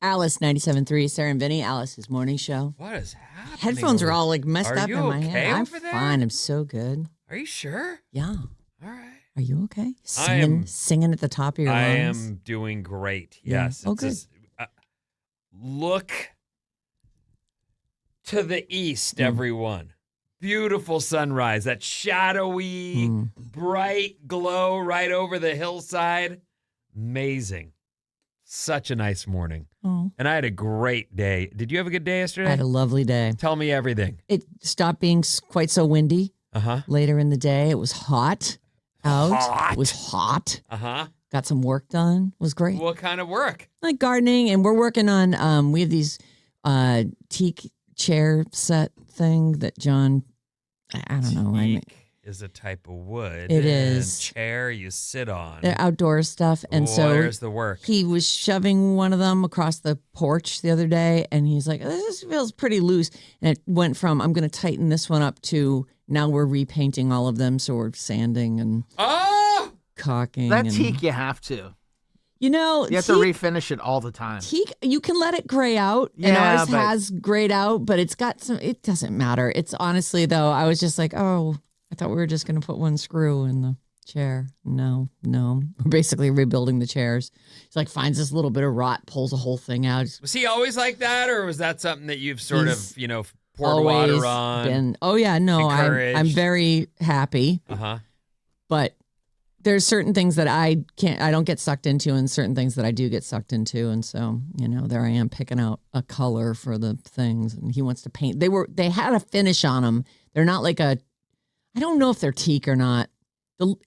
Alice 97.3, Sarah Vinnie, Alice's morning show. What is happening? Headphones are all like messed up in my head. I'm over there? fine. I'm so good. Are you sure? Yeah. All right. Are you okay? Singing at the top of your lungs? I am doing great. Yes. Oh, good. Look to the east, everyone. Beautiful sunrise. That shadowy, bright glow right over the hillside. Amazing. Such a nice morning. Oh. And I had a great day. Did you have a good day yesterday? I had a lovely day. Tell me everything. It stopped being quite so windy. Uh-huh. Later in the day, it was hot out. Hot. It was hot. Uh-huh. Got some work done. It was great. What kind of work? Like gardening, and we're working on, we have these teak chair set thing that John, I don't know. Teak is a type of wood. It is. Chair you sit on. They're outdoor stuff. And so there's the work. He was shoving one of them across the porch the other day, and he's like, this feels pretty loose. And it went from, I'm going to tighten this one up to now we're repainting all of them. So we're sanding and caulking. That teak you have to. You know, you have to refinish it all the time. Teak, you can let it gray out, and ours has grayed out, but it's got some. It doesn't matter. It's honestly though, I was just like, oh, I thought we were just going to put one screw in the chair. No, we're basically rebuilding the chairs. He's like finds this little bit of rot, pulls the whole thing out. Was he always like that, or was that something that you've sort of, poured water on? Oh yeah, no, I'm very happy. But there's certain things that I don't get sucked into, and certain things that I do get sucked into. And so, there I am picking out a color for the things, and he wants to paint. They had a finish on them. They're not like I don't know if they're teak or not.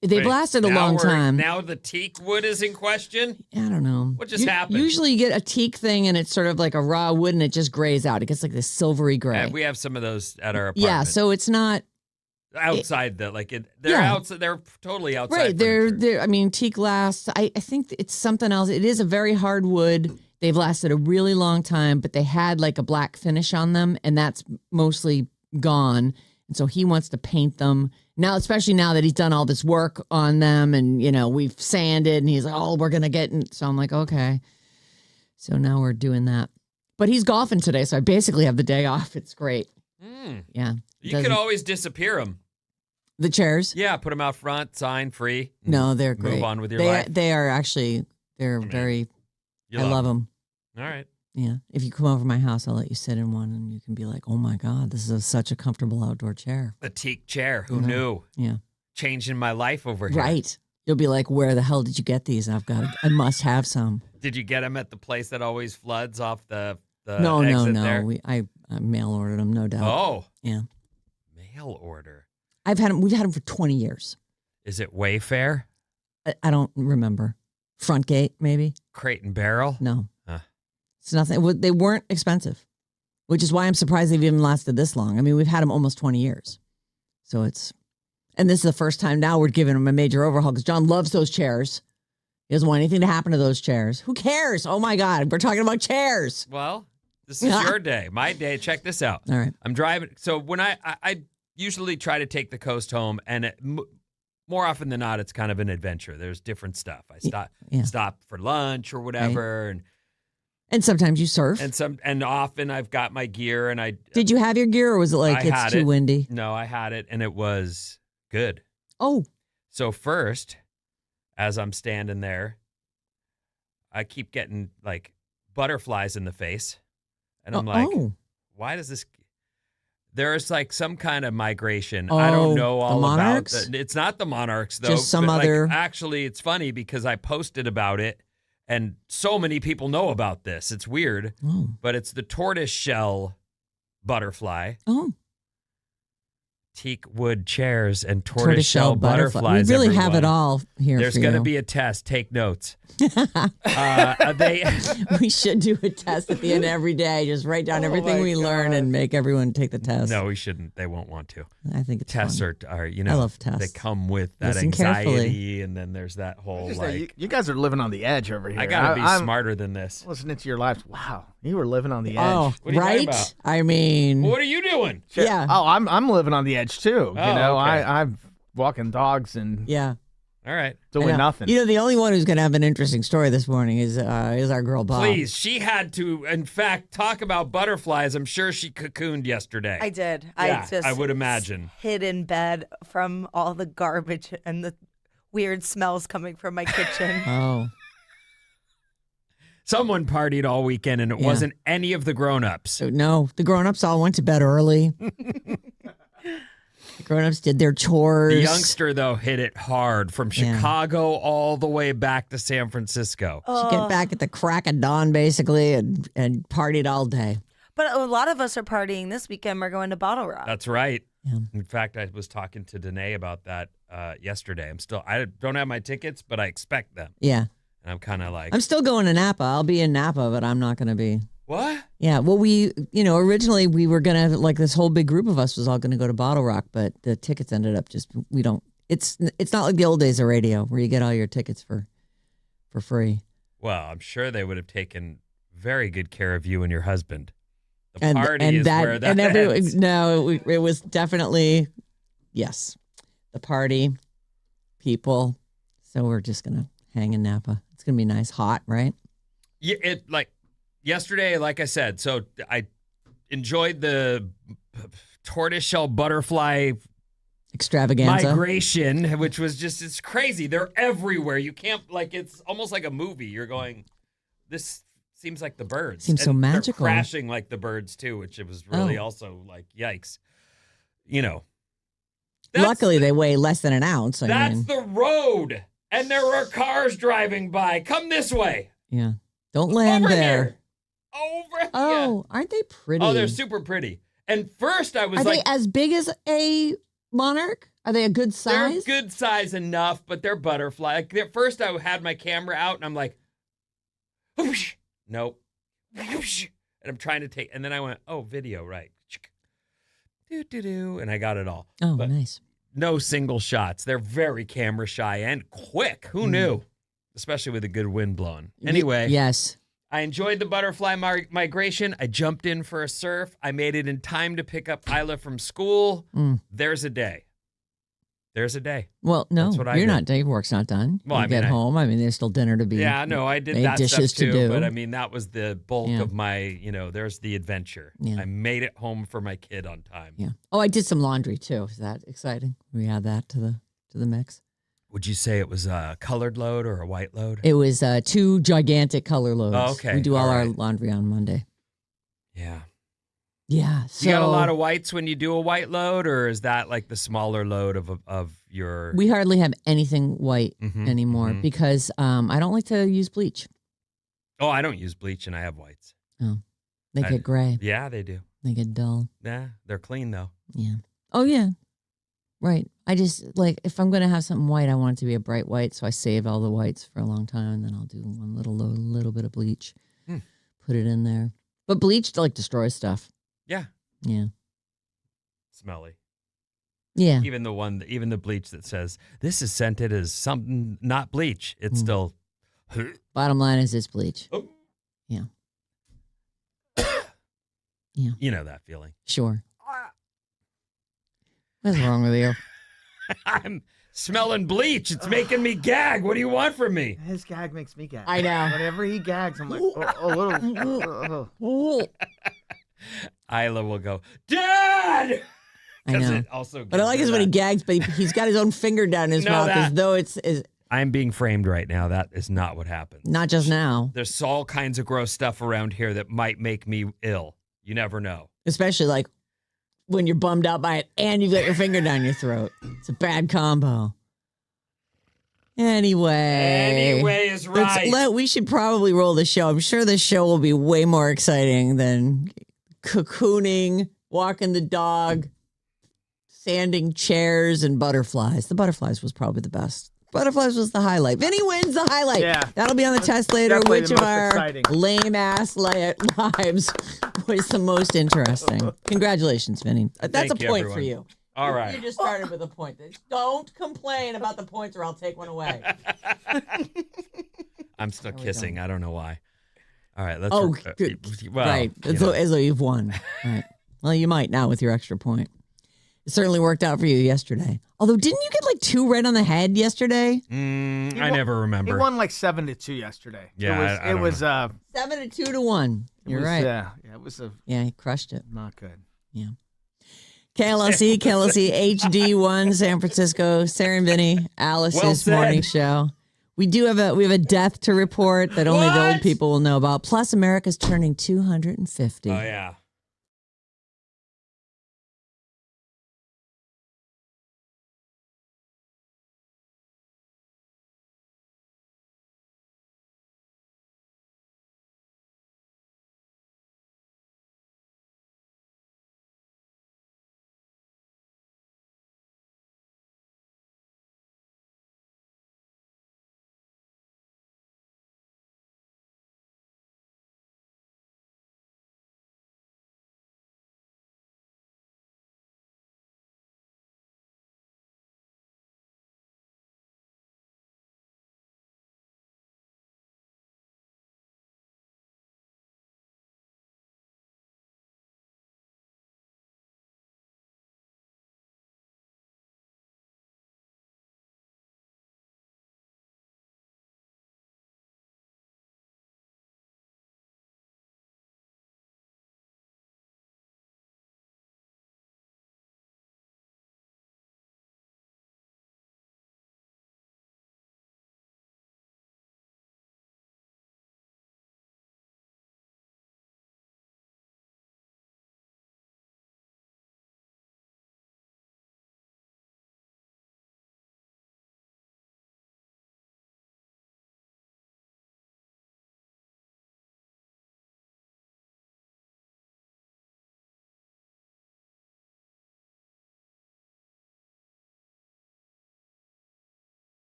They've lasted a long time. Now the teak wood is in question? I don't know. What just happened? Usually you get a teak thing and it's sort of like a raw wood and it just grays out. It gets like this silvery gray. Yeah, we have some of those at our apartment. Yeah, so it's not outside they're outside. They're totally outside. Right. They're teak lasts. I think it's something else. It is a very hard wood. They've lasted a really long time, but they had like a black finish on them, and that's mostly gone. And so he wants to paint them now, especially now that he's done all this work on them, and we've sanded, and he's like, oh, we're gonna get in. So I'm like, okay. So now we're doing that. But he's golfing today, so I basically have the day off. It's great. Yeah. You could always disappear them. The chairs? Yeah, put them out front, sign free. No, they're great. Move on with your life. They are actually, very, I love them. All right. Yeah. If you come over to my house, I'll let you sit in one, and you can be like, oh my God, this is such a comfortable outdoor chair. A teak chair. Who knew? Yeah. Changing my life over here. Right. You'll be like, where the hell did you get these? I must have some. Did you get them at the place that always floods off the No. exit there? I mail ordered them, no doubt. Oh. Yeah. Mail order. We've had them for 20 years. Is it Wayfair? I don't remember. Front Gate, maybe? Crate and Barrel? No. It's nothing. They weren't expensive, which is why I'm surprised they've even lasted this long. I mean, we've had them almost 20 years. So and this is the first time now we're giving them a major overhaul because John loves those chairs. He doesn't want anything to happen to those chairs. Who cares? Oh my God, we're talking about chairs. Well, this is your day. My day. Check this out. All right. I'm driving. So when I usually try to take the coast home, and more often than not, it's kind of an adventure. There's different stuff. I stop for lunch or whatever, right. And sometimes you surf. And often I've got my gear, and Did you have your gear, or was it like it's too windy? No, I had it, and it was good. Oh. So first, as I'm standing there, I keep getting like butterflies in the face, and I'm like, why does this? There's like some kind of migration. I don't know all about it. It's not the monarchs, though. Just some other. Actually, it's funny because I posted about it, and so many people know about this. It's weird, but it's the tortoise shell butterfly. Oh. Teak wood chairs and tortoise shell butterflies. We really have it all here. There's going to be a test. Take notes. We should do a test at the end of every day. Just write down everything we learn and make everyone take the test. No, we shouldn't. They won't want to. I think it's tests fun. are I love tests. They come with that anxiety, and then there's that whole you guys are living on the edge over here. I gotta be smarter than this. Listening to your lives, wow, you were living on the edge. Oh, what are you talking about? I mean, what are you doing? Yeah. Oh, I'm living on the edge too. Oh, okay. I'm walking dogs and All right. Doing nothing. You know, the only one who's going to have an interesting story this morning is our girl Bob. Please, she had to, in fact, talk about butterflies. I'm sure she cocooned yesterday. I did. Yeah, I would imagine. hid in bed from all the garbage and the weird smells coming from my kitchen. Oh. Someone partied all weekend, and it wasn't any of the grown-ups. No, the grown-ups all went to bed early. The grown-ups did their chores. The youngster, though, hit it hard from Chicago all the way back to San Francisco. She get back at the crack of dawn, basically, and partied all day. But a lot of us are partying this weekend. We're going to Bottle Rock. That's right. Yeah. In fact, I was talking to Danae about that yesterday. I don't have my tickets, but I expect them. Yeah. And I'm kind of like... I'm still going to Napa. I'll be in Napa, but I'm not going to be... What? Yeah, well, originally we were going to, like, this whole big group of us was all going to go to Bottle Rock, but the tickets ended up it's not like the old days of radio where you get all your tickets for free. Well, I'm sure they would have taken very good care of you and your husband. The And party is that, where that and ends. No, it was definitely, yes, the party, people. So we're just going to hang in Napa. It's going to be nice, hot, right? Yeah, yesterday, like I said, so I enjoyed the tortoiseshell butterfly extravaganza migration, which was it's crazy. They're everywhere. You can't, it's almost like a movie. You're going, this seems like the birds. Seems so magical. They're crashing like the birds too, which it was really also like, yikes. Luckily, they weigh less than an ounce. That's the road. And there were cars driving by. Come this way. Yeah. Don't land Over there. Here. Over here. Oh, aren't they pretty? Oh, they're super pretty. And first I was Are they as big as a monarch? Are they a good size? They're good size enough, but they're butterfly. At first I had my camera out and I'm like, whoosh. Nope. Whoosh. And I'm trying to take, and then I went, oh, video, right. And I got it all. Oh, but nice. No single shots. They're very camera shy and quick. Who knew? Especially with a good wind blowing. Anyway. Yes. I enjoyed the butterfly migration. I jumped in for a surf. I made it in time to pick up Isla from school. There's a day. There's a day. Well, no, That's what I you're did. not. Day work's not done. Well, you get home. There's still dinner to be. Yeah, no, I did made that dishes stuff too. to do. But that was the bulk of my, there's the adventure. Yeah. I made it home for my kid on time. Yeah. Oh, I did some laundry too. Is that exciting? We add that to the mix. Would you say it was a colored load or a white load? It was 2 gigantic color loads. Oh, okay. We do all our right. laundry on Monday. Yeah. Yeah. So You got a lot of whites when you do a white load, or is that like the smaller load of your? We hardly have anything white anymore because I don't like to use bleach. Oh, I don't use bleach and I have whites. Oh, they get gray. Yeah, they do. They get dull. Yeah, they're clean though. Yeah. Oh yeah. Right. I just if I'm gonna have something white, I want it to be a bright white, so I save all the whites for a long time, and then I'll do one little bit of bleach, put it in there. But bleach destroys stuff. Yeah. Yeah. Smelly. Yeah. Even the bleach that says this is scented as something not bleach, it's still. Bottom line is it's bleach. Oh. Yeah. Yeah. You know that feeling. Sure. What's wrong with you? I'm smelling bleach. It's making me gag. What do you want from me? His gag makes me gag. I know. Whenever he gags, I'm like, a little. Isla will go, Dad! I know. It also But I like is when he gags, but he's got his own finger down his mouth as though it's I'm being framed right now. That is not what happened. not just now. There's all kinds of gross stuff around here that might make me ill. You never know. Especially when you're bummed out by it and you've got your finger down your throat. It's a bad combo. Anyway is right. We should probably roll the show. I'm sure the show will be way more exciting than cocooning, walking the dog, sanding chairs, and butterflies. The butterflies was probably the best. Butterflies was the highlight. Vinny wins the highlight. Yeah. That'll be on the test later. Definitely Which the of most our exciting. lame-ass lives was the most interesting? Congratulations, Vinny. That's Thank a you, point everyone. for you. All right. You just started with a point. Don't complain about the points or I'll take one away. I'm still kissing. I don't know why. All right. Let's. Oh, good. Well, right. As though you've won. Right. Well, you might now with your extra point. It certainly worked out for you yesterday. Although, didn't you get like 2 right on the head yesterday? I never remember. He won like 7-2 yesterday. Yeah, it was 7 to 2-1. You're right. Yeah, it was he crushed it. not good. Yeah. KLSE HD1, San Francisco. Sarah and Vinnie, Alice's morning show. We have a death to report that only the old people will know about. Plus, America's turning 250. Oh yeah.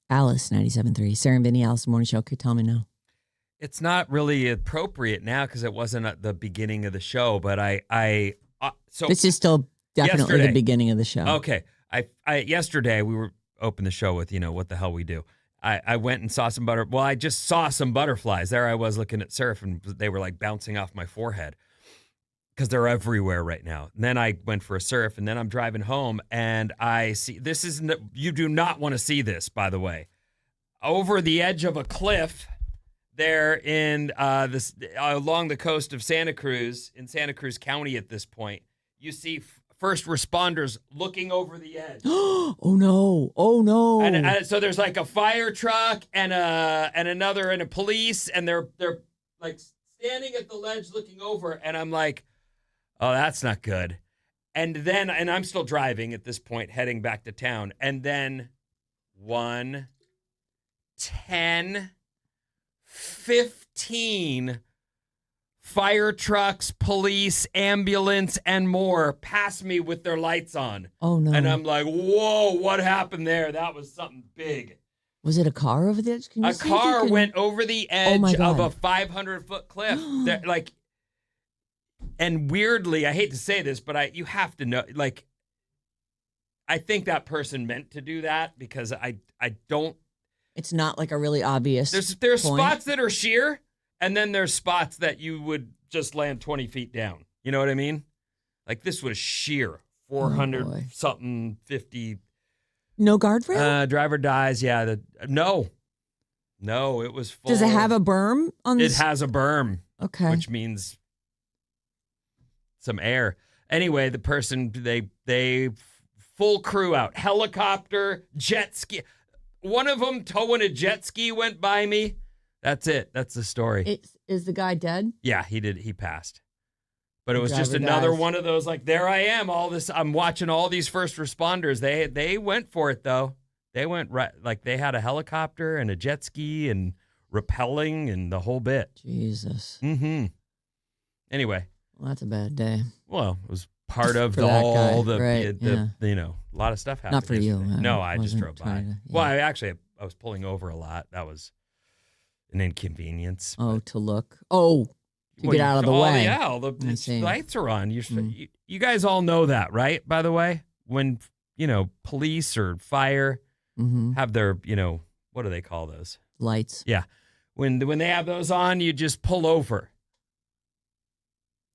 Alice, 97.3. Sarah and Vinnie, Alice Morning Show. Could you tell me now? It's not really appropriate now because it wasn't at the beginning of the show, but so this is still definitely the beginning of the show. Okay. Yesterday we were open the show with, what the hell we do. I went and saw some I just saw some butterflies. There I was looking at surf and they were like bouncing off my forehead because they're everywhere right now. And then I went for a surf and then I'm driving home and I see, you do not want to see this, by the way. Over the edge of a cliff there in along the coast of Santa Cruz, in Santa Cruz County at this point, you see first responders looking over the edge. Oh no. And so there's like a fire truck and a police, and they're like standing at the ledge looking over, and I'm like, oh, that's not good. And I'm still driving at this point, heading back to town, and then 1, 10, 15 fire trucks, police, ambulance, and more pass me with their lights on. Oh, no. And I'm like, whoa, what happened there? That was something big. Was it a car over the edge? A car went over the edge of a 500-foot cliff. And weirdly, I hate to say this, but you have to know, like, I think that person meant to do that because I don't. It's not like a really obvious There's spots that are sheer, and then there's spots that you would just land 20 feet down. You know what I mean? Like this was sheer, 400 something, 50. No guardrail? Driver dies. Yeah. No, it was full. Does it have a berm on It this? has a berm. Okay. Which means some air. Anyway, the person, they full crew out. Helicopter, jet ski. One of them towing a jet ski went by me. That's it. That's the story. Is the guy dead? Yeah, he did. He passed. But it was just driver another dies. one of those, like, there I am. I'm watching all these first responders. They went for it, though. They went right, like they had a helicopter and a jet ski and rappelling and the whole bit. Jesus. Mm-hmm. Anyway. Well, that's a bad day. Well, it was part of For that guy, a lot of stuff happened. Not for you. yesterday. No, I just drove by. trying to- Well, I was pulling over a lot. That was an inconvenience. Oh, to look. Oh, to get out of the way. Yeah, all the I see. lights are on. You guys all know that, right? By the way, when, police or fire have their, what do they call those? Lights. Yeah. When they have those on, you just pull over.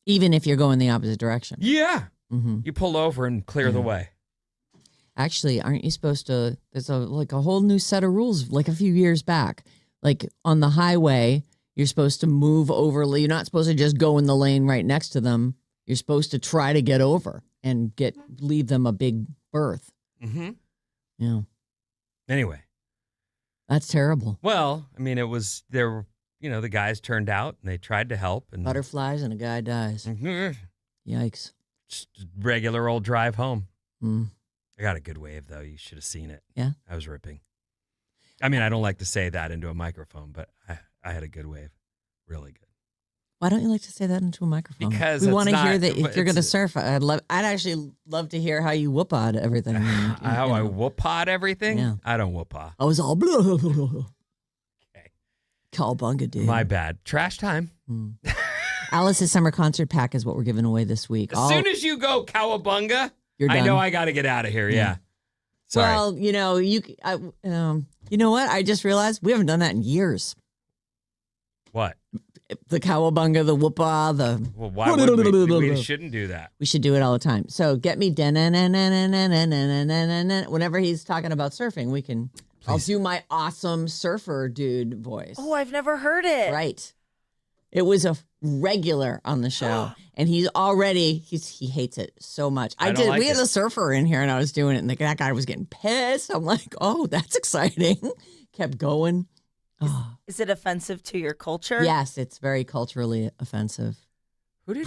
Even if you're going the opposite direction. Yeah. Mm-hmm. You pull over and clear the way. Actually, aren't you supposed to? There's a whole new set of rules like a few years back. Like on the highway, you're supposed to move over. You're not supposed to just go in the lane right next to them. You're supposed to try to get over and leave them a big berth. Mm-hmm. Yeah. Anyway. That's terrible. Well, I mean, it was there. The guys turned out and they tried to help. And Butterflies and a guy dies. Yikes. Just regular old drive home. Mm. I got a good wave, though. You should have seen it. Yeah? I was ripping. I mean, I don't like to say that into a microphone, but I had a good wave. Really good. Why don't you like to say that into a microphone? Because we want to hear that but if you're going to surf. I'd actually love to hear how you whoop-od everything. How I whoop-pod everything? Yeah. I don't whoop-pod. I was all blah, blah, blah, blah. Okay. Cowabunga, dude. My bad. Trash time. Alice's summer concert pack is what we're giving away this week. As soon as you go cowabunga, you're done. I know I got to get out of here. Yeah. Sorry. Well, you know what? I just realized we haven't done that in years. What? The cowabunga, the whoopah, the... Well, why would we shouldn't do that. We should do it all the time. So get me whenever he's talking about surfing, we can... Please. I'll do my awesome surfer dude voice. Oh, I've never heard it. Right. It was a regular on the show, and he hates it so much. We had a surfer in here, and I was doing it, and that guy was getting pissed. I'm like, oh, that's exciting. Kept going. Is it offensive to your culture? Yes, it's very culturally offensive. Who did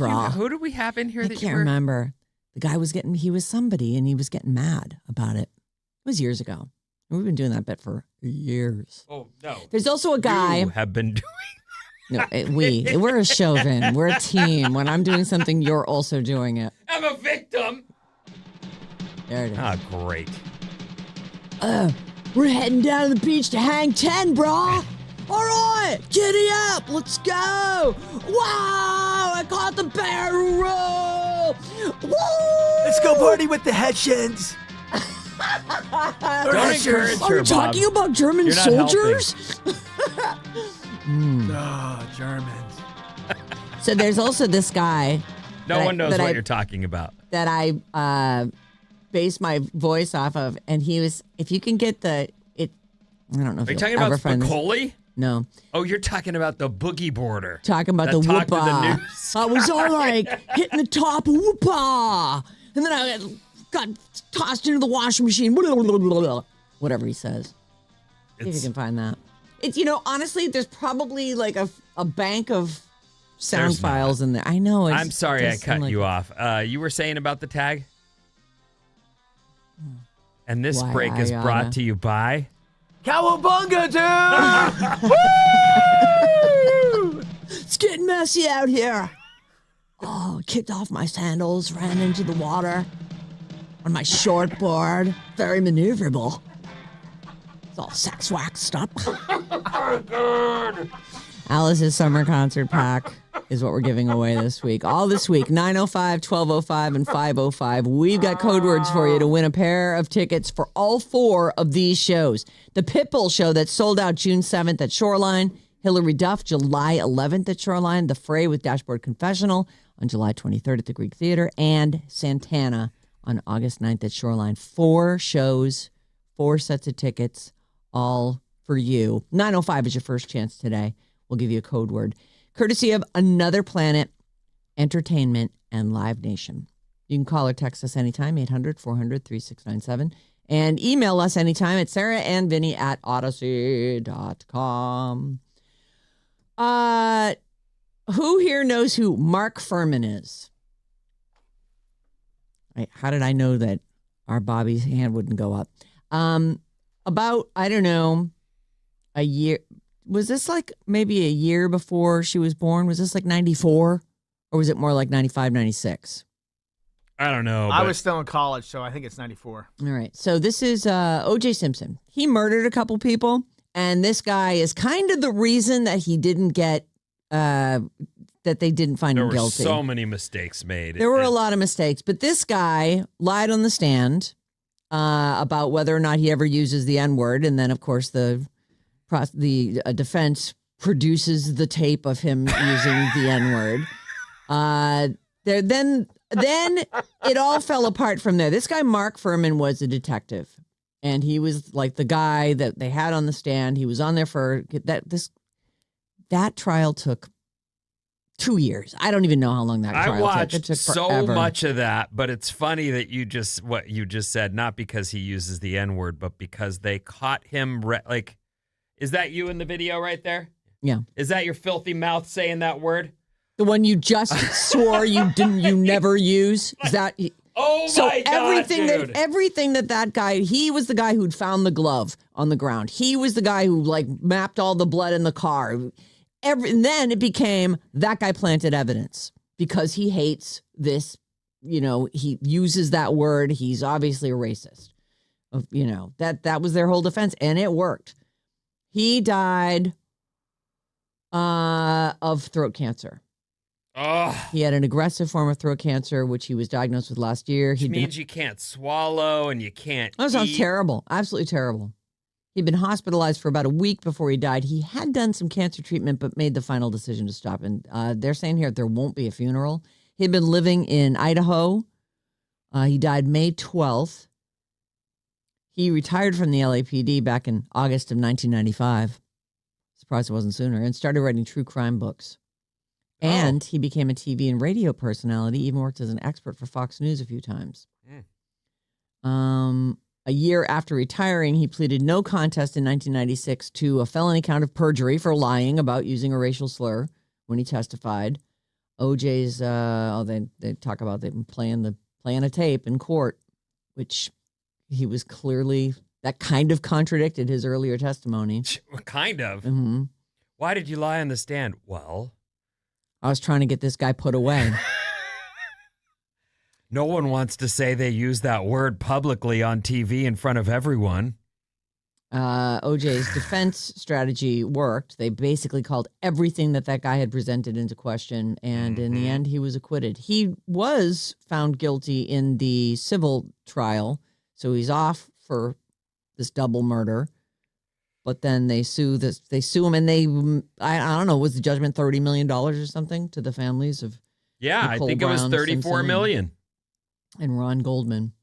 we have in here? I can't remember. The guy he was somebody, and he was getting mad about it. It was years ago. We've been doing that bit for years. Oh, no. There's also a guy. You have been doing No, we're a Chauvin. We're a team. When I'm doing something, you're also doing it. I'm a victim. There it is. Ah, great. We're heading down to the beach to hang 10, brah. All right, giddy up. Let's go. Wow, I caught the barrel. Woo! Let's go party with the Hessians. Don't encourage her, Are you talking about German You're not soldiers? Germans. So there's also this guy. No one knows what you're talking about. That I based my voice off of, and he was. If you can get I don't know. If Are you talking about Spicoli? No. Oh, you're talking about the boogie boarder. Talking about the whoopah. I was all like hitting the top of whoopah, and then I got tossed into the washing machine. Whatever he says. See if you can find that. It's honestly, there's probably like a bank of sound files in there. I know. I'm sorry I cut you off. You were saying about the tag? And this break is brought to you by... Cowabunga, dude! Woo! It's getting messy out here. Oh, kicked off my sandals, ran into the water on my short board. Very maneuverable. It's all sex waxed up. Alice's summer concert pack is what we're giving away this week. All this week, 905, 1205, and 505. We've got code words for you to win a pair of tickets for all 4 of these shows. The Pitbull show that sold out June 7th at Shoreline. Hillary Duff, July 11th at Shoreline. The Fray with Dashboard Confessional on July 23rd at the Greek Theater. And Santana on August 9th at Shoreline. 4 shows, 4 sets of tickets, all for you. 9:05 is your first chance today. We'll give you a code word. Courtesy of Another Planet Entertainment and Live Nation. You can call or text us anytime, 800-400-3697. And email us anytime at sarahandvinnie@odyssey.com. Who here knows who Mark Furman is? How did I know that our Bobby's hand wouldn't go up? About, I don't know, a year. Was this like maybe a year before she was born? Was this like 94? Or was it more like 95, 96? I don't know. I was still in college, so I think it's 94. All right. So this is O.J. Simpson. He murdered a couple people, and this guy is kind of the reason that he didn't get, that they didn't find him guilty. There were so many mistakes made. There were a lot of mistakes, but this guy lied on the stand about whether or not he ever uses the N-word, and then, of course, the defense produces the tape of him using the N-word. Then it all fell apart from there. This guy, Mark Furman, was a detective, and he was like the guy that they had on the stand. He was on there for that trial took 2 years. I don't even know how long that trial took. I watched It took so forever. much of that, but it's funny that what you just said, not because he uses the N-word, but because they caught him, is that you in the video right there? Yeah. Is that your filthy mouth saying that word? The one you just swore you never use? Is that? Oh my God, dude. Everything that guy, he was the guy who'd found the glove on the ground. He was the guy who mapped all the blood in the car. And then it became that guy planted evidence because he hates this. He uses that word. He's obviously a racist. That was their whole defense, and it worked. He died of throat cancer. Oh, He had an aggressive form of throat cancer, which he was diagnosed with last year. which means you can't swallow and you can't That sounds eat. terrible. Absolutely terrible. He'd been hospitalized for about a week before he died. He had done some cancer treatment, but made the final decision to stop. And they're saying here there won't be a funeral. He'd been living in Idaho. He died May 12th. He retired from the LAPD back in August of 1995. Surprised it wasn't sooner. And started writing true crime books. And he became a TV and radio personality, even worked as an expert for Fox News a few times. A year after retiring, he pleaded no contest in 1996 to a felony count of perjury for lying about using a racial slur when he testified. OJ's, they talk about them playing a tape in court, which he was clearly, that kind of contradicted his earlier testimony. Kind of. Mm-hmm. Why did you lie on the stand? Well, I was trying to get this guy put away. no one wants to say they use that word publicly on TV in front of everyone. OJ's defense strategy worked. They basically called everything that guy had presented into question, and in the end, he was acquitted. He was found guilty in the civil trial, so he's off for this double murder. But then they sue him, and I don't know, was the judgment $30 million or something to the families of Yeah, Nicole I think it was Brown, 34 Simpson, million. and Ron Goldman.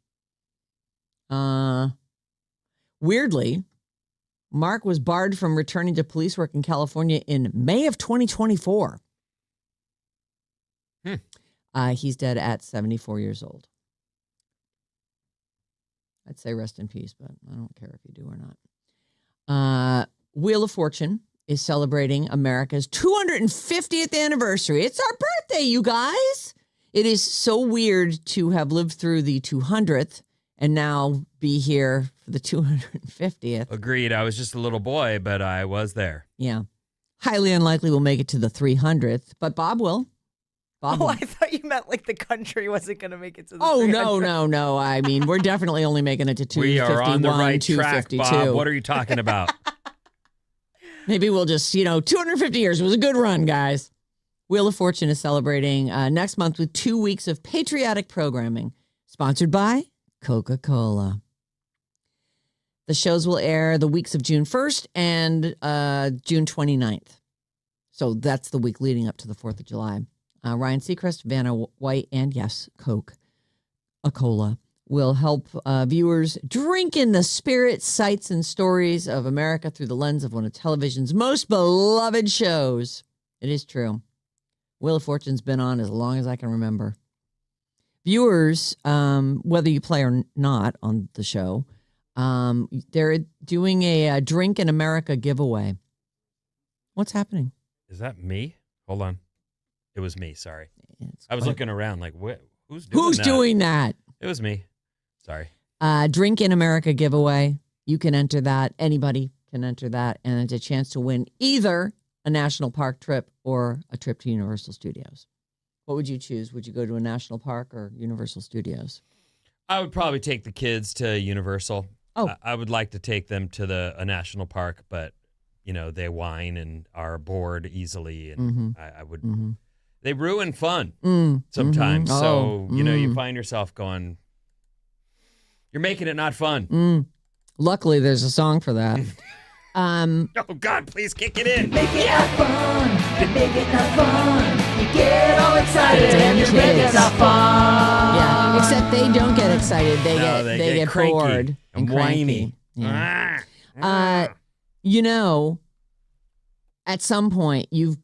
Weirdly, Mark was barred from returning to police work in California in May of 2024. He's dead at 74 years old. I'd say rest in peace, but I don't care if you do or not. Wheel of Fortune is celebrating America's 250th anniversary. It's our birthday, you guys. It is so weird to have lived through the 200th and now be here for the 250th. Agreed. I was just a little boy, but I was there. Yeah. Highly unlikely we'll make it to the 300th, but Bob will. I thought you meant like the country wasn't going to make it to the 300. No. I mean, we're definitely only making it to 251, We are on the right track, 252. Bob. What are you talking about? Maybe we'll just, 250 years. It was a good run, guys. Wheel of Fortune is celebrating next month with 2 weeks of patriotic programming, sponsored by Coca-Cola. The shows will air the weeks of June 1st and June 29th. So that's the week leading up to the 4th of July. Ryan Seacrest, Vanna White, and yes, Coke-Cola will help viewers drink in the spirit, sights, and stories of America through the lens of one of television's most beloved shows. It is true. Wheel of Fortune's been on as long as I can remember. Viewers, whether you play or not on the show, they're doing a Drink in America giveaway. What's happening? Is that me? Hold on. It was me. Sorry. Yeah, I was looking around like, who's doing that? It was me. Sorry. Drink in America giveaway. You can enter that. Anybody can enter that. And it's a chance to win either a national park trip or a trip to Universal Studios. What would you choose? Would you go to a national park or Universal Studios? I would probably take the kids to Universal. Oh. I would like to take them to a national park, but, they whine and are bored easily. And I would... Mm-hmm. They ruin fun sometimes. Mm-hmm. So, you find yourself going, you're making it not fun. Luckily, there's a song for that. Oh, God, please kick it in. Make it not fun. Make it not fun. You get all excited and you make it not fun. Yeah, except they don't get excited. They get cranky bored and cranky. whiny. Yeah. At some point, you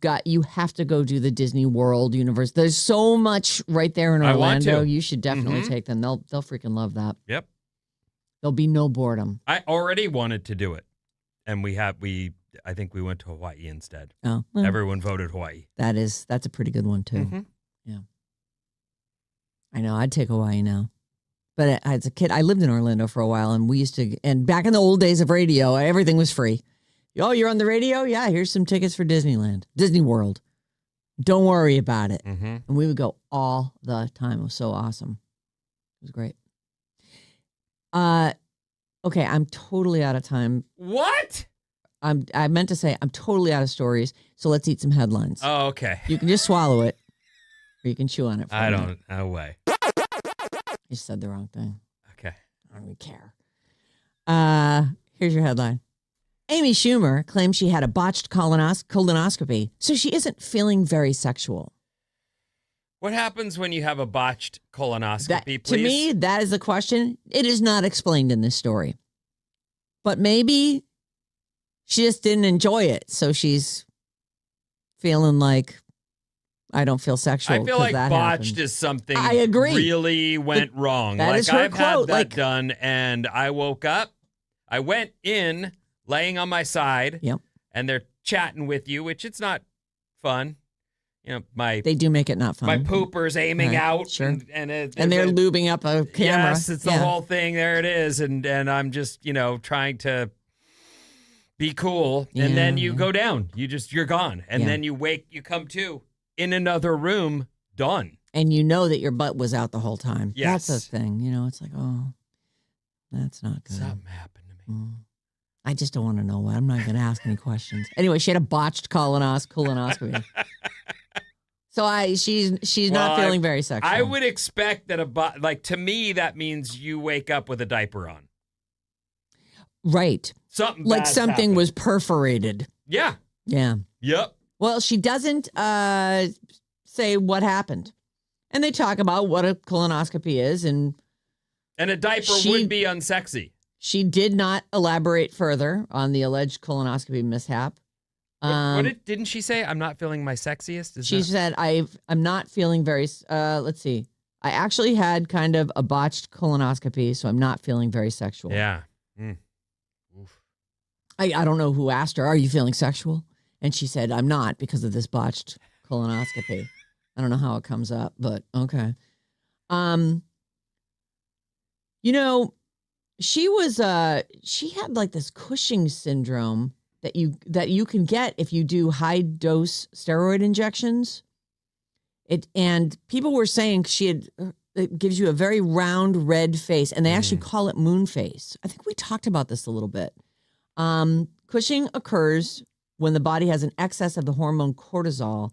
have to go do the Disney World universe. There's so much right there in I want Orlando. to. You should definitely take them. They'll freaking love that. Yep. There'll be no boredom. I already wanted to do it. And I think we went to Hawaii instead. Oh, well, Everyone voted Hawaii. that's a pretty good one too. Mm-hmm. Yeah. I know. I'd take Hawaii now. But as a kid, I lived in Orlando for a while, and back in the old days of radio, everything was free. Oh, you're on the radio? Yeah, here's some tickets for Disney World. Don't worry about it. Mm-hmm. And we would go all the time. It was so awesome. It was great. Okay, I'm totally out of time. What? I meant to say I'm totally out of stories, so let's eat some headlines. Oh, okay. You can just swallow it, or you can chew on it for a minute. No way. You said the wrong thing. Okay. I don't even care. Here's your headline. Amy Schumer claims she had a botched colonoscopy, so she isn't feeling very sexual. What happens when you have a botched colonoscopy, please? To me, that is the question. It is not explained in this story. But maybe she just didn't enjoy it, so she's feeling like, I don't feel sexual. I feel like that botched happened. is something I agree. really went wrong. That like is her I've quote. had that done, and I woke up. I went in, laying on my side, Yep. and they're chatting with you, which it's not fun. They do make it not fun. My pooper's aiming Right, out, sure. and they're lubing up a camera. Yes, it's the whole thing. There it is, and I'm just trying to be cool, and then you go down. You're gone, and then you wake. You come to in another room, done. And you know that your butt was out the whole time. Yes. That's the thing. It's like, oh, that's not good. Something happened to me. I just don't want to know what. I'm not going to ask any questions. Anyway, she had a botched colonoscopy. So she's not feeling very sexual. I would expect that to me that means you wake up with a diaper on. Right. Something like bad's something happened. was perforated. Yeah. Yeah. Yep. Well, she doesn't say what happened. And they talk about what a colonoscopy is, and a diaper would be unsexy. She did not elaborate further on the alleged colonoscopy mishap. Didn't she say? I'm not feeling my sexiest. She said, "I'm not feeling very." Let's see. I actually had kind of a botched colonoscopy, so I'm not feeling very sexual. Yeah. Oof. I don't know who asked her, "Are you feeling sexual?" And she said, "I'm not because of this botched colonoscopy." I don't know how it comes up, but okay. She had like this Cushing syndrome that you can get if you do high dose steroid injections. And people were saying it gives you a very round red face, and they actually call it moon face. I think we talked about this a little bit. Cushing occurs when the body has an excess of the hormone cortisol.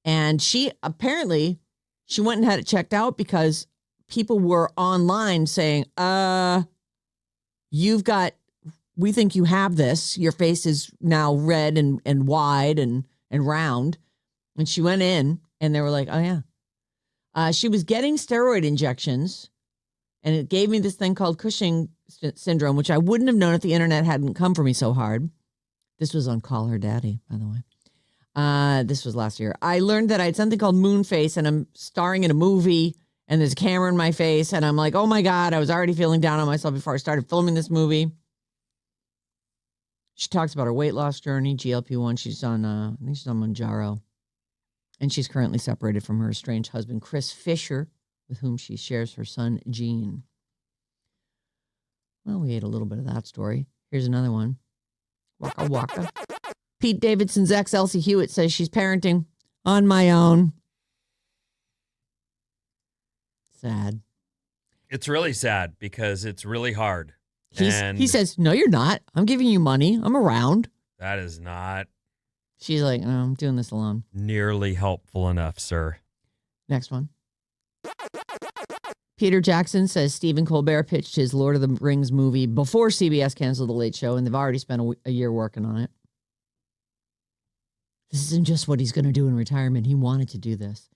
And she went and had it checked out because people were online saying, we think you have this. Your face is now red and wide and round. And she went in and they were like, oh yeah. She was getting steroid injections And it gave me this thing called Cushing syndrome, which I wouldn't have known if the internet hadn't come for me so hard. This was on Call Her Daddy, by the way. This was last year. I learned that I had something called moon face, and I'm starring in a movie, and there's a camera in my face, and I'm like, oh my God, I was already feeling down on myself before I started filming this movie. She talks about her weight loss journey, GLP-1. She's on, I think she's on Mounjaro. And she's currently separated from her estranged husband, Chris Fisher, with whom she shares her son, Gene. Well, we ate a little bit of that story. Here's another one. Waka waka. Pete Davidson's ex, Elsie Hewitt, says she's parenting on my own. Sad. It's really sad because it's really hard. He says, no, you're not. I'm giving you money. I'm around. That is not. She's like, no, I'm doing this alone. Nearly helpful enough, sir. Next one. Peter Jackson says Stephen Colbert pitched his Lord of the Rings movie before CBS canceled The Late Show, and they've already spent a year working on it. This isn't just what he's going to do in retirement. He wanted to do this.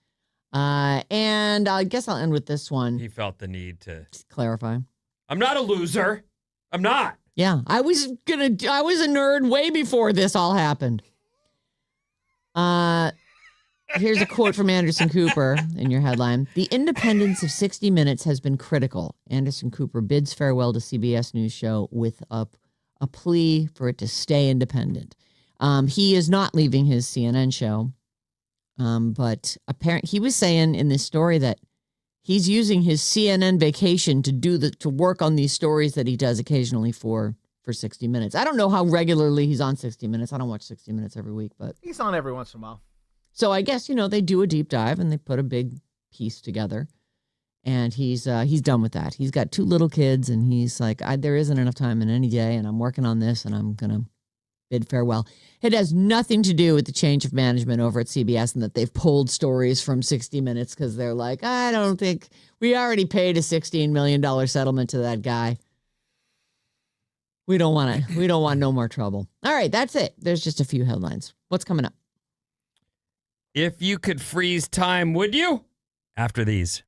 And I guess I'll end with this one. He felt the need to clarify. I'm not a loser. I'm not. Yeah, I was a nerd way before this all happened. Here's a quote from Anderson Cooper in your headline. The independence of 60 Minutes has been critical. Anderson Cooper bids farewell to CBS News show with a plea for it to stay independent. He is not leaving his CNN show. But apparently he was saying in this story that he's using his CNN vacation to work on these stories that he does occasionally for 60 Minutes. I don't know how regularly he's on 60 Minutes. I don't watch 60 Minutes every week, but he's on every once in a while. So I guess, they do a deep dive and they put a big piece together. And he's done with that. He's got 2 little kids and he's like, there isn't enough time in any day and I'm working on this and I'm going to bid farewell. It has nothing to do with the change of management over at CBS and that they've pulled stories from 60 Minutes because they're like, I don't think we already paid a $16 million settlement to that guy. We don't want no more trouble. All right, that's it. There's just a few headlines. What's coming up? If you could freeze time, would you? After these.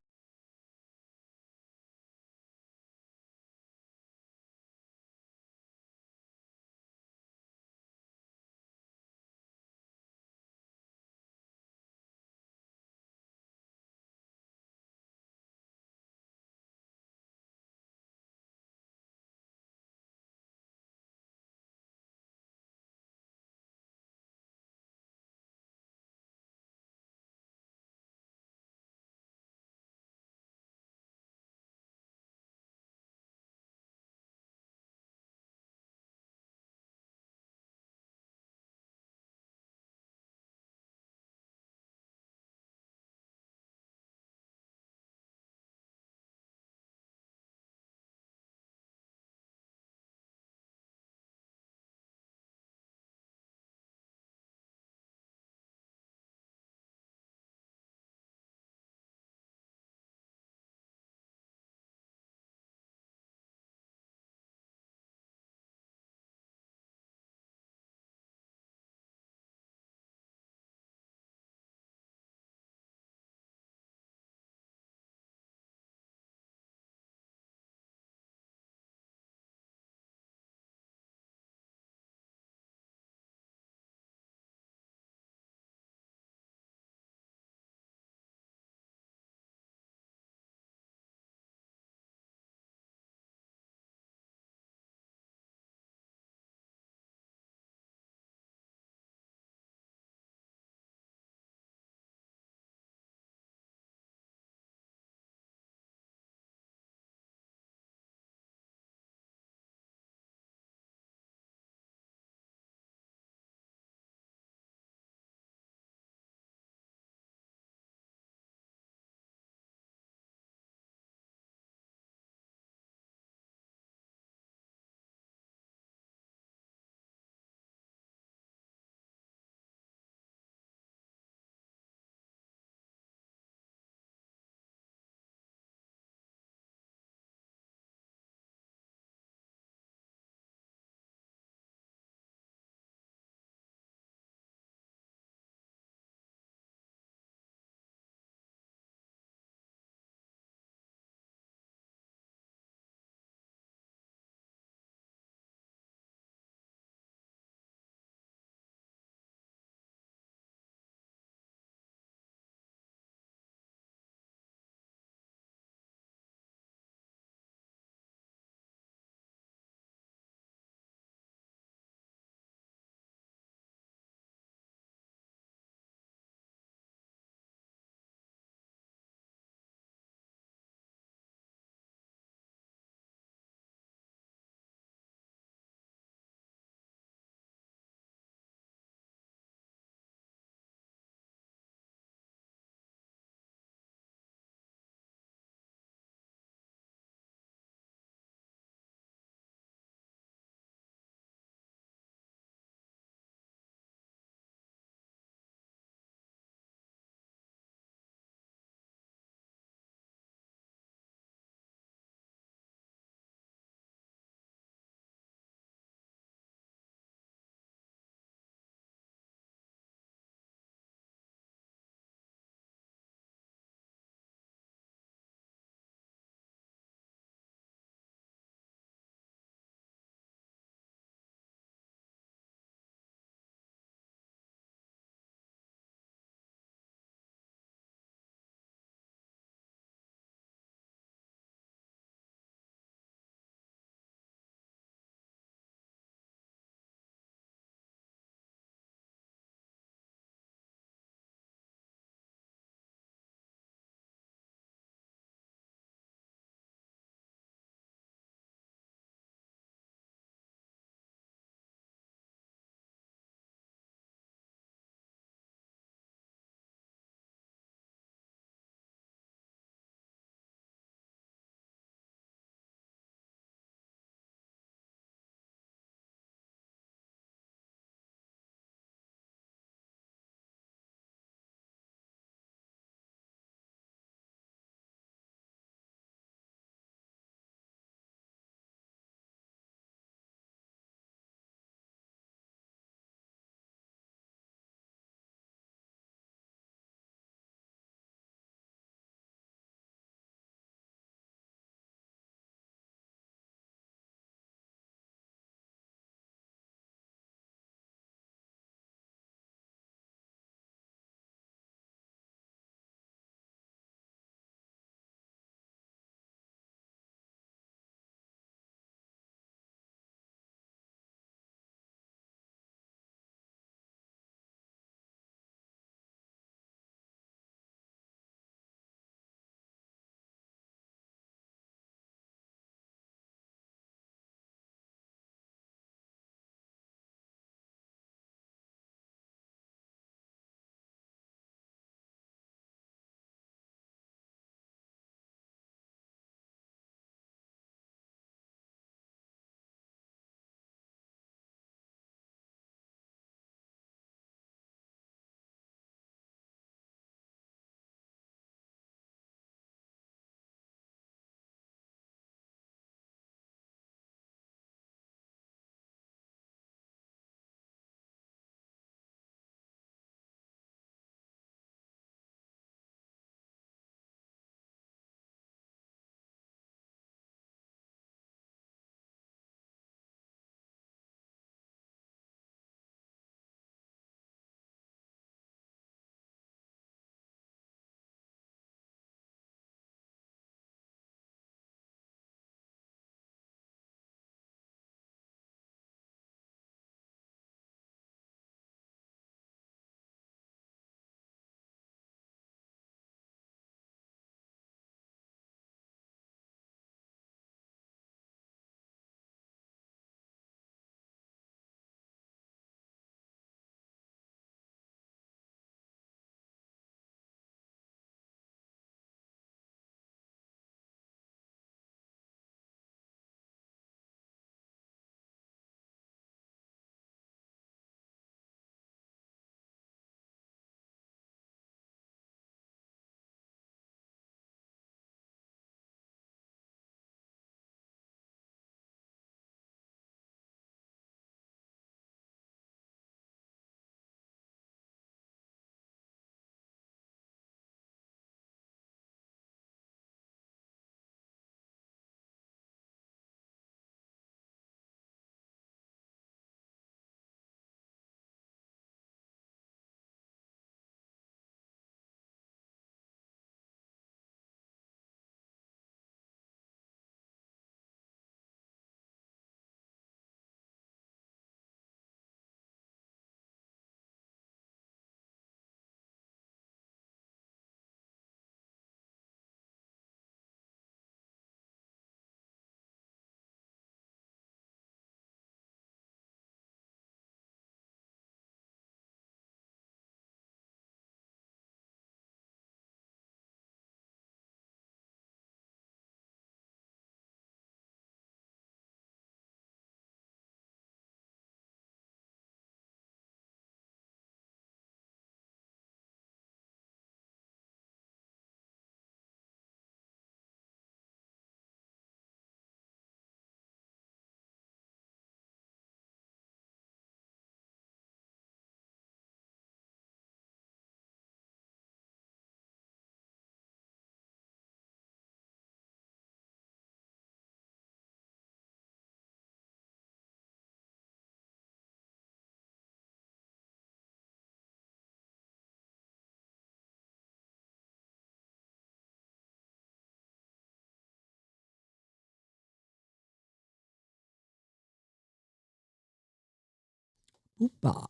Hoopa.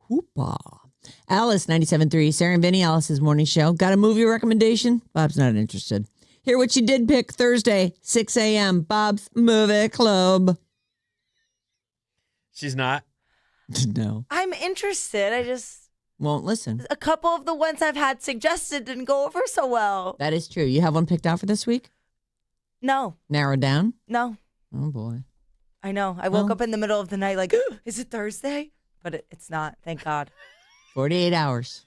Hoopa. Alice, 97.3. Sarah and Vinnie, Alice's morning show. Got a movie recommendation? Bob's not interested. Hear what you did pick Thursday, 6 a.m. Bob's Movie Club. She's not. No. I'm interested. I just Won't listen. a couple of the ones I've had suggested didn't go over so well. That is true. You have one picked out for this week? No, Narrowed down? no. Oh, boy. I know. I woke Well- up in the middle of the night like, is it Thursday? But it's not. Thank God. 48 hours.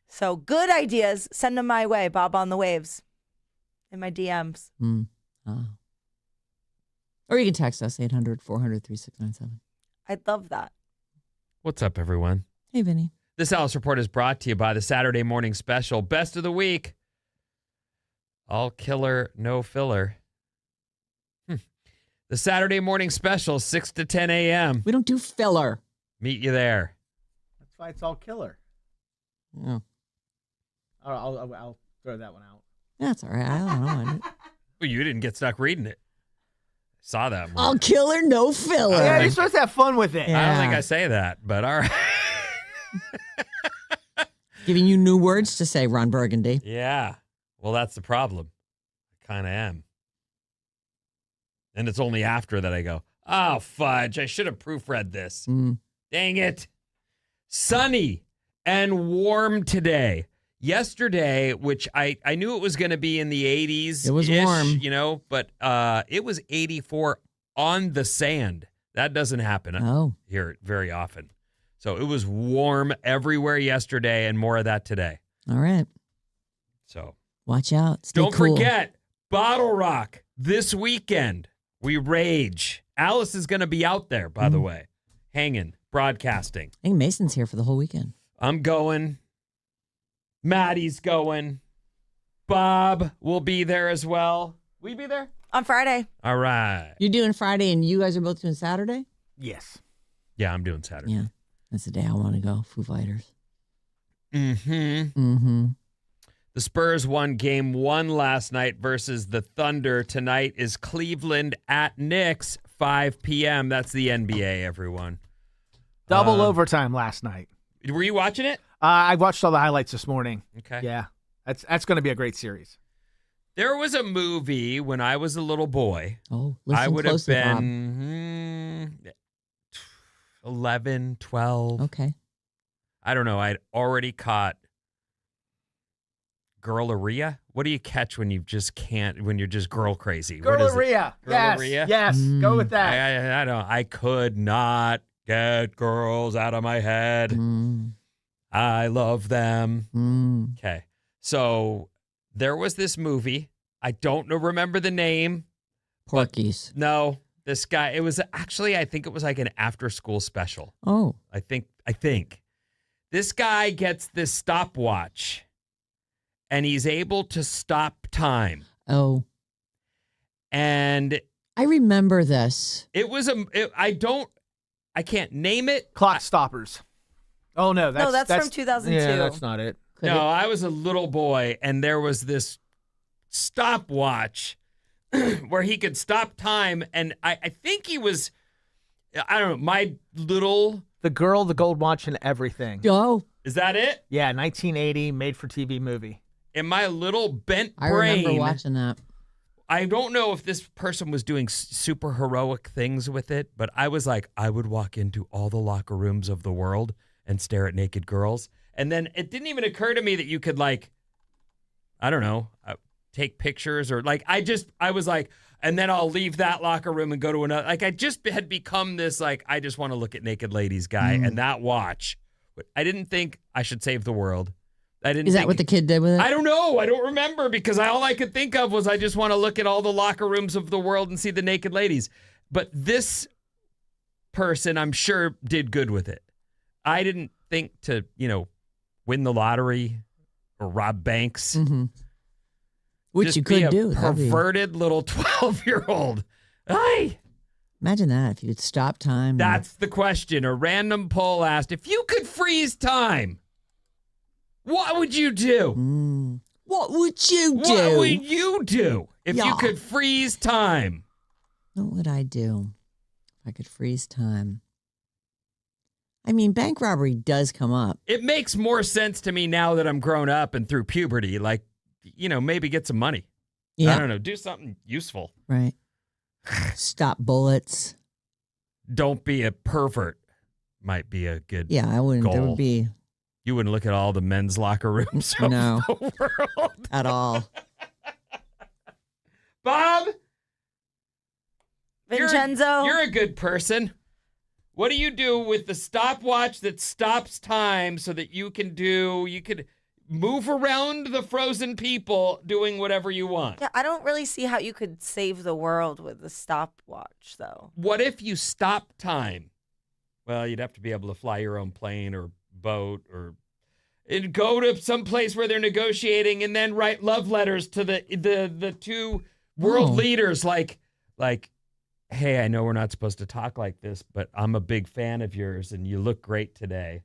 So good ideas. Send them my way. Bob on the waves. In my DMs. Oh. Or you can text us, 800-400-3697. I'd love that. What's up, everyone? Hey, Vinny. This Alice Report is brought to you by the Saturday Morning Special, Best of the Week. All killer, no filler. The Saturday Morning Special, 6 to 10 a.m. We don't do filler. Meet you there. That's why it's all killer. Oh. I'll throw that one out. That's all right. I don't know. Well, you didn't get stuck reading it. Saw that one. All killer, no filler. Yeah, you're supposed to have fun with it. Yeah. I don't think I say that, but all right. Giving you new words to say, Ron Burgundy. Yeah. Well, that's the problem. I kind of am. And it's only after that I go, oh, fudge. I should have proofread this. Dang it. Sunny and warm today. Yesterday, which I knew it was going to be in the 80s. It was warm. You know, but it was 84 on the sand. That doesn't happen here very often. So it was warm everywhere yesterday and more of that today. All right. So watch out. Stay don't cool. forget, Bottle Rock this weekend. We rage. Alice is going to be out there, by the way, hanging, broadcasting. I think Mason's here for the whole weekend. I'm going. Maddie's going. Bob will be there as well. Will you be there? On Friday. All right. You're doing Friday and you guys are both doing Saturday? Yes. Yeah, I'm doing Saturday. Yeah. That's the day I want to go. Foo Fighters. Mm-hmm. The Spurs won game 1 last night versus the Thunder. Tonight is Cleveland at Knicks, 5 p.m. That's the NBA, everyone. Double overtime last night. Were you watching it? I watched all the highlights this morning. Okay. Yeah. That's going to be a great series. There was a movie when I was a little boy. Oh, listen I would have closely, Bob. been 11, 12. Okay. I don't know. I'd already caught girleria. What do you catch when you just can't, when you're just girl crazy? What is it? Girleria. Yes. Girleria? Yes. Go with that. I don't. I could not get girls out of my head. I love them. Okay. So there was this movie. I don't remember the name. Porky's. No, this guy, it was actually, I think it was like an after school special. Oh. I think this guy gets this stopwatch and he's able to stop time. Oh. And I remember this. it was I can't name it. Clock stoppers. Oh, no. That's from 2002. Yeah, that's not it. I was a little boy and there was this stopwatch where he could stop time. And I think he was, I don't know, my little. The Girl, the Gold Watch, and Everything. Oh. Is that it? Yeah, 1980, made-for-TV movie. In my little bent I brain. remember watching that. I don't know if this person was doing super heroic things with it, but I was like, I would walk into all the locker rooms of the world and stare at naked girls. And then it didn't even occur to me that you could like, I don't know, take pictures or like, I was like, and then I'll leave that locker room and go to another. Like I just had become this, like, I just want to look at naked ladies guy and that watch. But I didn't think I should save the world. Is that what the kid did with it? I don't know. I don't remember because all I could think of was I just want to look at all the locker rooms of the world and see the naked ladies. But this person, I'm sure, did good with it. I didn't think to, win the lottery or rob banks. Mm-hmm. Which just you could be do. a perverted little 12-year-old. Hey! Imagine that if you could stop time. That's the question. A random poll asked, if you could freeze time, what would you do? What would you do? What would you do if you could freeze time? What would I do if I could freeze time? I mean, bank robbery does come up. It makes more sense to me now that I'm grown up and through puberty. Like, maybe get some money. Yeah. I don't know. Do something useful. Right. Stop bullets. Don't be a pervert. Might be a good I wouldn't. goal. There would be You wouldn't look at all the men's locker rooms of No. the world. at all. Bob, Vincenzo. you're a good person. What do you do with the stopwatch that stops time so that you could move around the frozen people doing whatever you want? Yeah, I don't really see how you could save the world with a stopwatch, though. What if you stop time? Well, you'd have to be able to fly your own plane or boat or go to some place where they're negotiating and then write love letters to the two world leaders like, hey, I know we're not supposed to talk like this, but I'm a big fan of yours and you look great today.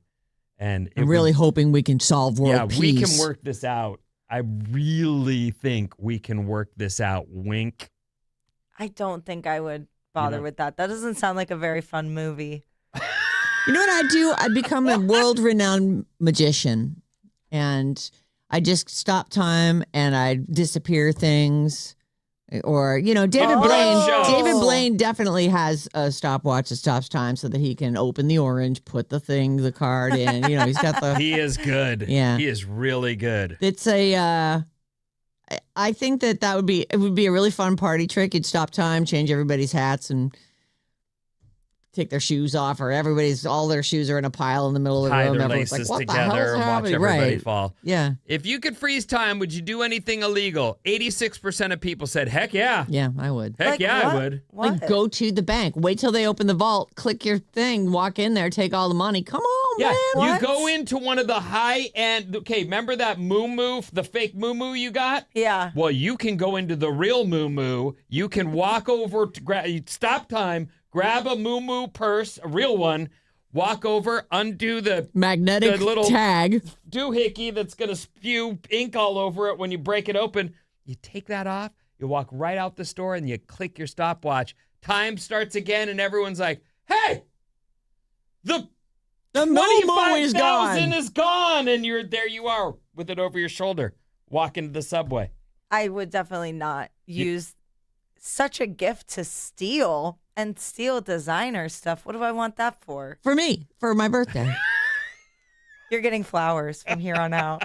And I'm really hoping we can solve world peace. we can work this out. I really think we can work this out. Wink. I don't think I would bother with that. That doesn't sound like a very fun movie. You know what I'd do? I'd become a world-renowned magician, and I just stop time and I disappear things. Or, David Blaine. show. David Blaine definitely has a stopwatch that stops time so that he can open the orange, put the card in. He's got the. He is good. Yeah. He is really good. It's a. I think it would be a really fun party trick. You'd stop time, change everybody's hats, and take their shoes off, or all their shoes are in a pile in the middle of the Tie room. their Everyone's laces like, what the hell's together and watch happening? everybody Right. fall. Yeah. If you could freeze time, would you do anything illegal? 86% of people said, heck yeah. Yeah, I would. Heck Like yeah, I what? would. What? Like, go to the bank. Wait till they open the vault. Click your thing. Walk in there. Take all the money. Come on, Yeah, man. you go into one of the high-end, okay, remember that moo-moo, the fake moo-moo you got? Yeah. Well, you can go into the real moo-moo. You can walk over to stop time, grab a moo-moo purse, a real one, walk over, undo the Magnetic little tag. doohickey that's going to spew ink all over it when you break it open. You take that off, you walk right out the store, and you click your stopwatch. Time starts again, and everyone's like, hey, the moo-moo is gone. 25,000 is gone, and there you are with it over your shoulder, walking to the subway. I would definitely not use such a gift to steal and steal designer stuff. What do I want that for? For me, for my birthday. You're getting flowers from here on out.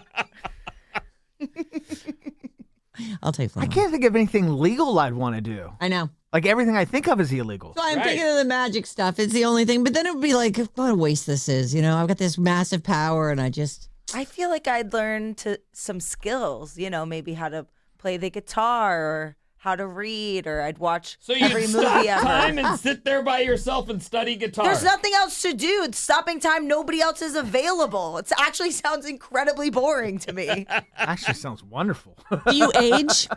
I'll take I flowers. can't think of anything legal I'd want to do. I know. Like everything I think of is illegal. So I'm Right. thinking of the magic stuff. It's the only thing. But then it would be like, what a waste this is. I've got this massive power and I just. I feel like I'd learn some skills, maybe how to play the guitar or how to read, or I'd watch So every you movie stop ever. time and sit there by yourself and study guitar. There's nothing else to do. It's stopping time. Nobody else is available. It actually sounds incredibly boring to me. Actually sounds wonderful. Do you age?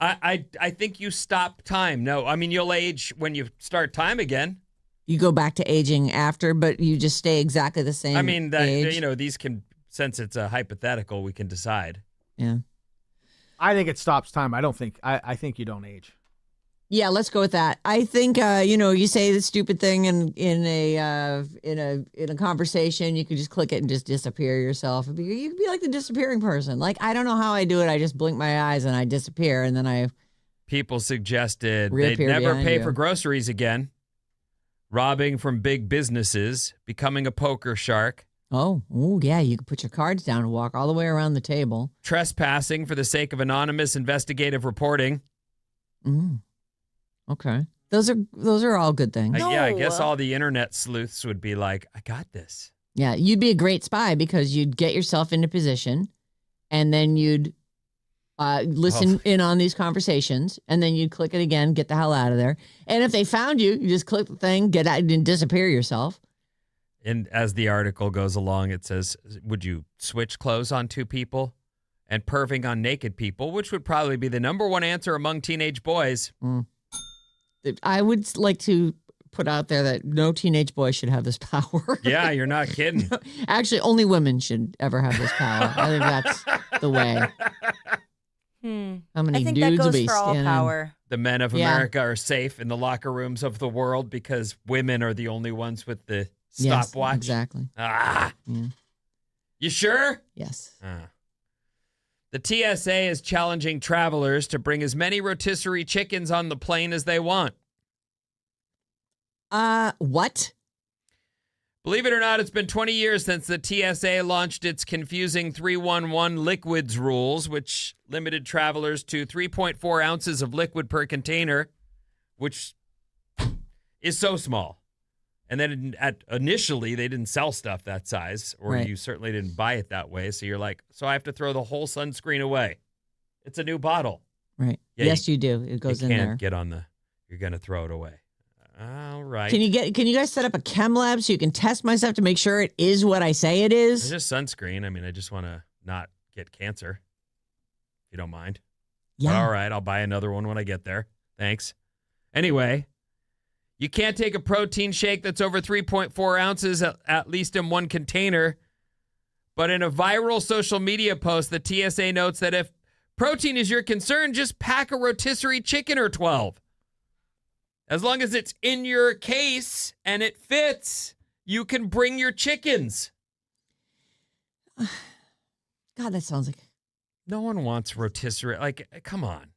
I think you stop time. No, I mean, you'll age when you start time again. You go back to aging after, but you just stay exactly the same I mean, age? these can, since it's a hypothetical, we can decide. Yeah. I think it stops time. I think you don't age. Yeah, let's go with that. I think you say the stupid thing in a conversation, you could just click it and just disappear yourself. You could be like the disappearing person. Like, I don't know how I do it. I just blink my eyes and I disappear, and then I People suggested they'd Reappear never behind pay you. for groceries again, robbing from big businesses, becoming a poker shark, yeah, you could put your cards down and walk all the way around the table. trespassing for the sake of anonymous investigative reporting. Okay, those are all good things. Yeah, I guess No. all the internet sleuths would be like, I got this. Yeah, you'd be a great spy because you'd get yourself into position, and then you'd listen in on these conversations, and then you'd click it again, get the hell out of there. And if they found you, you just click the thing, get out, and disappear yourself. And as the article goes along, it says, would you switch clothes on two people? And perving on naked people, which would probably be the number one answer among teenage boys. I would like to put out there that no teenage boy should have this power. Yeah, you're not kidding. Actually, only women should ever have this power. I think that's the way. How many I think dudes that will goes be for all standing? power. The men of America are safe in the locker rooms of the world because women are the only ones with the Yes, stopwatch. exactly. Ah. Yeah. You sure? Yes. The TSA is challenging travelers to bring as many rotisserie chickens on the plane as they want. What? Believe it or not, it's been 20 years since the TSA launched its confusing 311 liquids rules, which limited travelers to 3.4 ounces of liquid per container, which is so small. And then initially, they didn't sell stuff that size, or Right. you certainly didn't buy it that way. So you're like, so I have to throw the whole sunscreen away. It's a new bottle. Right. Yeah, yes, you do. It goes you in can't there. get on the, you're going to throw it away. All right. Can you guys set up a chem lab so you can test my stuff to make sure it is what I say it is? It's just sunscreen. I mean, I just want to not get cancer, if you don't mind. Yeah. But all right, I'll buy another one when I get there. Thanks. Anyway, you can't take a protein shake that's over 3.4 ounces, at least in one container. But in a viral social media post, the TSA notes that if protein is your concern, just pack a rotisserie chicken or 12. As long as it's in your case and it fits, you can bring your chickens. God, that sounds like. No one wants rotisserie. Like, come on.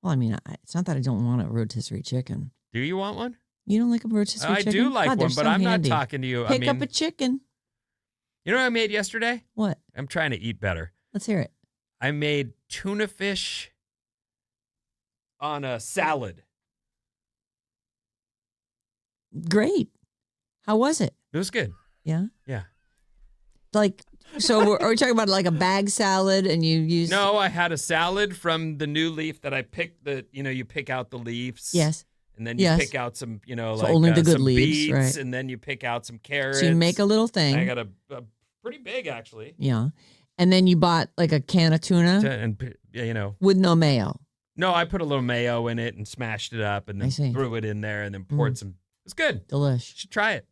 Well, I mean, it's not that I don't want a rotisserie chicken. Do you want one? You don't like a rotisserie I chicken? do like God, they're one, but so I'm handy. not talking to you. Pick up a chicken. You know what I made yesterday? What? I'm trying to eat better. Let's hear it. I made tuna fish on a salad. Great. How was it? It was good. Yeah. Yeah. Like, so are we talking about like a bag salad and you use? No, I had a salad from the new leaf that I picked you pick out the leaves. Yes. And then you Yes. pick out some, So like only the good some leaves, beets, right. and then you pick out some carrots. So you make a little thing. I got a pretty big, actually. Yeah. And then you bought like a can of tuna And, with no mayo. no, I put a little mayo in it and smashed it up and I then see. threw it in there and then poured some. It was good. Delish. You should try it.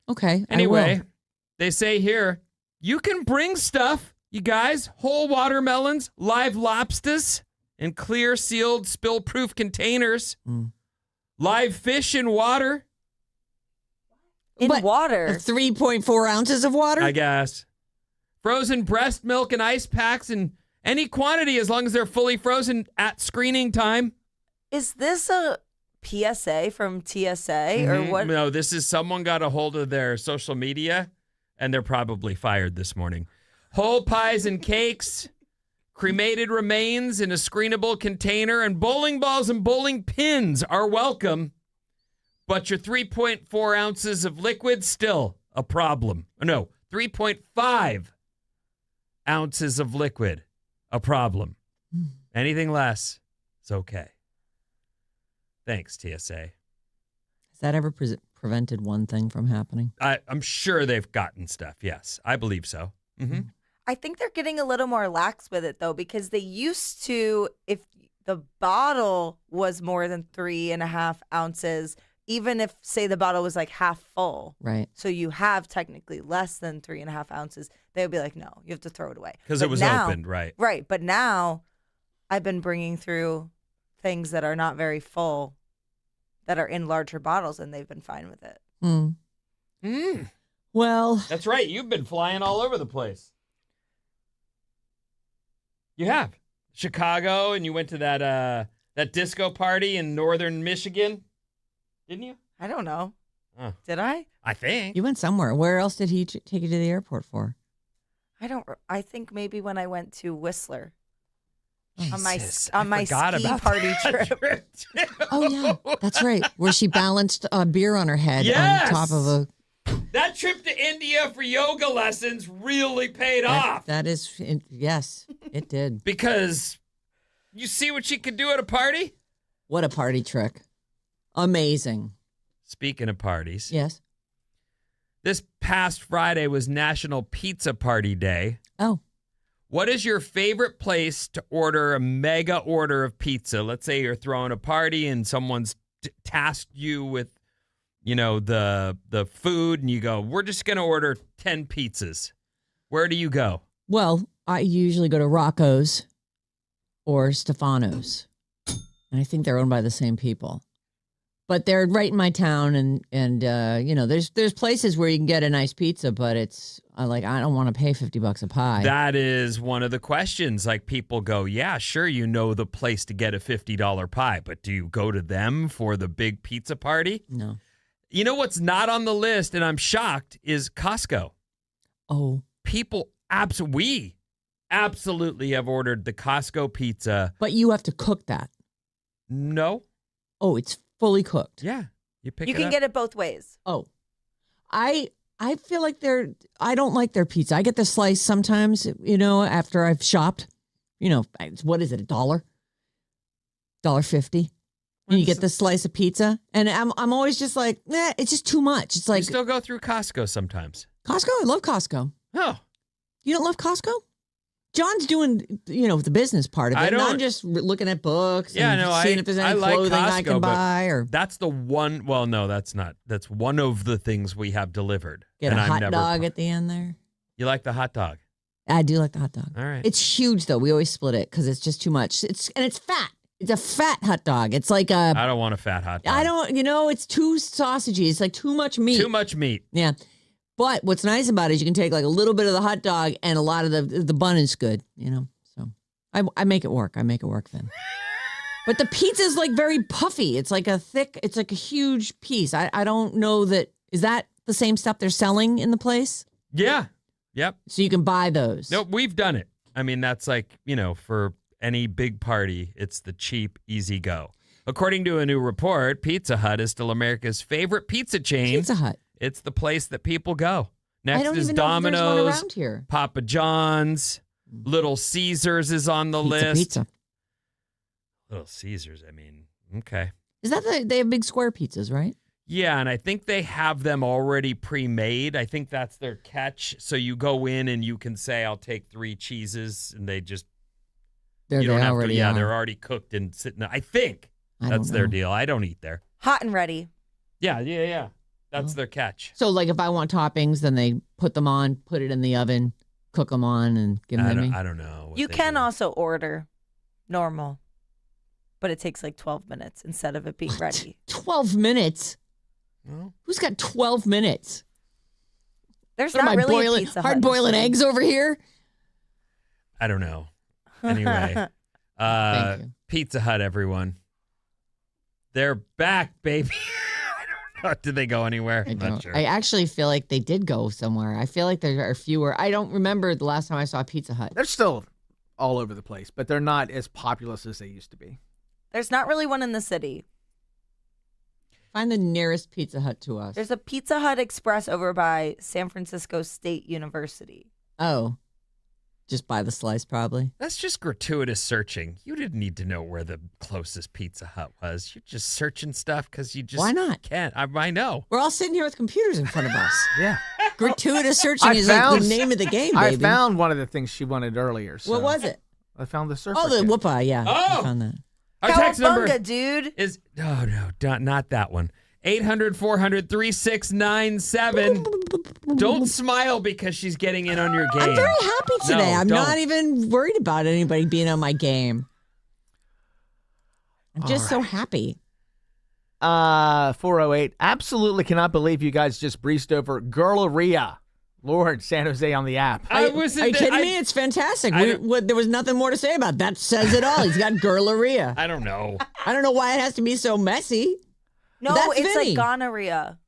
Okay. I Anyway, will. they say here, you can bring stuff, you guys. Whole watermelons, live lobsters in clear, sealed, spill-proof containers. Live fish in water. In But water. 3.4 ounces of water? I guess. Frozen breast milk and ice packs in any quantity as long as they're fully frozen at screening time. Is this a PSA from TSA or what? No, this is someone got a hold of their social media and they're probably fired this morning. Whole pies and cakes, cremated remains in a screenable container, and bowling balls and bowling pins are welcome. But your 3.4 ounces of liquid, still a problem. No, 3.5 ounces of liquid, a problem. Anything less, it's okay. Thanks, TSA. Has that ever prevented one thing from happening? I'm sure they've gotten stuff. Yes, I believe so. Mm-hmm. I think they're getting a little more lax with it though, because they used to, if the bottle was more than 3.5 ounces, even if say the bottle was like half full, Right. so you have technically less than 3.5 ounces, they would be like, no, you have to throw it away. Because it was opened, right? Right. But now I've been bringing through things that are not very full that are in larger bottles, and they've been fine with it. Well, That's right. You've been flying all over the place. You have. Chicago, and you went to that disco party in northern Michigan, didn't you? I don't know. Oh. Did I? I think. you went somewhere. Where else did he take you to the airport for? I think maybe when I went to Whistler on my Jesus, I ski forgot about party that trip. too. Oh, yeah. That's right. Where she balanced a beer on her head Yes! on top of a... That trip to India for yoga lessons really paid off. That is... Yes, it did. Because you see what she could do at a party? What a party trick. Amazing. Speaking of parties, Yes. this past Friday was National Pizza Party Day. Oh, What is your favorite place to order a mega order of pizza? Let's say you're throwing a party and someone's tasked you with, the food, and you go, we're just going to order 10 pizzas. Where do you go? well, I usually go to Rocco's or Stefano's. And I think they're owned by the same people. But they're right in my town, and there's places where you can get a nice pizza, but it's I don't want to pay $50 a pie. That is one of the questions. Like, people go, yeah, sure, you know the place to get a $50 pie, but do you go to them for the big pizza party? No. You know what's not on the list, and I'm shocked, is Costco. Oh. People, we absolutely have ordered the Costco pizza. But you have to cook that. No. Oh, it's fully cooked. Yeah. You can get it both ways. Oh. I feel like I don't like their pizza. I get the slice sometimes, after I've shopped. What is it, $1? $1.50? And you get the slice of pizza. And I'm always just like, it's just too much. It's like, you still go through Costco sometimes. Costco? I love Costco. Oh. You don't love Costco? John's doing, the business part of it. And I'm just looking at books and seeing if there's any clothing I can buy. Or that's the one. Well, no, that's not. That's one of the things we have delivered. Get a hot dog at the end there. You like the hot dog? I do like the hot dog. All right. It's huge, though. We always split it because it's just too much. It's fat. It's a fat hot dog. It's like a. I don't want a fat hot dog. I don't, it's too sausagey. It's like too much meat. Too much meat. Yeah. But what's nice about it is you can take like a little bit of the hot dog and a lot of the bun is good, So I make it work. I make it work then. But the pizza is like very puffy. It's like it's like a huge piece. I don't know is that the same stuff they're selling in the place? Yeah. Yep. So you can buy those. No, we've done it. I mean, that's like, for any big party, it's the cheap, easy go. According to a new report, Pizza Hut is still America's favorite pizza chain. Pizza Hut. It's the place that people go. Next I don't is even know if there's one Domino's, around here. Papa John's, Little Caesars is on the list. Pizza. Little Caesars, I mean, okay. Is that they have big square pizzas, right? Yeah, and I think they have them already pre-made. I think that's their catch. So you go in and you can say, I'll take 3 cheeses, and they just... They're already cooked and sitting there. I think that's their deal. I don't eat there. Hot and ready. Yeah. That's their catch. So, like, if I want toppings, then they put them on, put it in the oven, cook them on, and give them to me? I don't know. You can also order normal, but it takes like 12 minutes instead of it being ready. 12 minutes? Well, who's got 12 minutes? There's not really a Pizza Hut. Hard boiling eggs over here? I don't know. Anyway, Thank you. Pizza Hut, everyone. They're back, baby. I don't know. Did they go anywhere? I'm not sure. I actually feel like they did go somewhere. I feel like there are fewer. I don't remember the last time I saw Pizza Hut. They're still all over the place, but they're not as populous as they used to be. There's not really one in the city. Find the nearest Pizza Hut to us. There's a Pizza Hut Express over by San Francisco State University. Oh. Just buy the slice, probably. That's just gratuitous searching. You didn't need to know where the closest Pizza Hut was. You're just searching stuff because you just Why not? Can't. I know. We're all sitting here with computers in front of us. Yeah. Gratuitous searching is like the name of the game, baby. I found one of the things she wanted earlier. So what was it? I found the surfer. Oh, the kit. Whoopa, yeah. Oh! I found that. Our text number Cowabunga, dude. is not that one. 800-400-3697. Don't smile because she's getting in on your game. I'm very happy today. No, I'm don't. not even worried about anybody being on my game. I'm just so happy. 408. Absolutely cannot believe you guys just breezed over Girleria. Lord, San Jose on the app. Are you kidding me? It's fantastic. There was nothing more to say about it. That says it all. He's got Girleria. I don't know. I don't know why it has to be so messy. No, That's it's Vinnie. like gonorrhea.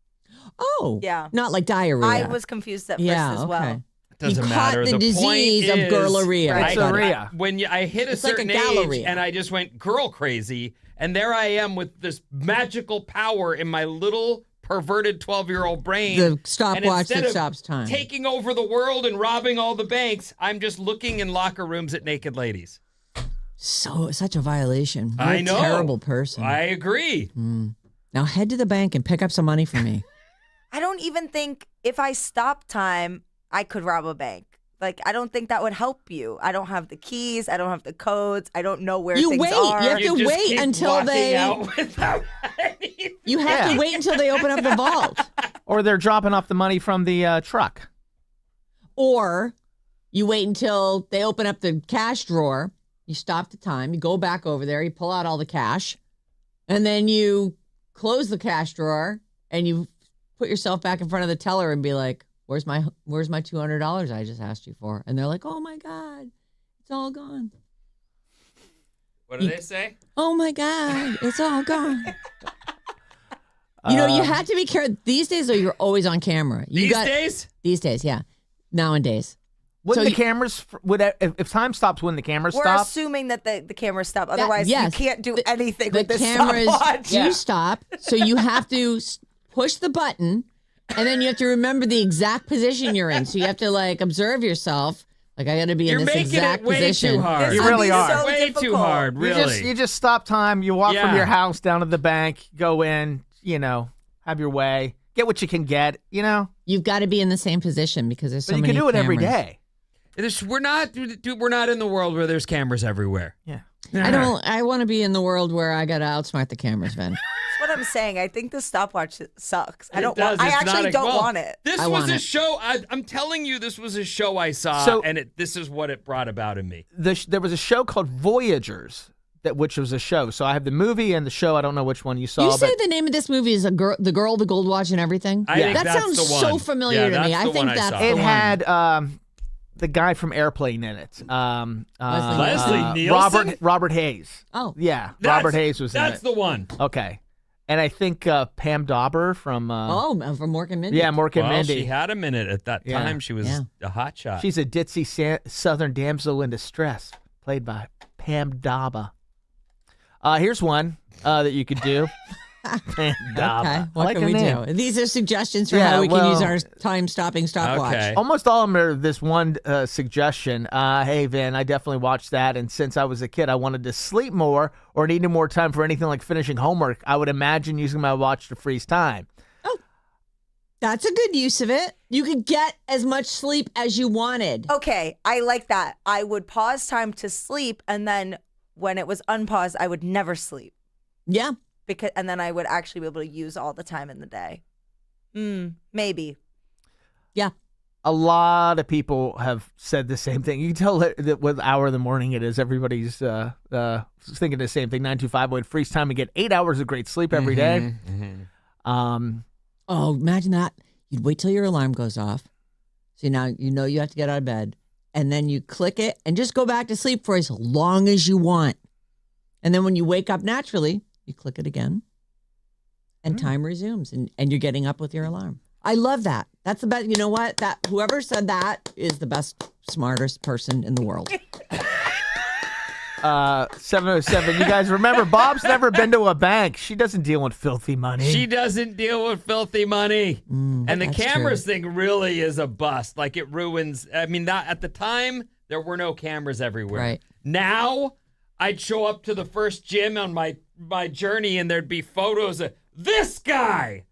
Oh. Yeah. Not like diarrhea. I was confused at first as well. Okay. It doesn't you matter. Caught the disease of Girleria. Right. Girleria. When I hit a It's like certain a age galleria. and I just went girl crazy, and there I am with this magical power in my little perverted 12-year-old brain. The stopwatch And that stops time. taking over the world and robbing all the banks, I'm just looking in locker rooms at naked ladies. Such a violation. What I a know. terrible person. I agree. Now head to the bank and pick up some money for me. I don't even think if I stop time, I could rob a bank. Like, I don't think that would help you. I don't have the keys. I don't have the codes. I don't know where things are. You have You to just wait keep until walking they. out without anything. You have to wait until they open up the vault. Or they're dropping off the money from the truck. Or You wait until they open up the cash drawer. You stop the time. You go back over there. You pull out all the cash. And then you close the cash drawer and you put yourself back in front of the teller and be like, where's my $200 I just asked you for? And they're like, oh my God, it's all gone. What do they say? Oh my God, it's all gone. You had to be careful. These days, though, you're always on camera. These days? These days, yeah. Nowadays. Wouldn't the cameras, if time stops, wouldn't the cameras We're stop? assuming that the cameras stop. Otherwise, you can't do anything the with this cameras stopwatch. do stop, so you have to push the button, and then you have to remember the exact position you're in. So you have to like observe yourself. Like I got to be in this exact position. You're making it way too hard. You really are. So way difficult. too hard, really. You just stop time. You walk from Yeah. your house down to the bank, go in, have your way, get what you can get, You've got to be in the same position because there's so But you many can do it every cameras. day. We're not in the world where there's cameras everywhere. Yeah. I want to be in the world where I got to outsmart the cameras, Ben. That's what I'm saying. I think the stopwatch sucks. I don't. does. I It's actually not don't want it. This I was want a it. show. I'm telling you, this was a show I saw, So- and this is what it brought about in me. There was a show called Voyagers, which was a show. So I have the movie and the show. I don't know which one you saw. You but say the name of this movie is the girl, the gold watch, and everything. I think that that's sounds the so one. familiar Yeah, to me. that's I the think one I that's saw. the it one. had the guy from Airplane in it. Leslie Nielsen? Robert Hayes. Oh, Yeah, Robert Hayes was in it. That's the one. Okay. And I think Pam Dauber from from Mork and Mindy. yeah, Mork and Well, Mindy. she had a minute at that Yeah. time. She was Yeah. a hot shot. She's a ditzy Southern damsel in distress, played by Pam Dauber. Here's one that you could do. Pam Dauber. Okay, I what like can her we name. do? These are suggestions for Yeah, how we can use well- our time-stopping stopwatch. Okay. Almost all of them are this one suggestion. Hey, Vin, I definitely watched that, and since I was a kid, I wanted to sleep more or needed more time for anything like finishing homework. I would imagine using my watch to freeze time. That's a good use of it. You could get as much sleep as you wanted. Okay, I like that. I would pause time to sleep, and then when it was unpaused, I would never sleep Yeah. and then I would actually be able to use all the time in the day. Maybe. Yeah. A lot of people have said the same thing. You can tell that what hour of the morning it is. Everybody's thinking the same thing. 925 would freeze time and get 8 hours of great sleep every day. Oh, imagine that. You'd wait till your alarm goes off. So now you have to get out of bed. And then you click it and just go back to sleep for as long as you want. And then when you wake up naturally, you click it again. And time resumes. And you're getting up with your alarm. I love that. That's the best. You know what? Whoever said that is the best, smartest person in the world. 707. You guys remember, Bob's never been to a bank. She doesn't deal with filthy money. She doesn't deal with filthy money. And the that's cameras thing really is a bust. Like it ruins. I mean, at the time, there were no cameras everywhere. Right. Now, I'd show up to the first gym on my journey and there'd be photos of this guy.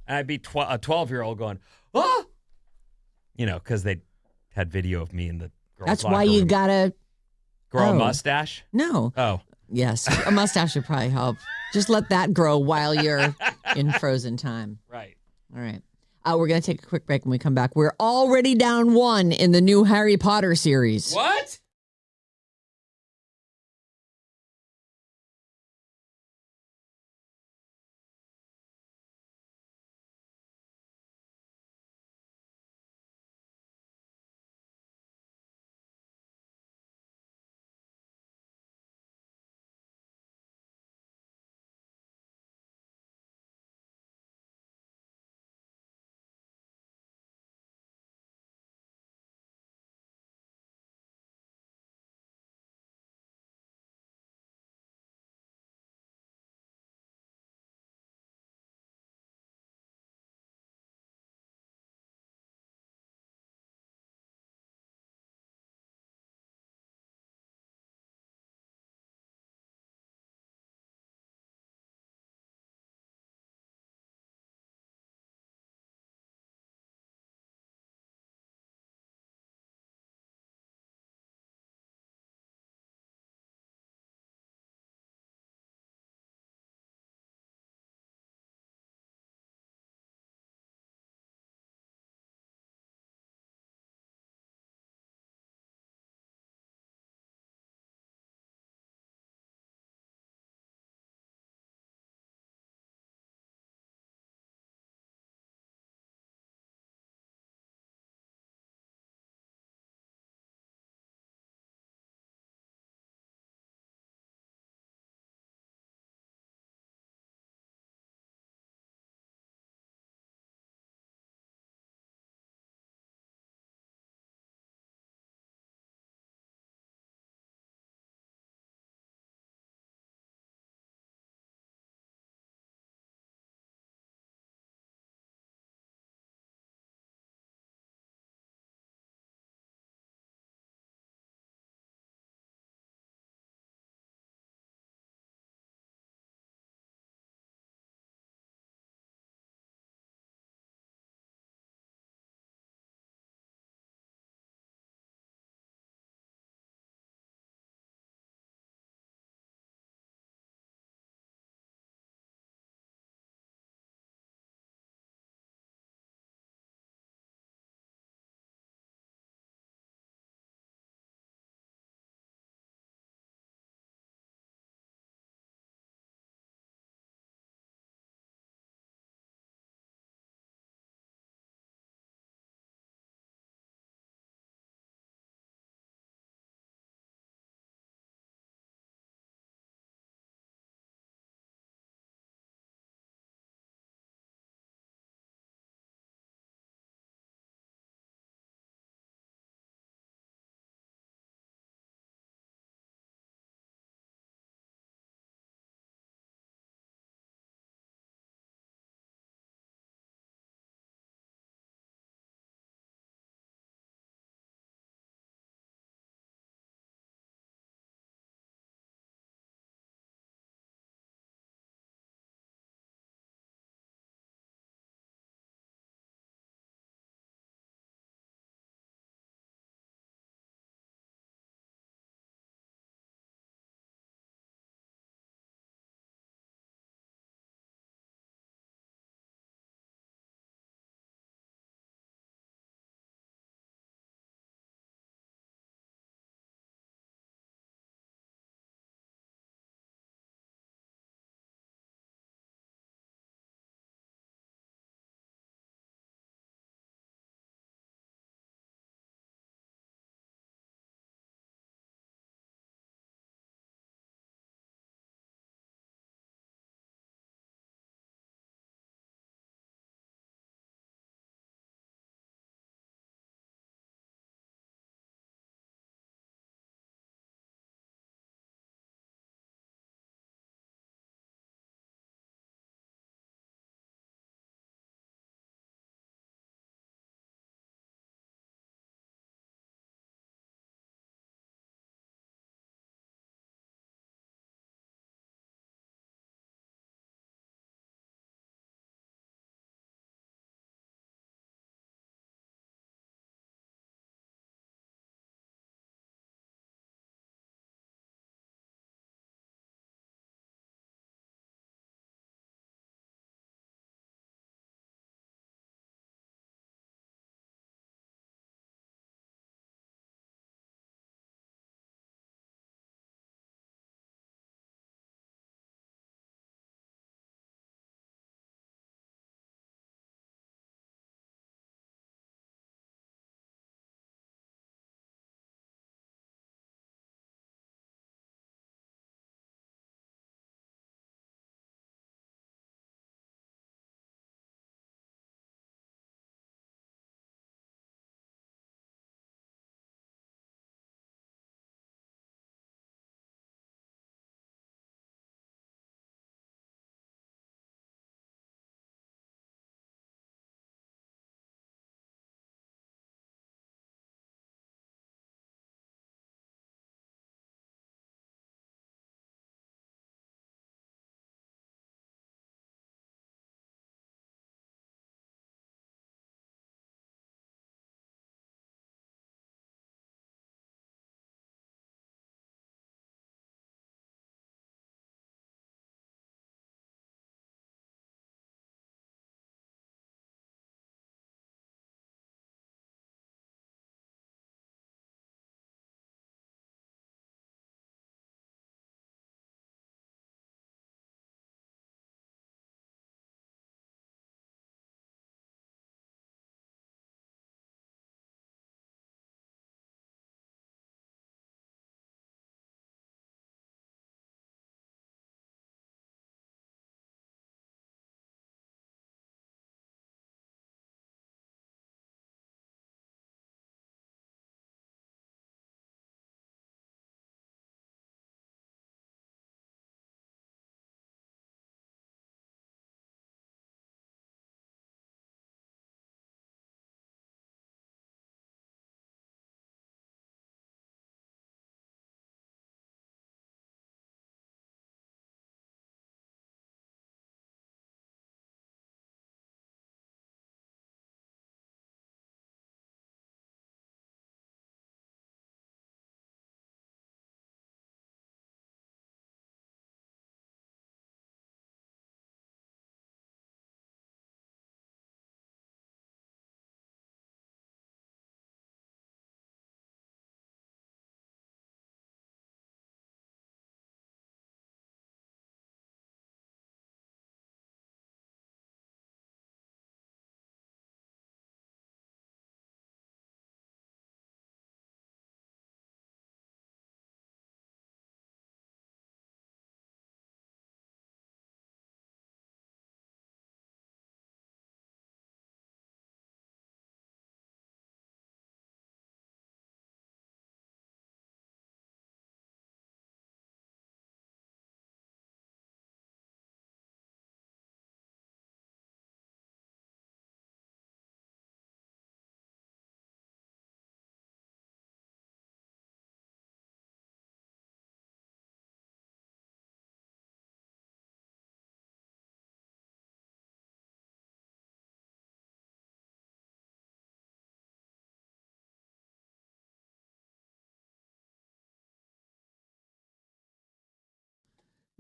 And I'd be a 12-year-old going, oh, because they had video of me in the girls' That's locker why you room. got to. Grow a Oh. mustache? No. Oh. Yes. A mustache would probably help. Just let that grow while you're in frozen time. Right. All right. We're going to take a quick break when we come back. We're already down 1 in the new Harry Potter series. What?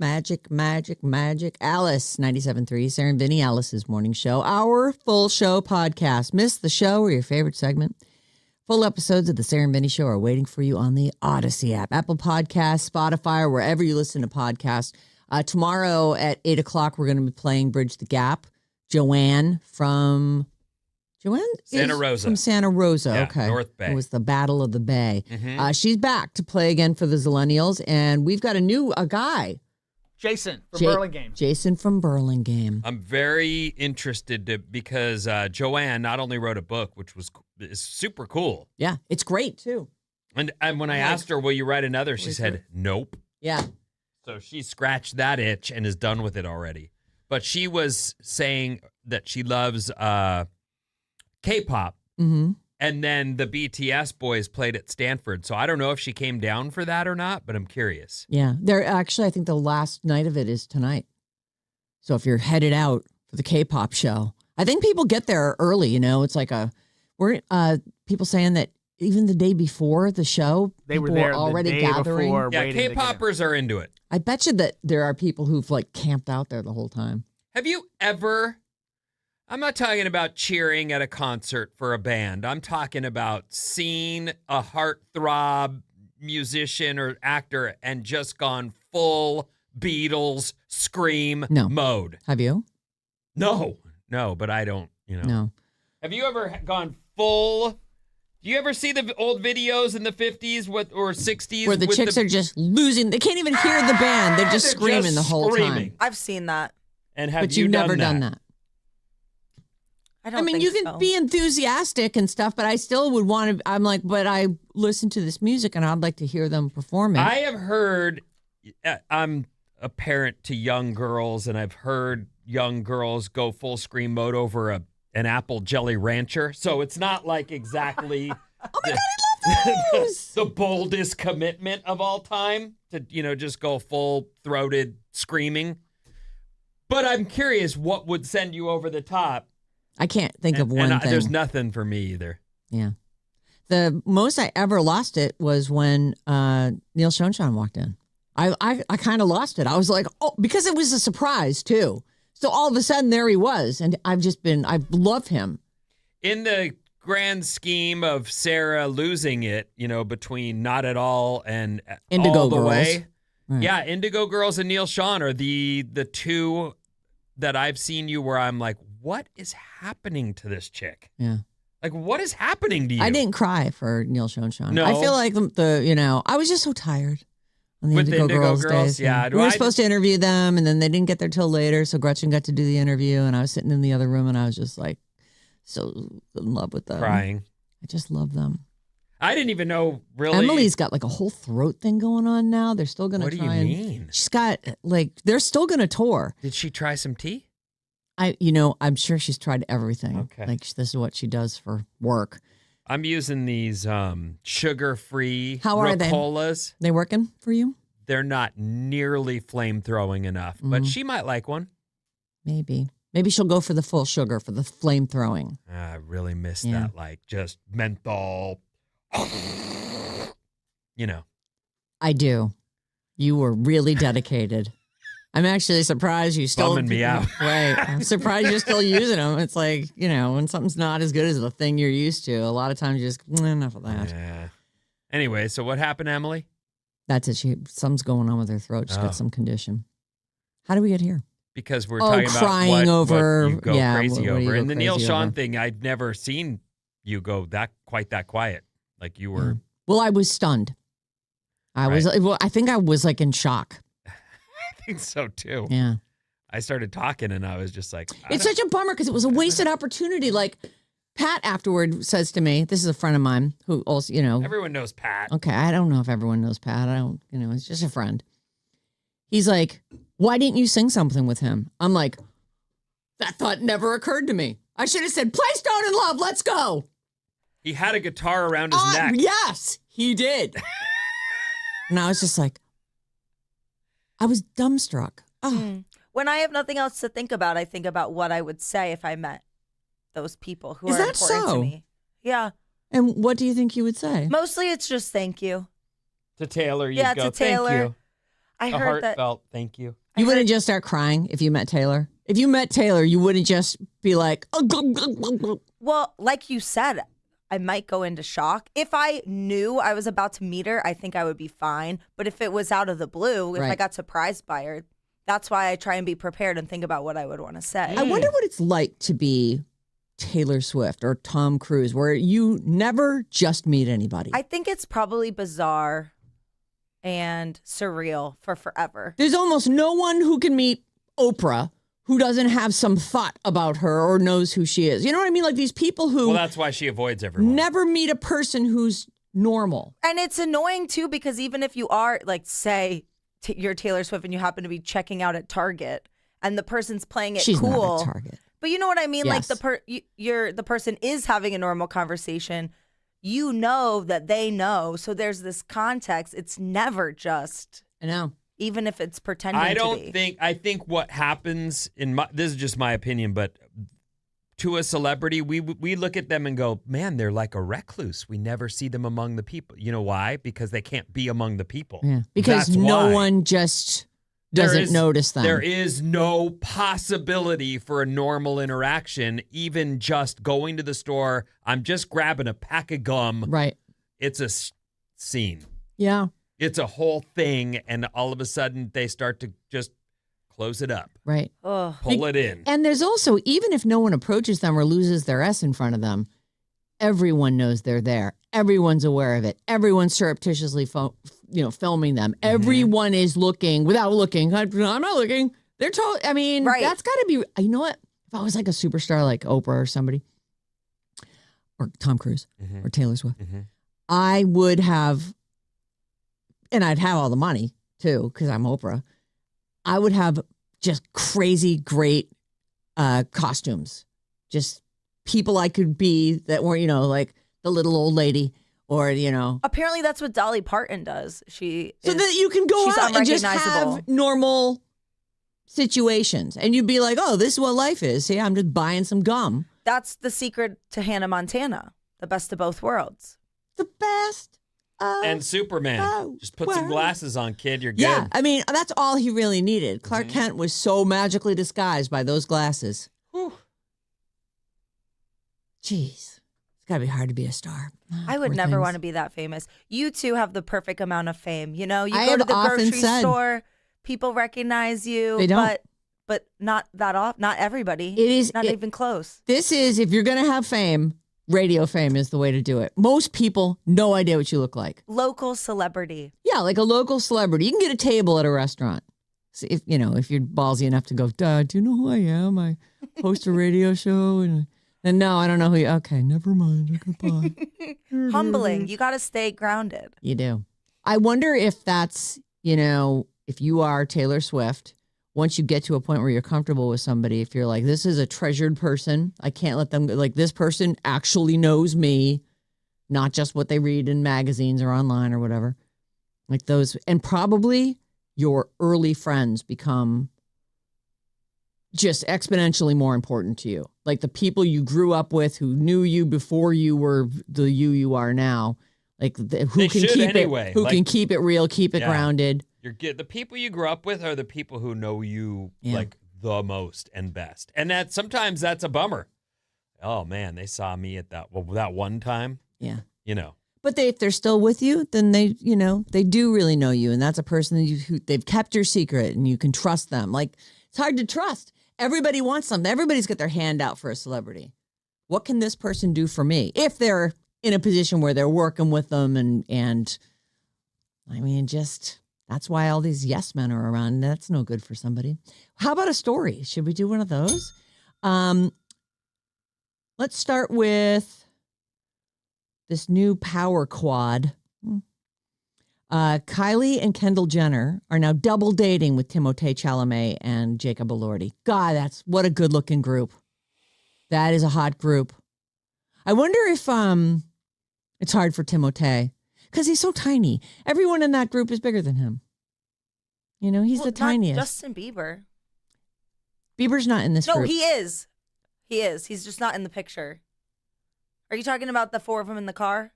Magic. Alice, 97.3, Sarah Vinnie, Alice's morning show. Our full show podcast. Miss the show or your favorite segment? Full episodes of the Sarah Vinnie Show are waiting for you on the Odyssey app, Apple Podcasts, Spotify, or wherever you listen to podcasts. Tomorrow at 8 o'clock, we're going to be playing Bridge the Gap. Joanne Santa Rosa. From Santa Rosa, Yeah, okay. North Bay. It was the Battle of the Bay. Mm-hmm. She's back to play again for the Zillennials, and we've got a guy. Jason from Burlingame. Jason from Burlingame. I'm very interested because Joanne not only wrote a book, which is super cool. Yeah, it's great, too. And when I asked her, will you write another? She said, nope. Yeah. So she scratched that itch and is done with it already. But she was saying that she loves K-pop. Mm-hmm. And then the BTS boys played at Stanford. So I don't know if she came down for that or not, but I'm curious. Yeah. They're actually, I think the last night of it is tonight. So if you're headed out for the K-pop show, I think people get there early, you know. It's like people saying that even the day before the show, They people were there already the day gathering. before. Yeah, waiting to get K-poppers are into it. I bet you that there are people who've like camped out there the whole time. Have you ever, I'm not talking about cheering at a concert for a band. I'm talking about seeing a heartthrob musician or actor and just gone full Beatles scream mode. Have you? No, but I don't, No. Have you ever gone full? Do you ever see the old videos in the 50s or 60s? Where the chicks are just losing. They can't even hear the band. They're just screaming the whole time. I've seen that. And have But you you've never done that. I mean, you can be enthusiastic and stuff, but I still would want to. I'm like, but I listen to this music and I'd like to hear them perform it. I have heard, I'm a parent to young girls, and I've heard young girls go full scream mode over an apple jelly rancher. So it's not like exactly oh my God, I love those! the boldest commitment of all time to, just go full throated screaming. But I'm curious what would send you over the top. I can't think of one thing. There's nothing for me either. Yeah. The most I ever lost it was when Neil Schoenstein walked in. I kind of lost it. I was like, oh, because it was a surprise too. So all of a sudden there he was. And I love him. In the grand scheme of Sarah losing it, between Not At All and Indigo All the Girls. Way. Right. Yeah, Indigo Girls and Neil Schon are the two that I've seen you where I'm like, what is happening to this chick? Yeah. Like, what is happening to you? I didn't cry for Neil Schoenstein. No. I feel like I was just so tired on the With Indigo, the Indigo Girls days. yeah. We were supposed to interview them, and then they didn't get there till later, so Gretchen got to do the interview, and I was sitting in the other room, and I was just like so in love with them. Crying. I just love them. I didn't even know, really. Emily's got like a whole throat thing going on now. They're still going to try. What do you mean? She's got they're still going to tour. Did she try some tea? I'm sure she's tried everything. Okay. Like this is what she does for work. I'm using these sugar-free How are they? Ricolas. They working for you? They're not nearly flame-throwing enough, but she might like one. Maybe she'll go for the full sugar for the flame throwing. I really miss that, like just menthol. I do. You were really dedicated. I'm actually surprised you still bumming me out. Right. I'm surprised you're still using them. It's like, when something's not as good as the thing you're used to, a lot of times you just enough of that. Yeah. Anyway, so what happened, Emily? That's it. Something's going on with her throat. She's got some condition. How do we get here? Because we're talking about crying over. what you go crazy what do you over. go And the Neil crazy Schon over? thing, I'd never seen you go that quiet. Like you were. Well, I was stunned. I think I was like in shock. I think so too. Yeah. I started talking and I was just like, It's such a bummer because it was a wasted opportunity. Like Pat afterward says to me, this is a friend of mine who also, everyone knows Pat. Okay, I don't know if everyone knows Pat. I don't, it's just a friend. He's like, why didn't you sing something with him? I'm like, that thought never occurred to me. I should have said, play Stone in Love, let's go. He had a guitar around his neck. Yes, he did. And I was just like, I was dumbstruck. Oh. When I have nothing else to think about, I think about what I would say if I met those people who Is are that important so? to me. Yeah. And what do you think you would say? Mostly it's just thank you. To Taylor, you Yeah, go, to Taylor. thank you. I A heard that. heartfelt thank you. You wouldn't just start crying if you met Taylor? If you met Taylor, you wouldn't just be like, Well, like you said, I might go into shock. If I knew I was about to meet her, I think I would be fine. But if it was out of the blue, if I Right. got surprised by her, that's why I try and be prepared and think about what I would want to say. I wonder what it's like to be Taylor Swift or Tom Cruise, where you never just meet anybody. I think it's probably bizarre and surreal for forever. There's almost no one who can meet Oprah who doesn't have some thought about her or knows who she is. You know what I mean? Like these people who Well, that's why she avoids everyone. never meet a person who's normal. And it's annoying too, because even if you are, like, say you're Taylor Swift and you happen to be checking out at Target and the person's playing it She's cool. not at Target. But you know what I mean? Yes. Like the person is having a normal conversation. You know that they know. So there's this context. It's never just, I know. even if it's pretending I to don't be. think. I think what happens this is just my opinion, but to a celebrity, we look at them and go, man, they're like a recluse. We never see them among the people. You know why? Because they can't be among the people. Yeah. Because That's no why. one just doesn't notice them. There is no possibility for a normal interaction, even just going to the store. I'm just grabbing a pack of gum. Right. It's a scene. Yeah. It's a whole thing, and all of a sudden they start to just close it up, Right. Ugh. pull it in. And there's also, even if no one approaches them or loses their S in front of them, everyone knows they're there. Everyone's aware of it. Everyone's surreptitiously filming them. Everyone is looking without looking. I'm not looking. They're told. I mean, Right. that's got to be, you know what? If I was like a superstar like Oprah or somebody, or Tom Cruise or Taylor Swift, I would have, and I'd have all the money too, because I'm Oprah. I would have just crazy great costumes. Just people I could be that were, like the little old lady or, Apparently that's what Dolly Parton does. so that you can go she's out and just unrecognizable. have normal situations. And you'd be like, oh, this is what life is. See, I'm just buying some gum. That's the secret to Hannah Montana, the best of both worlds. The best. And Superman. Just put some well. glasses on, kid. You're good. Yeah, I mean, that's all he really needed. Clark Kent was so magically disguised by those glasses. Whew. Jeez. It's got to be hard to be a star. I would never want to be that famous. You two have the perfect amount of fame. You know, you I go to have the often grocery said- store, people recognize you. They don't. But not that often. Not everybody. It is not even close. This is, if you're going to have fame, radio fame is the way to do it. Most people, no idea what you look like. Local celebrity. Yeah, like a local celebrity. You can get a table at a restaurant. So if you're ballsy enough to go, Dad, do you know who I am? I host a radio show. And no, I don't know who you. Okay, never mind. Goodbye. Humbling. You got to stay grounded. You do. I wonder if that's, if you are Taylor Swift, once you get to a point where you're comfortable with somebody, if you're like, this is a treasured person, I can't let them, like, this person actually knows me, not just what they read in magazines or online or whatever. Like those, and probably your early friends become just exponentially more important to you. Like the people you grew up with who knew you before you were the you are now. Like who They can should keep anyway. it, who Like- can keep it real, keep it Yeah. grounded. The people you grew up with are the people who know you Yeah. like the most and best. And sometimes that's a bummer. Oh man, they saw me at that one time. Yeah. But if they're still with you, then they do really know you. And that's a person who they've kept your secret and you can trust them. Like it's hard to trust. Everybody wants something. Everybody's got their hand out for a celebrity. What can this person do for me? If they're in a position where they're working with them and I mean, that's why all these yes men are around. That's no good for somebody. How about a story? Should we do one of those? Let's start with this new power quad. Kylie and Kendall Jenner are now double dating with Timothée Chalamet and Jacob Elordi. God, what a good looking group. That is a hot group. I wonder if it's hard for Timothée because he's so tiny. Everyone in that group is bigger than him. He's the Not tiniest. Justin Bieber. Bieber's not in this No, group. he is. He is. He's just not in the picture. Are you talking about the four of them in the car?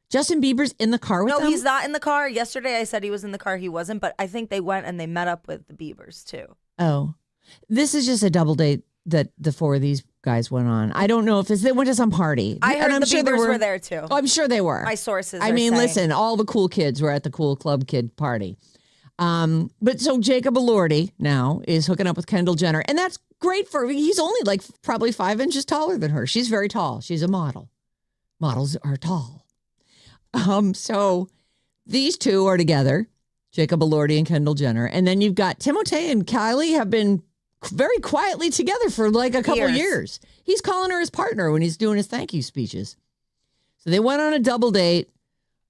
Justin Bieber's in the car with No, them? he's not in the car. Yesterday I said he was in the car. He wasn't, but I think they went and they met up with the Biebers too. Oh, this is just a double date that the four of these guys went on. I don't know if they went to some party. I heard I'm the sure Biebers they were there too. Oh, I'm sure they were. My sources I are mean, saying. listen, all the cool kids were at the cool club kid party. But so Jacob Elordi now is hooking up with Kendall Jenner, and that's great he's only like probably 5 inches taller than her. She's very tall. She's a model. Models are tall. So these two are together, Jacob Elordi and Kendall Jenner, and then you've got Timothée and Kylie have been very quietly together for like a couple years. He's calling her his partner when he's doing his thank you speeches. So they went on a double date.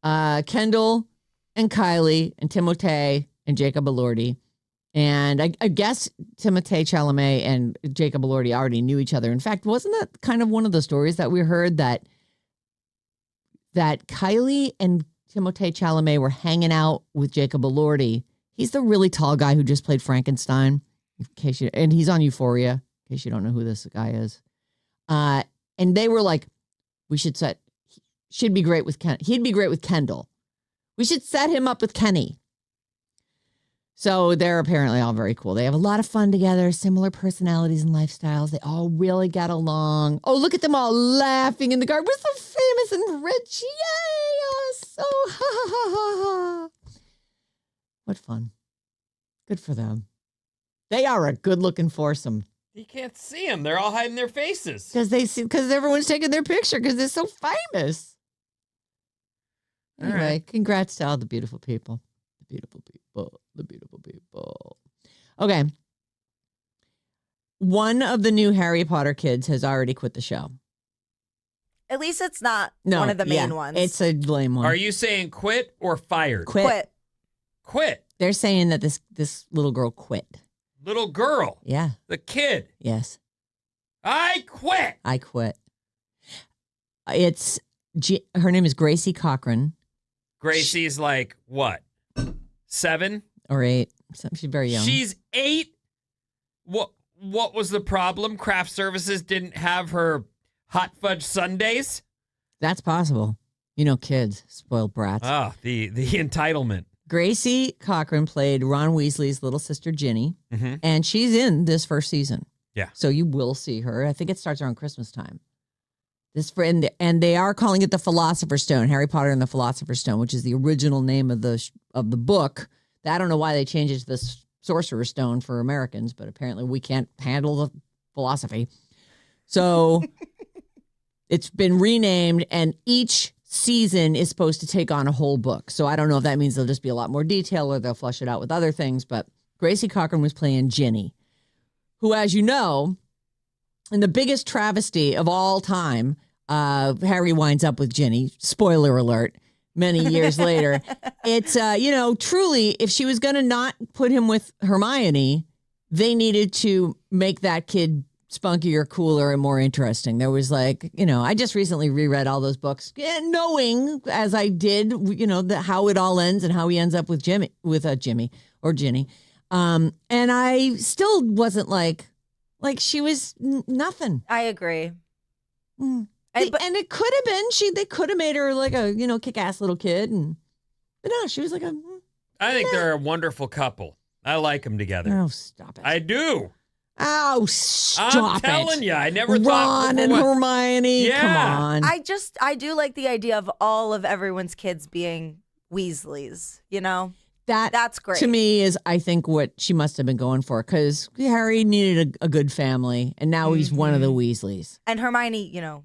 Kendall and Kylie and Timothée and Jacob Elordi. And I guess Timothée Chalamet and Jacob Elordi already knew each other. In fact, wasn't that kind of one of the stories that we heard that Kylie and Timothée Chalamet were hanging out with Jacob Elordi? He's the really tall guy who just played Frankenstein, and he's on Euphoria, in case you don't know who this guy is. And they were like, he'd be great with Kendall. We should set him up with Kenny. So they're apparently all very cool. They have a lot of fun together, similar personalities and lifestyles. They all really got along. Oh, look at them all laughing in the car. We're so famous and rich. Yay! Oh, so ha ha ha ha. What fun. Good for them. They are a good-looking foursome. You can't see them. They're all hiding their faces. Because everyone's taking their picture because they're so famous. Anyway, congrats to all the beautiful people. The beautiful people. The beautiful people. Okay. One of the new Harry Potter kids has already quit the show. At least it's not one of the main ones. It's a lame one. Are you saying quit or fired? Quit. Quit. They're saying that this little girl quit. Little girl. Yeah. The kid. Yes. I quit. I quit. Her name is Gracie Cochran. Gracie's like what? 7 or 8. She's very young. She's 8. What was the problem? Craft Services didn't have her hot fudge sundaes? That's possible. You know, kids, spoiled brats. Ah, the entitlement. Gracie Cochran played Ron Weasley's little sister Ginny, and she's in this first season. Yeah. So you will see her. I think it starts around Christmas time. And they are calling it the Philosopher's Stone, Harry Potter and the Philosopher's Stone, which is the original name of the book. I don't know why they changed it to the Sorcerer's Stone for Americans, but apparently we can't handle the philosophy. So it's been renamed, and each season is supposed to take on a whole book. So I don't know if that means there'll just be a lot more detail or they'll flush it out with other things. But Gracie Cochran was playing Ginny, who, as you know, in the biggest travesty of all time, Harry winds up with Ginny. Spoiler alert. Many years later, it's truly, if she was going to not put him with Hermione, they needed to make that kid spunkier, cooler, and more interesting. There was I just recently reread all those books, knowing as I did, how it all ends and how he ends up with Ginny. And I still wasn't like she was nothing. I agree. And it could have been they could have made her like a kick-ass little kid, but no, she was like a. I think they're a wonderful couple. I like them together. Oh, stop it! I do. Oh, stop I'm telling you, I never Ron thought Ron and Hermione. Yeah. Come on. I do like the idea of all of everyone's kids being Weasleys. That's great. To me is, I think, what she must have been going for, because Harry needed a good family, and now he's one of the Weasleys. And Hermione,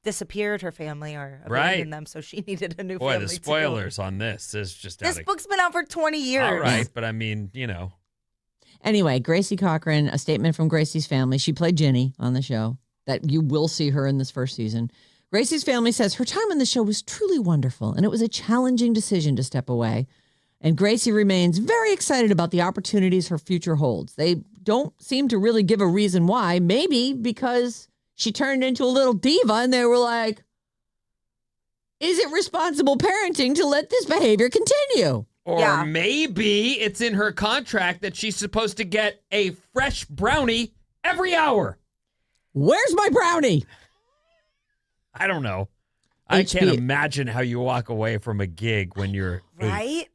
disappeared her family or abandoned them, so she needed a new family. Boy, the spoilers on this is just this book's been out for 20 years. All right, but I mean, Anyway, Gracie Cochran, a statement from Gracie's family. She played Ginny on the show, that you will see her in this first season. Gracie's family says her time on the show was truly wonderful, and it was a challenging decision to step away. And Gracie remains very excited about the opportunities her future holds. They don't seem to really give a reason why. Maybe because she turned into a little diva and they were like, is it responsible parenting to let this behavior continue? Or maybe it's in her contract that she's supposed to get a fresh brownie every hour. Where's my brownie? I don't know. I can't imagine how you walk away from a gig when you're 8. Right?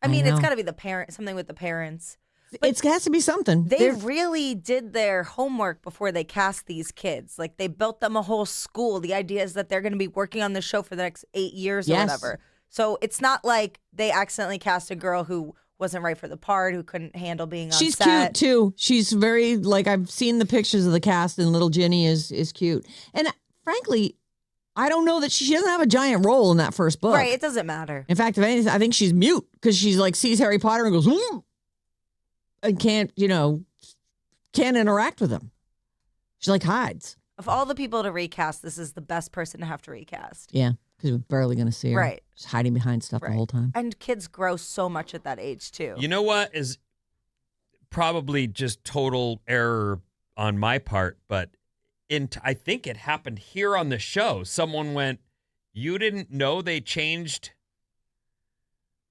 I mean, it's got to be the parent, something with the parents. It has to be something. They really did their homework before they cast these kids. Like, they built them a whole school. The idea is that they're going to be working on the show for the next 8 years or whatever. So it's not like they accidentally cast a girl who wasn't right for the part, who couldn't handle being on She's set. cute too. She's very, like, I've seen the pictures of the cast, and little Ginny is cute. And frankly, I don't know that she doesn't have a giant role in that first book. Right, it doesn't matter. In fact, if anything, I think she's mute because she's like sees Harry Potter and goes, and can't interact with him. She like hides. Of all the people to recast, this is the best person to have to recast. Yeah, because we're barely going to see her. Right. Just hiding behind stuff the whole time. And kids grow so much at that age, too. You know what is probably just total error on my part, but I think it happened here on the show. Someone went, "You didn't know they changed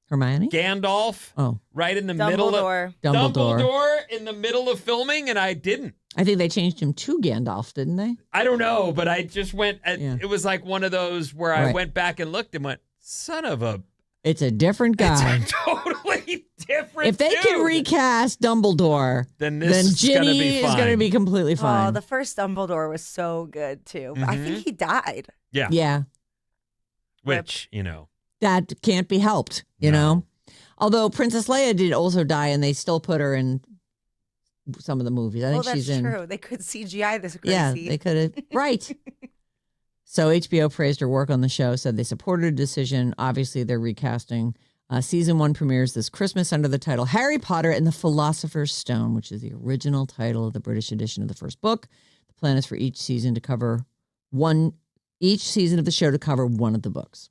Hermione? Gandalf right in the middle of Dumbledore in the middle of filming," and I didn't. I think they changed him to Gandalf, didn't they? I don't know, but I just went. It was like one of those where I went back and looked and went, "Son of a." It's a different guy. It's a totally different. If they can recast Dumbledore, then Ginny is going to be completely fine. Oh, the first Dumbledore was so good too. I think he died. Yeah. Yeah. Which, that can't be helped, you know. Although Princess Leia did also die, and they still put her in some of the movies. I think she's in. That's true. They could CGI this crazy. Yeah, they could have. Right. So HBO praised her work on the show, said they supported a decision. Obviously, they're recasting. Season 1 premieres this Christmas under the title Harry Potter and the Philosopher's Stone, which is the original title of the British edition of the first book. The plan is for each season of the show to cover one of the books.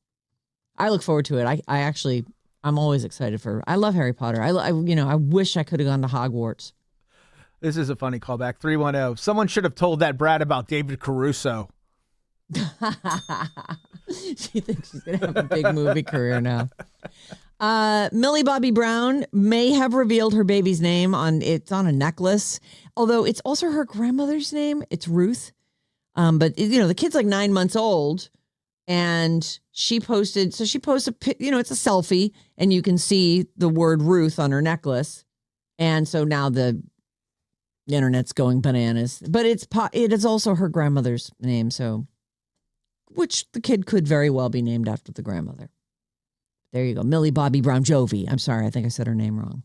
I look forward to it. I'm always excited for. I love Harry Potter. I wish I could have gone to Hogwarts. This is a funny callback. 310. Someone should have told that brat about David Caruso. She thinks she's going to have a big movie career now. Millie Bobby Brown may have revealed her baby's name it's on a necklace, although it's also her grandmother's name. It's Ruth. But the kid's like 9 months old, and she posted it's a selfie, and you can see the word Ruth on her necklace. And so now the internet's going bananas, but it is also her grandmother's name. So, which the kid could very well be named after the grandmother. There you go. Millie Bobby Brown Jovi. I'm sorry. I think I said her name wrong.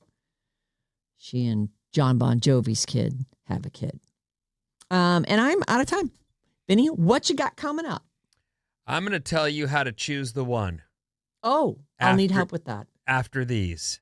She and John Bon Jovi's kid have a kid. And I'm out of time. Vinny, what you got coming up? I'm going to tell you how to choose the one. Oh, I'll need help with that. After these.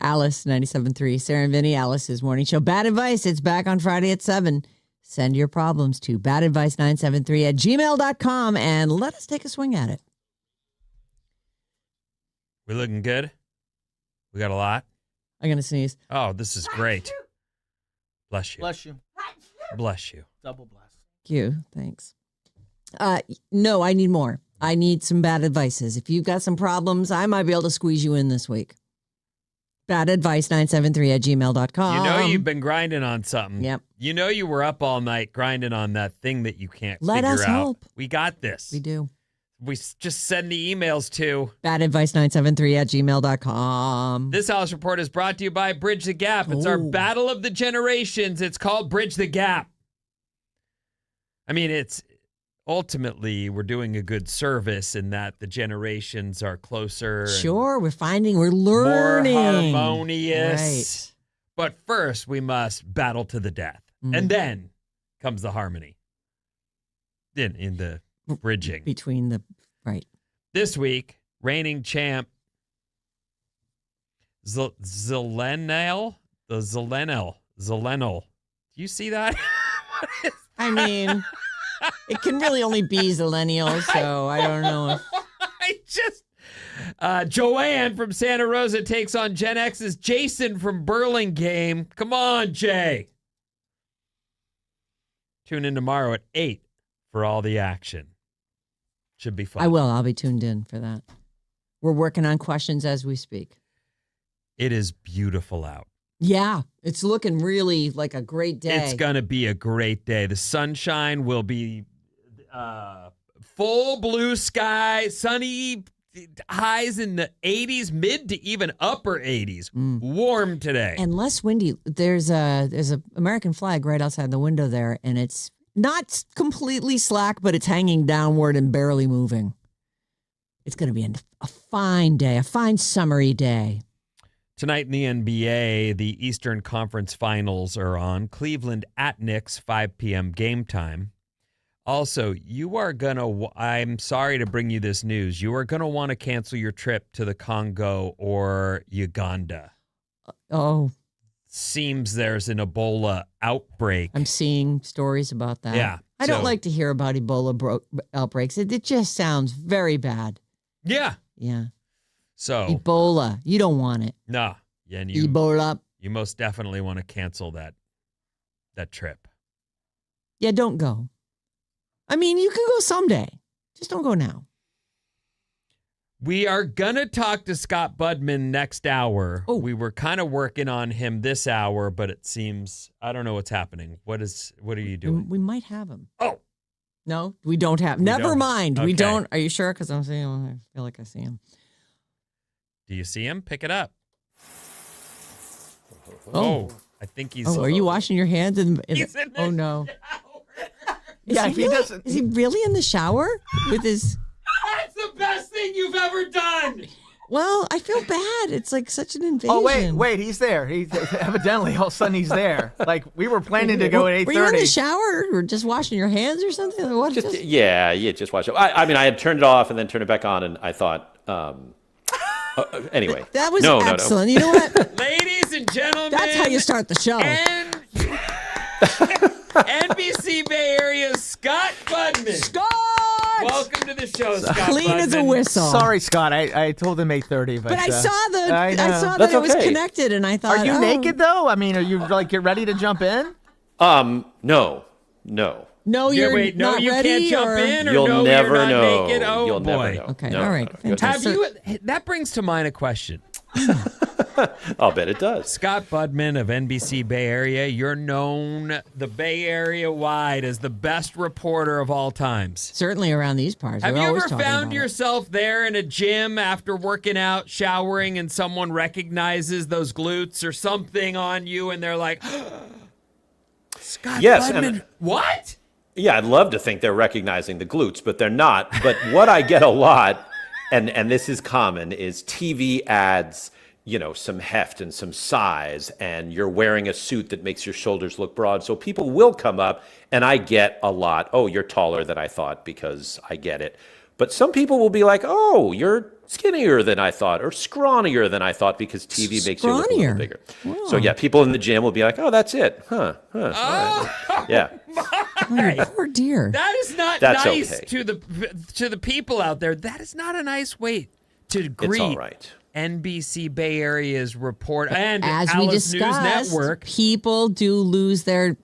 Alice, 97.3. Sarah Vinnie, Alice's morning show. Bad Advice, it's back on Friday at 7. Send your problems to badadvice973@gmail.com and let us take a swing at it. We looking good? We got a lot? I'm going to sneeze. Oh, this is great. Bless you. Bless you. Bless you. Double bless. Thank you. Thanks. No, I need more. I need some bad advices. If you've got some problems, I might be able to squeeze you in this week. Badadvice973@gmail.com. You know you've been grinding on something. Yep. You know you were up all night grinding on that thing that you can't Let figure us out. help. We got this. We do. Just send the emails to. Badadvice973@gmail.com. This House Report is brought to you by Bridge the Gap. It's our battle of the generations. It's called Bridge the Gap. I mean, it's ultimately we're doing a good service in that the generations are closer. Sure, we're learning. More harmonious. Right. But first, we must battle to the death. And then comes the harmony in the bridging. Between the, right. This week, reigning champ, Zelenel. Do you see that? I mean, it can really only be Zillennial, so I don't know if... Joanne from Santa Rosa takes on Gen X's Jason from Burlingame. Come on, Jay. Tune in tomorrow at 8 for all the action. Should be fun. I will. I'll be tuned in for that. We're working on questions as we speak. It is beautiful out. Yeah, it's looking really like a great day. It's going to be a great day. The sunshine will be full blue sky, sunny, highs in the 80s, mid to even upper 80s. Warm today. And less windy. There's a American flag right outside the window there, and it's not completely slack, but it's hanging downward and barely moving. It's going to be a fine day, a fine summery day. Tonight in the NBA, the Eastern Conference Finals are on. Cleveland at Knicks, 5 p.m. game time. Also, you are going to, I'm sorry to bring you this news, you are going to want to cancel your trip to the Congo or Uganda. Oh. Seems there's an Ebola outbreak. I'm seeing stories about that. Yeah. I don't like to hear about Ebola outbreaks. It just sounds very bad. Yeah. Yeah. So Ebola, you don't want it. No. Yeah, and Ebola. You most definitely want to cancel that trip. Yeah, don't go. I mean, you can go someday. Just don't go now. We are going to talk to Scott Budman next hour. Oh. We were kind of working on him this hour, but it seems, I don't know what's happening. What are you doing? We might have him. Oh. No, we don't have. Never mind. Okay. We don't. Are you sure? Because I feel like I see him. Do you see him? Pick it up. Oh. I think he's. Oh, are you washing your hands? He's in the oh, no. Yeah, he doesn't. Is he really in the shower with his... That's the best thing you've ever done. Well, I feel bad. It's like such an invasion. Oh, wait, he's there. He's evidently all of a sudden he's there. Like we were planning to go at 8:30. Were you in the shower or just washing your hands or something? What? Yeah, just watch it. I mean, I had turned it off and then turned it back on, and I thought, anyway. That was no. excellent. You know what? Ladies and gentlemen. That's how you start the show. And NBC Bay Area's Scott Budman. Scott! Welcome to the show, Scott Clean Budman. as a whistle. Sorry, Scott. I told him 8:30, but I saw that That's it was okay. connected, and I thought, Are you naked though? I mean, are you like get ready to jump in? No. No, you're you not ready, can't jump or... in, or You'll no, never you're not know. naked. Oh, You'll boy. never know. Okay, No, all right. no. Have you? That brings to mind a question. I'll bet it does. Scott Budman of NBC Bay Area, you're known the Bay Area wide as the best reporter of all times. Certainly around these parts. Have We're you always ever talking found about it. yourself there in a gym after working out, showering, and someone recognizes those glutes or something on you, and they're like, Scott Yes, Budman, and- what? Yeah, I'd love to think they're recognizing the glutes, but they're not. But what I get a lot, and this is common, is TV ads, some heft and some size, and you're wearing a suit that makes your shoulders look broad. So people will come up, and I get a lot, oh, you're taller than I thought, because I get it. But some people will be like, oh, you're skinnier than I thought or scrawnier than I thought because TV makes you look a little bigger. Wow. So, yeah, people in the gym will be like, oh, that's it. All right. Yeah. Poor dear. That is not That's nice okay. to the people out there. That is not a nice way to greet It's all right. NBC Bay Area's report and As we Alice News discussed, Network. people do lose their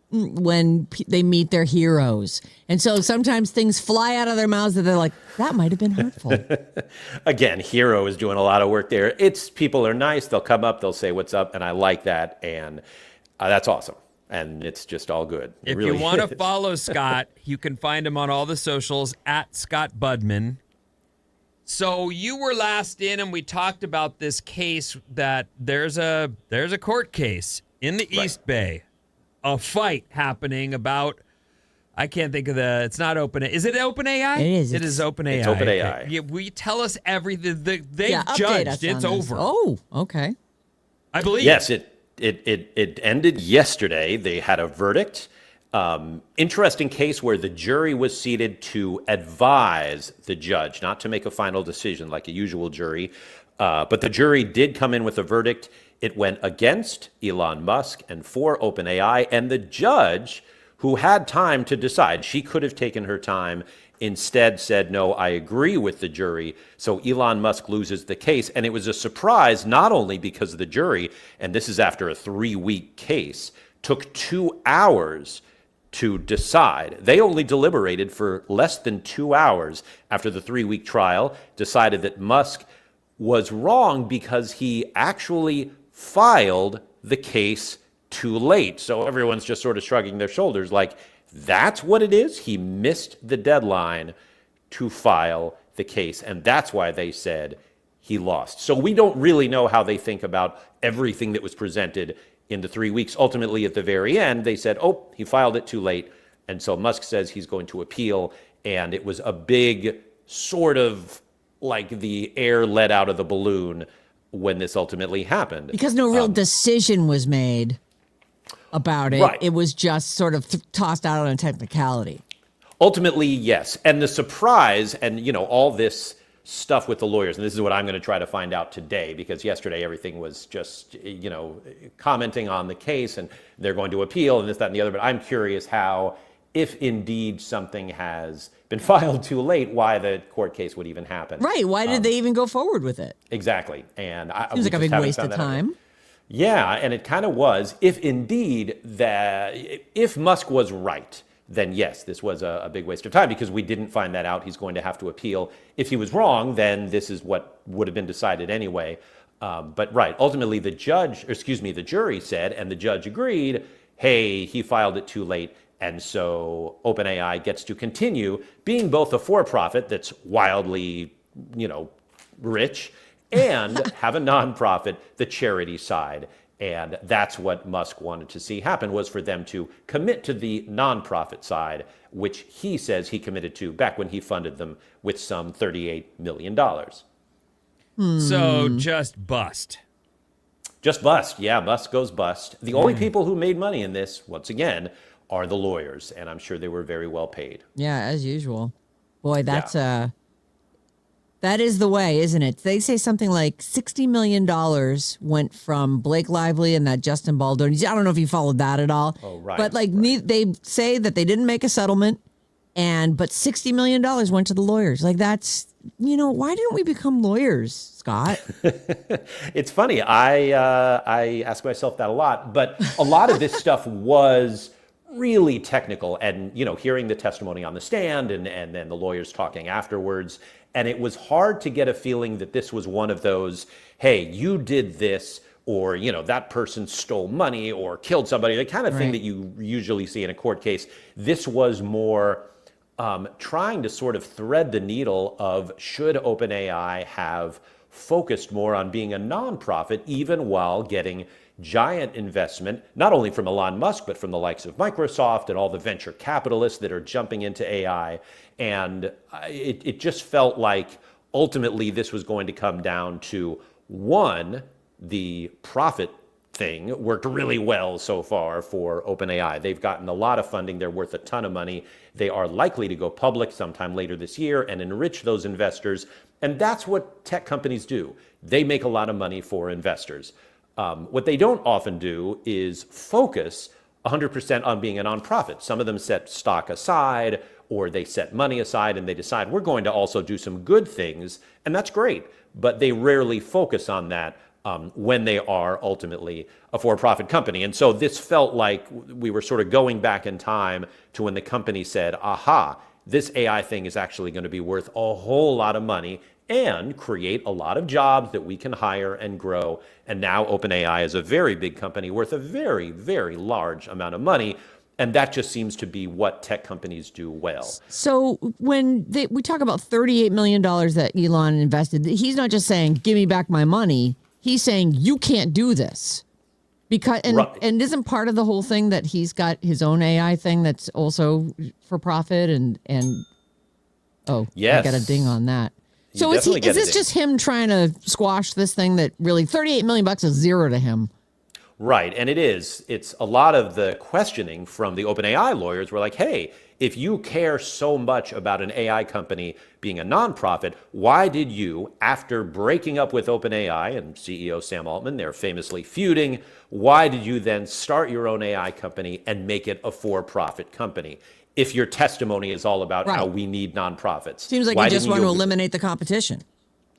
when they meet their heroes. And so sometimes things fly out of their mouths that they're like, that might have been hurtful. Again, Hero is doing a lot of work there. People are nice. They'll come up, they'll say what's up, and I like that. And that's awesome. And it's just all good. It If really you want to is. follow Scott, you can find him on all the socials at Scott Budman. So you were last in, and we talked about this case that there's a court case in the East Bay, a fight happening about. I can't think of it's not Open. Is it OpenAI? It is. It is OpenAI. It's OpenAI. Okay. Yeah, we tell us everything. They've Update judged. us It's on this. over. Oh, okay. I believe. Yes, it ended yesterday. They had a verdict. Interesting case where the jury was seated to advise the judge, not to make a final decision like a usual jury. But the jury did come in with a verdict. It went against Elon Musk and for OpenAI. And the judge, who had time to decide, she could have taken her time, instead said, no, I agree with the jury. So Elon Musk loses the case. And it was a surprise, not only because the jury, and this is after a 3-week case, took 2 hours to decide. They only deliberated for less than 2 hours after the 3-week trial, decided that Musk was wrong because he actually filed the case too late. So everyone's just sort of shrugging their shoulders like, that's what it is? He missed the deadline to file the case, and that's why they said he lost. So we don't really know how they think about everything that was presented in the 3 weeks. Ultimately, at the very end, they said, oh, he filed it too late. And so Musk says he's going to appeal, and it was a big sort of like the air let out of the balloon when this ultimately happened. Because no real decision was made about it. Right. It was just sort of tossed out on a technicality. Ultimately, yes. And the surprise and, all this stuff with the lawyers, and this is what I'm going to try to find out today, because yesterday everything was just, commenting on the case and they're going to appeal and this, that, and the other. But I'm curious how, if indeed something has been filed too late, why the court case would even happen. Right. Why did they even go forward with it? Exactly. And Seems like a big waste of time. Yeah, and it kind of was. If indeed if Musk was right, then yes, this was a big waste of time because we didn't find that out. He's going to have to appeal. If he was wrong, then this is what would have been decided anyway. But right, ultimately the jury said, and the judge agreed, hey, he filed it too late. And so OpenAI gets to continue being both a for-profit that's wildly, rich, and have a nonprofit, the charity side. And that's what Musk wanted to see happen, was for them to commit to the nonprofit side, which he says he committed to back when he funded them with some $38 million. So just bust. Just bust. Yeah, Musk goes bust. The only people who made money in this, once again, are the lawyers. And I'm sure they were very well paid. Yeah, as usual. Boy, that is the way, isn't it? They say something like $60 million went from Blake Lively and that Justin Baldwin. I don't know if you followed that at all. Oh, right. But they say that they didn't make a settlement, but $60 million went to the lawyers. Like that's, why didn't we become lawyers, Scott? It's funny. I ask myself that a lot, but a lot of this stuff was really technical, and hearing the testimony on the stand and then the lawyers talking afterwards. And it was hard to get a feeling that this was one of those, hey, you did this, or, that person stole money or killed somebody, the kind of thing that you usually see in a court case. This was more trying to sort of thread the needle of, should OpenAI have focused more on being a nonprofit, even while getting giant investment, not only from Elon Musk, but from the likes of Microsoft and all the venture capitalists that are jumping into AI. And it just felt like ultimately this was going to come down to, one, the profit thing worked really well so far for OpenAI. They've gotten a lot of funding. They're worth a ton of money. They are likely to go public sometime later this year and enrich those investors. And that's what tech companies do. They make a lot of money for investors. What they don't often do is focus 100% on being a nonprofit. Some of them set stock aside, or they set money aside and they decide we're going to also do some good things. And that's great. But they rarely focus on that when they are ultimately a for-profit company. And so this felt like we were sort of going back in time to when the company said, aha, this AI thing is actually going to be worth a whole lot of money and create a lot of jobs that we can hire and grow. And now OpenAI is a very big company worth a very, very large amount of money. And that just seems to be what tech companies do well. So when we talk about $38 million that Elon invested, he's not just saying, give me back my money. He's saying, you can't do this. Because and isn't part of the whole thing that he's got his own AI thing that's also for profit and yes. I got a ding on that. So is this just him trying to squash this thing that really $38 million is zero to him? Right, and it is. It's a lot of the questioning from the OpenAI lawyers were like, hey, if you care so much about an AI company being a nonprofit, why did you, after breaking up with OpenAI and CEO Sam Altman, they're famously feuding, why did you then start your own AI company and make it a for-profit company? If your testimony is all about how we need nonprofits. Seems like you just want to eliminate the competition.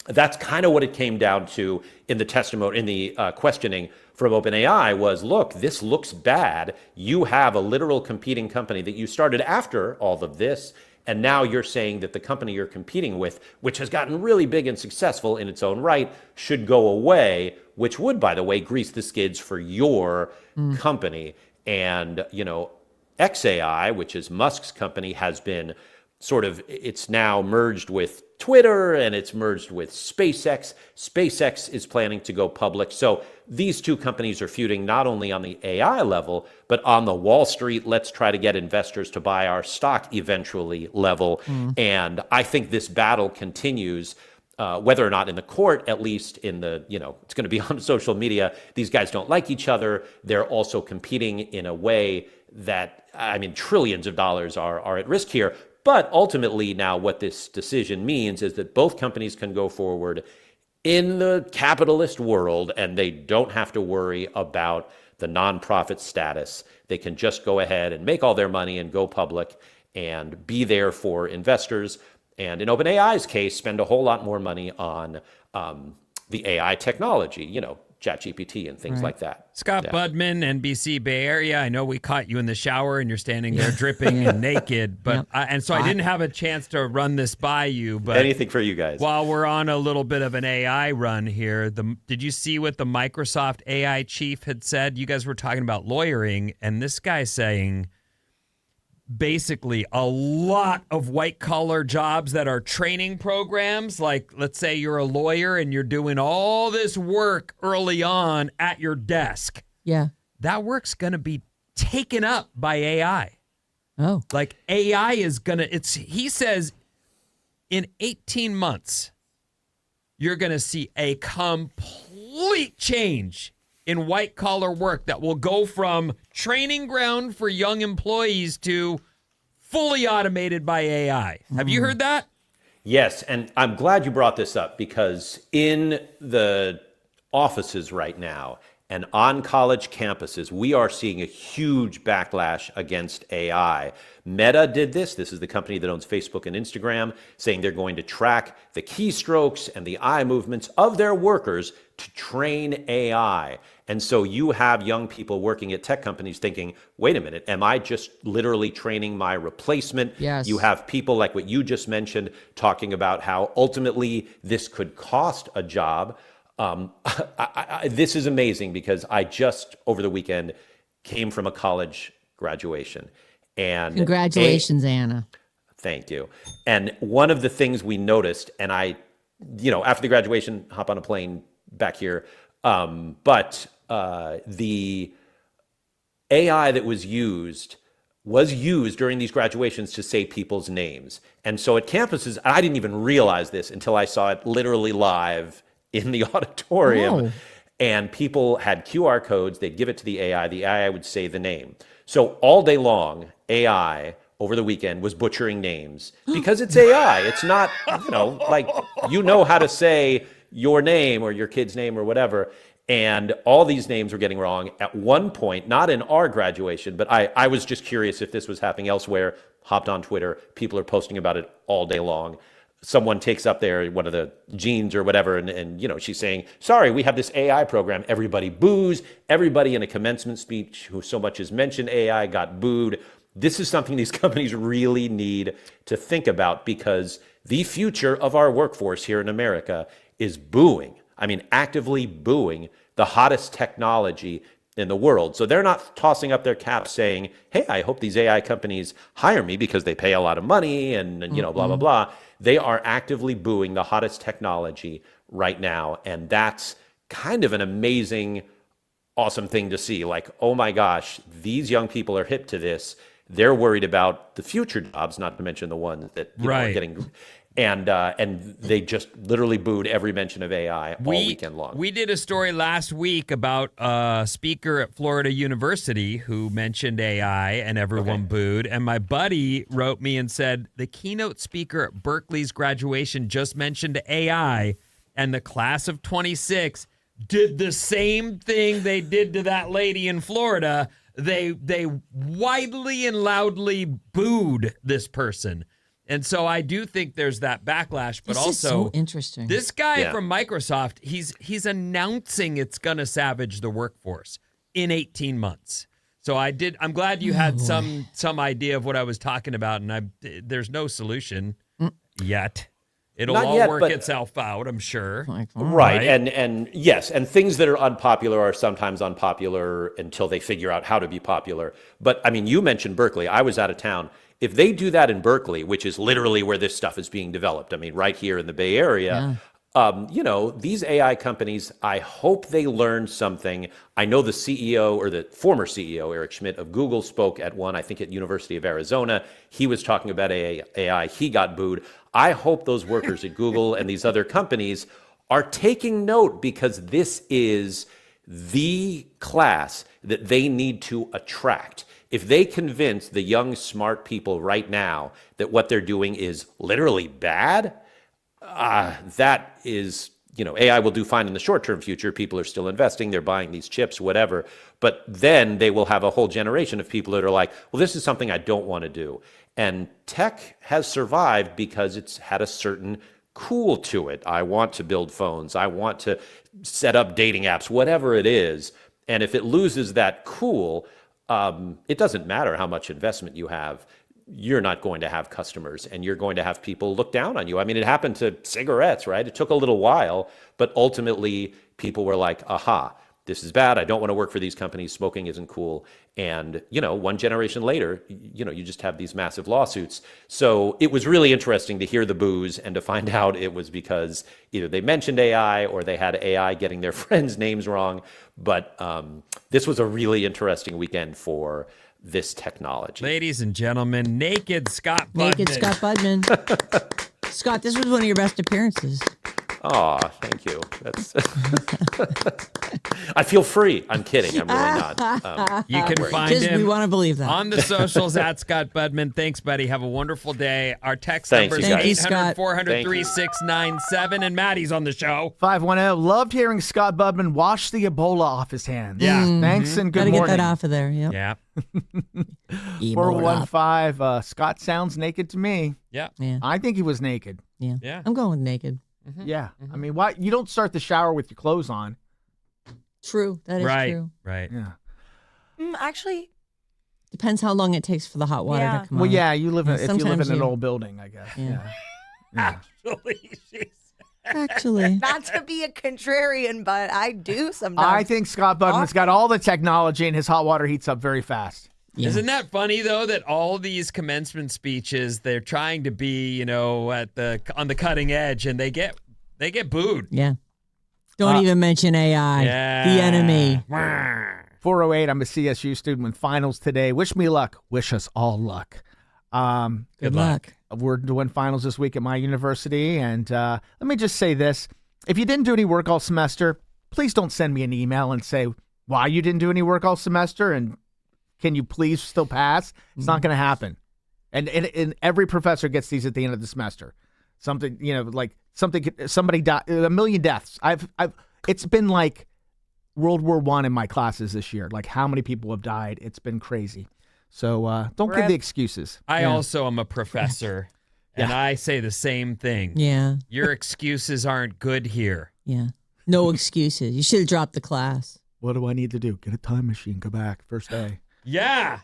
That's kind of what it came down to in the testimony, in the questioning from OpenAI was, look, this looks bad. You have a literal competing company that you started after all of this, and now you're saying that the company you're competing with, which has gotten really big and successful in its own right, should go away, which would, by the way, grease the skids for your company. And, you know, XAI, which is Musk's company, has been sort of, it's now merged with Twitter and it's merged with SpaceX. SpaceX is planning to go public. So these two companies are feuding not only on the AI level, but on the Wall Street, let's try to get investors to buy our stock eventually level. And I think this battle continues, whether or not in the court, at least in the, you know, it's going to be on social media. These guys don't like each other. They're also competing in a way that, I mean, trillions of dollars are at risk here. But ultimately now what this decision means is that both companies can go forward in the capitalist world and they don't have to worry about the nonprofit status. They can just go ahead and make all their money and go public and be there for investors. And in OpenAI's case, spend a whole lot more money on the AI technology, you know, ChatGPT and things like that. Scott Budman, NBC Bay Area. I know we caught you in the shower and you're standing there dripping and naked, but and so I didn't have a chance to run this by you. But anything for you guys. While we're on a little bit of an AI run here, did you see what the Microsoft AI chief had said? You guys were talking about lawyering, and this guy saying basically a lot of white-collar jobs that are training programs, like let's say you're a lawyer and you're doing all this work early on at your desk. Yeah. That work's going to be taken up by AI. Oh. Like AI is going to, he says in 18 months, you're going to see a complete change in white-collar work that will go from training ground for young employees to fully automated by AI. Have you heard that? Yes, and I'm glad you brought this up because in the offices right now and on college campuses, we are seeing a huge backlash against AI. Meta did this. This is the company that owns Facebook and Instagram, saying they're going to track the keystrokes and the eye movements of their workers to train AI. And so you have young people working at tech companies thinking, wait a minute, am I just literally training my replacement? Yes. You have people like what you just mentioned talking about how ultimately this could cost a job. This is amazing because I just over the weekend came from a college graduation. And congratulations, Anna. Thank you. And one of the things we noticed, and I, you know, after the graduation, hop on a plane back here, but the AI that was used during these graduations to say people's names. And so at campuses, I didn't even realize this until I saw it literally live in the auditorium. and people had QR codes. They'd give it to the AI. The AI would say the name. So all day long, AI over the weekend was butchering names because it's AI. It's not, like how to say your name or your kid's name or whatever. And all these names were getting wrong. At one point, not in our graduation, but I was just curious if this was happening elsewhere, hopped on Twitter. People are posting about it all day long. Someone takes up one of the genes or whatever, and she's saying, sorry, we have this AI program. Everybody boos. Everybody in a commencement speech who so much as mentioned AI got booed. This is something these companies really need to think about, because the future of our workforce here in America is booing. I mean, actively booing the hottest technology in the world. So they're not tossing up their caps saying, hey, I hope these AI companies hire me because they pay a lot of money and blah, blah, blah. They are actively booing the hottest technology right now. And that's kind of an amazing, awesome thing to see. Like, oh my gosh, these young people are hip to this. They're worried about the future jobs, not to mention the ones that are getting... And they just literally booed every mention of AI all weekend long. We did a story last week about a speaker at Florida University who mentioned AI and everyone booed. And my buddy wrote me and said, the keynote speaker at Berkeley's graduation just mentioned AI, and the class of 26 did the same thing they did to that lady in Florida. They widely and loudly booed this person. And so I do think there's that backlash, but this also is so interesting. This guy from Microsoft, he's announcing it's going to savage the workforce in 18 months. So I'm glad you had some idea of what I was talking about, and there's no solution yet. It'll Not all yet, work but- itself out, I'm sure. Right. And yes, and things that are unpopular are sometimes unpopular until they figure out how to be popular. But I mean, you mentioned Berkeley. I was out of town. If they do that in Berkeley, which is literally where this stuff is being developed, I mean, right here in the Bay Area, these AI companies, I hope they learn something. I know the CEO, or the former CEO, Eric Schmidt of Google, spoke at one, I think at University of Arizona. He was talking about AI. He got booed. I hope those workers at Google and these other companies are taking note, because this is the class that they need to attract. If they convince the young, smart people right now that what they're doing is literally bad, that is, AI will do fine in the short-term future. People are still investing. They're buying these chips, whatever. But then they will have a whole generation of people that are like, well, this is something I don't want to do. And tech has survived because it's had a certain cool to it. I want to build phones. I want to set up dating apps, whatever it is. And if it loses that cool, it doesn't matter how much investment you have. You're not going to have customers, and you're going to have people look down on you. I mean, it happened to cigarettes, right? It took a little while, but ultimately people were like, aha, this is bad. I don't want to work for these companies. Smoking isn't cool. And, one generation later, you just have these massive lawsuits. So it was really interesting to hear the boos and to find out it was because either they mentioned AI or they had AI getting their friends' names wrong. But this was a really interesting weekend for this technology. Ladies and gentlemen, Naked Scott Budman. Naked Scott Budman. Scott, this was one of your best appearances. Oh, thank you. That's I feel free. I'm kidding. I'm really not. You can find him. We want to believe that. On the socials at Scott Budman. Thanks, buddy. Have a wonderful day. Our text Thanks, number you is guys. 800-400-3697. And Maddie's on the show. 510. Loved hearing Scott Budman wash the Ebola off his hands. Yeah. Thanks and good Gotta morning. get that off of there. Yep. Yeah. 415. Scott sounds naked to me. Yeah. Yeah. I think he was naked. Yeah. Yeah. I'm going with naked. Yeah. I mean, why you don't start the shower with your clothes on? True. That is Right. true. Right. Yeah. Actually, Depends how long it takes for the hot water Yeah. to come Well, on. yeah. You live in Yeah, if you live sometimes in an you- old building, I guess. Yeah. Yeah. Actually, she's Actually. not to be a contrarian, but I do sometimes. I think Scott Budman's got all the technology, and his hot water heats up very fast. Yeah. Isn't that funny though that all these commencement speeches they're trying to be, on the cutting edge, and they get booed. Yeah. Don't even mention AI. Yeah. The enemy. 408. I'm a CSU student with finals today. Wish me luck. Wish us all luck. Good luck. We're doing finals this week at my university, and let me just say this: if you didn't do any work all semester, please don't send me an email and say why you didn't do any work all semester and can you please still pass? It's not going to happen. And every professor gets these at the end of the semester. Something, somebody died, 1 million deaths. It's been like World War I in my classes this year. Like how many people have died. It's been crazy. So don't give the excuses. I also am a professor, and I say the same thing. Yeah. Your excuses aren't good here. Yeah. No excuses. You should have dropped the class. What do I need to do? Get a time machine. Go back. First day. Yeah.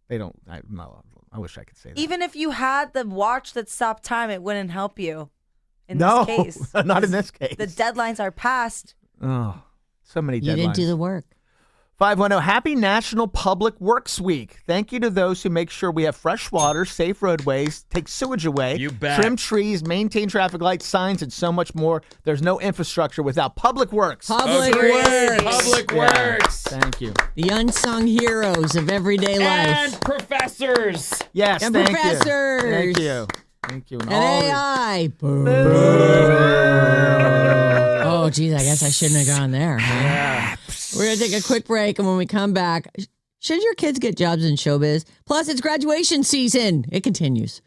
They don't. I wish I could say that. Even if you had the watch that stopped time, it wouldn't help you. In this case. Not in this case. The deadlines are passed. Oh, so many deadlines. You didn't do the work. 510, Happy National Public Works Week. Thank you to those who make sure we have fresh water, safe roadways, take sewage away, You bet. trim trees, maintain traffic lights, signs, and so much more. There's no infrastructure without public works. Public Agreed. works. Public works. Thank you. The unsung heroes of everyday life. And professors. Yes, And thank professors. you. Thank you. Thank you. And AI. Oh, geez, I guess I shouldn't have gone there. Huh? Yeah. We're going to take a quick break, and when we come back, should your kids get jobs in showbiz? Plus, it's graduation season. It continues.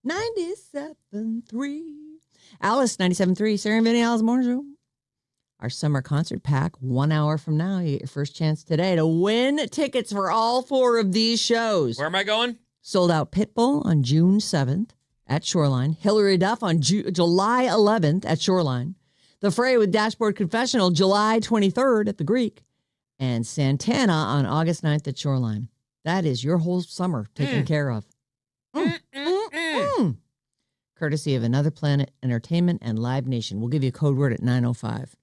97.3. Alice, 97.3. Sarah Vinnie, Alice Morning Show. Our summer concert pack, 1 hour from now. You get your first chance today to win tickets for all 4 of these shows. Where am I going? Sold Out Pitbull on June 7th at Shoreline. Hillary Duff on July 11th at Shoreline. The Fray with Dashboard Confessional, July 23rd at the Greek. And Santana on August 9th at Shoreline. That is your whole summer taken care of. Courtesy of Another Planet Entertainment and Live Nation. We'll give you a code word at 9:05.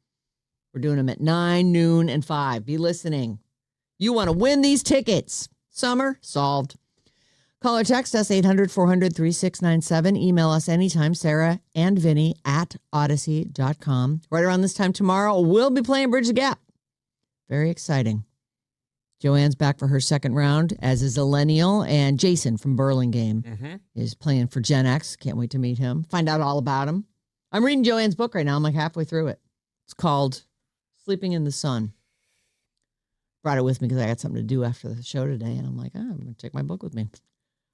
We're doing them at 9, noon, and 5. Be listening. You want to win these tickets. Summer solved. Call or text us 800-400-3697. Email us anytime, Sarah and Vinnie at odyssey.com. Right around this time tomorrow, we'll be playing Bridge the Gap. Very exciting. Joanne's back for her second round as a Zillennial, and Jason from Burlingame is playing for Gen X. Can't wait to meet him. Find out all about him. I'm reading Joanne's book right now. I'm like halfway through it. It's called Sleeping in the Sun. Brought it with me because I got something to do after the show today, and I'm like, I'm going to take my book with me.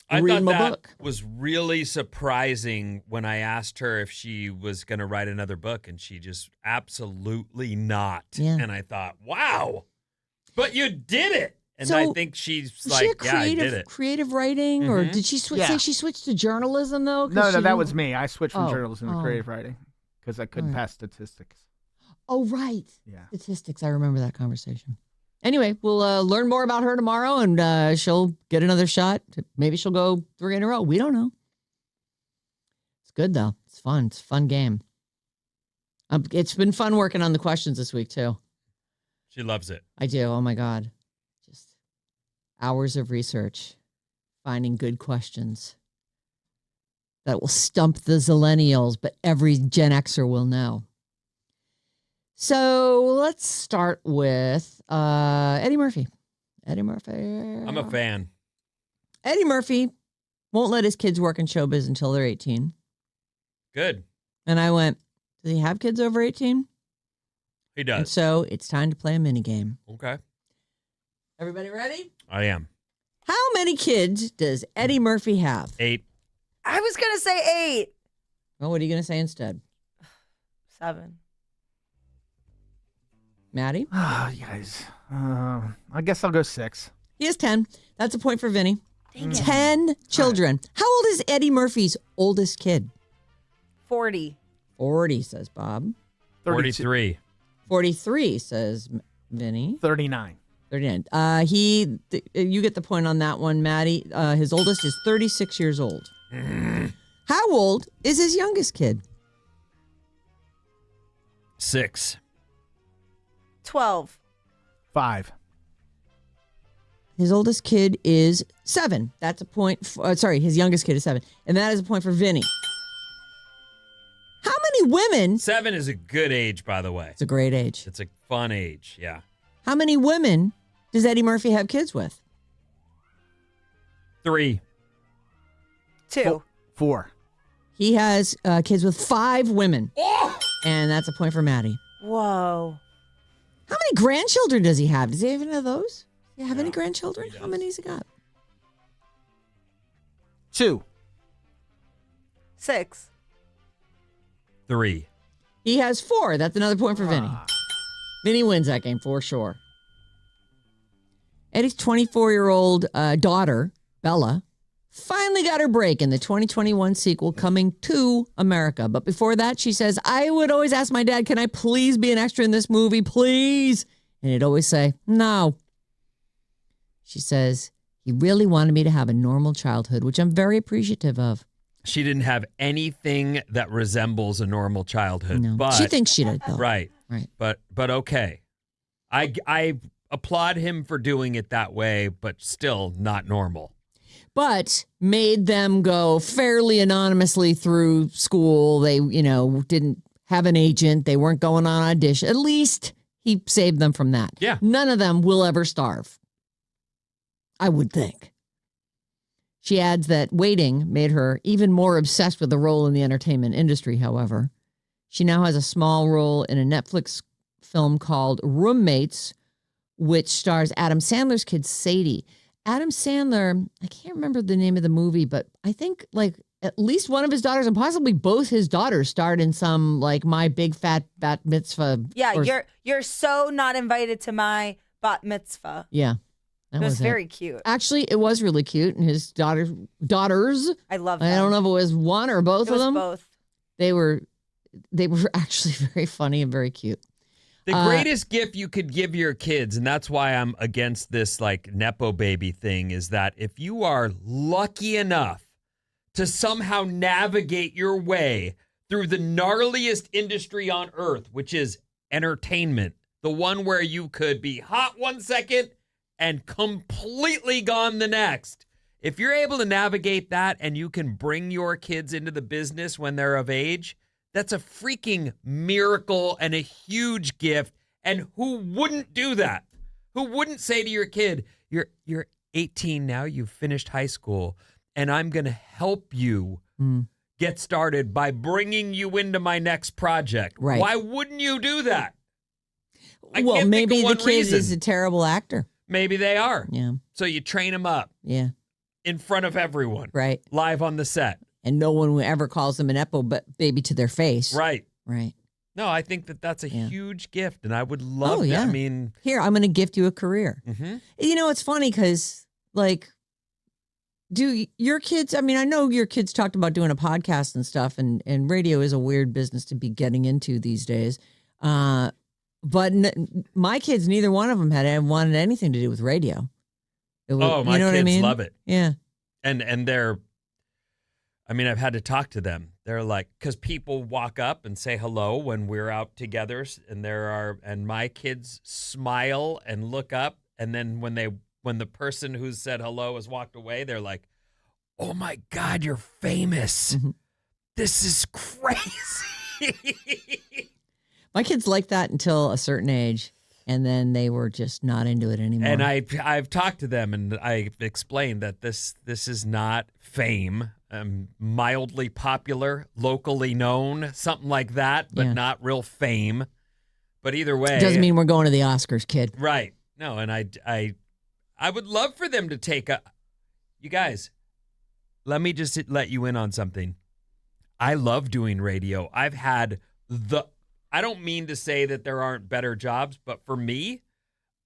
I thought that was really surprising when I asked her if she was going to write another book, and she just absolutely not. Yeah. And I thought, wow. But you did it. And So, I think she's Was like, she a yeah, I did it. creative writing, or did she say she switched to journalism, though? No, that was me. I switched from journalism to Oh. creative writing because I couldn't pass statistics. Oh, right. Yeah. Statistics. I remember that conversation. Anyway, we'll learn more about her tomorrow, and she'll get another shot. Maybe she'll go 3 in a row. We don't know. It's good, though. It's fun. It's a fun game. It's been fun working on the questions this week, too. She loves it. I do. Oh, my God. Just hours of research, finding good questions that will stump the Zillennials, but every Gen Xer will know. So let's start with Eddie Murphy. Eddie Murphy. I'm a fan. Eddie Murphy won't let his kids work in showbiz until they're 18. Good. And I went, does he have kids over 18? He does. And so it's time to play a mini game. Okay. Everybody ready? I am. How many kids does Eddie Murphy have? 8. I was going to say 8. Well, what are you going to say instead? 7. Maddie? Oh, you guys. I guess I'll go 6. He has 10. That's a point for Vinny. Dang it. 10 children. How old is Eddie Murphy's oldest kid? 40. 40, says Bob. 43. 43, says Vinny. 39. 39. You get the point on that one, Maddie. His oldest is 36 years old. How old is his youngest kid? 6. 12. 5. His oldest kid is 7. That's a point. His youngest kid is 7. And that is a point for Vinny. How many women? 7 is a good age, by the way. It's a great age. It's a fun age, yeah. How many women does Eddie Murphy have kids with? 3. 2. 4. He has kids with 5 women. Oh! And that's a point for Maddie. Whoa. How many grandchildren does he have? Does he have any of those? Do you have any grandchildren? How many has he got? 2. 6. 3. He has 4. That's another point for Vinny. Vinny wins that game for sure. Eddie's 24-year-old daughter, Bella, finally got her break in the 2021 sequel Coming to America. But before that, she says, I would always ask my dad, can I please be an extra in this movie, please? And he'd always say, no. She says, he really wanted me to have a normal childhood, which I'm very appreciative of. She didn't have anything that resembles a normal childhood. No. But, She thinks she did, though. Right. Right. But okay. I applaud him for doing it that way, but still not normal. But made them go fairly anonymously through school. They, didn't have an agent. They weren't going on audition. At least he saved them from that. Yeah. None of them will ever starve, I would think. She adds that waiting made her even more obsessed with the role in the entertainment industry, however. She now has a small role in a Netflix film called Roommates, which stars Adam Sandler's kid, Sadie. Adam Sandler, I can't remember the name of the movie, but I think at least one of his daughters and possibly both his daughters starred in some like my big fat bat mitzvah. Yeah, you're so not invited to my bat mitzvah. Yeah. It was very cute. Actually, it was really cute. And his daughters, I love them. I don't know if it was one or both of them. Both. They were actually very funny and very cute. The greatest gift you could give your kids, and that's why I'm against this like Nepo baby thing, is that if you are lucky enough to somehow navigate your way through the gnarliest industry on earth, which is entertainment, the one where you could be hot 1 second and completely gone the next. If you're able to navigate that and you can bring your kids into the business when they're of age, that's a freaking miracle and a huge gift. And who wouldn't do that? Who wouldn't say to your kid, you're 18 now, you've finished high school, and I'm going to help you get started by bringing you into my next project. Right. Why wouldn't you do that? Well, maybe the kid reason. is a terrible actor. Maybe they are. Yeah. So you train them up. Yeah. In front of everyone. Right. Live on the set. And no one ever calls them an Nepo baby to their face. Right. Right. No, I think that's a huge gift, and I would love yeah. I mean, here, I'm going to gift you a career. Mm-hmm. You know, it's funny because, like, do your kids, I mean, I know your kids talked about doing a podcast and stuff, and radio is a weird business to be getting into these days. But my kids, neither one of them had wanted anything to do with radio. My kids love it. Yeah. And they're, I mean, I've had to talk to them. They're like, because people walk up and say hello when we're out together, and my kids smile and look up, and then when the person who said hello has walked away, they're like, "Oh my God, you're famous! Mm-hmm. This is crazy." My kids liked that until a certain age, and then they were just not into it anymore. And I've talked to them, and I explained that this is not fame. Mildly popular, locally known, something like that, but not real fame. But either way, doesn't mean we're going to the Oscars, kid. Right? No, and I would love for them to take you guys. Let me just let you in on something. I love doing radio. I've had I don't mean to say that there aren't better jobs, but for me,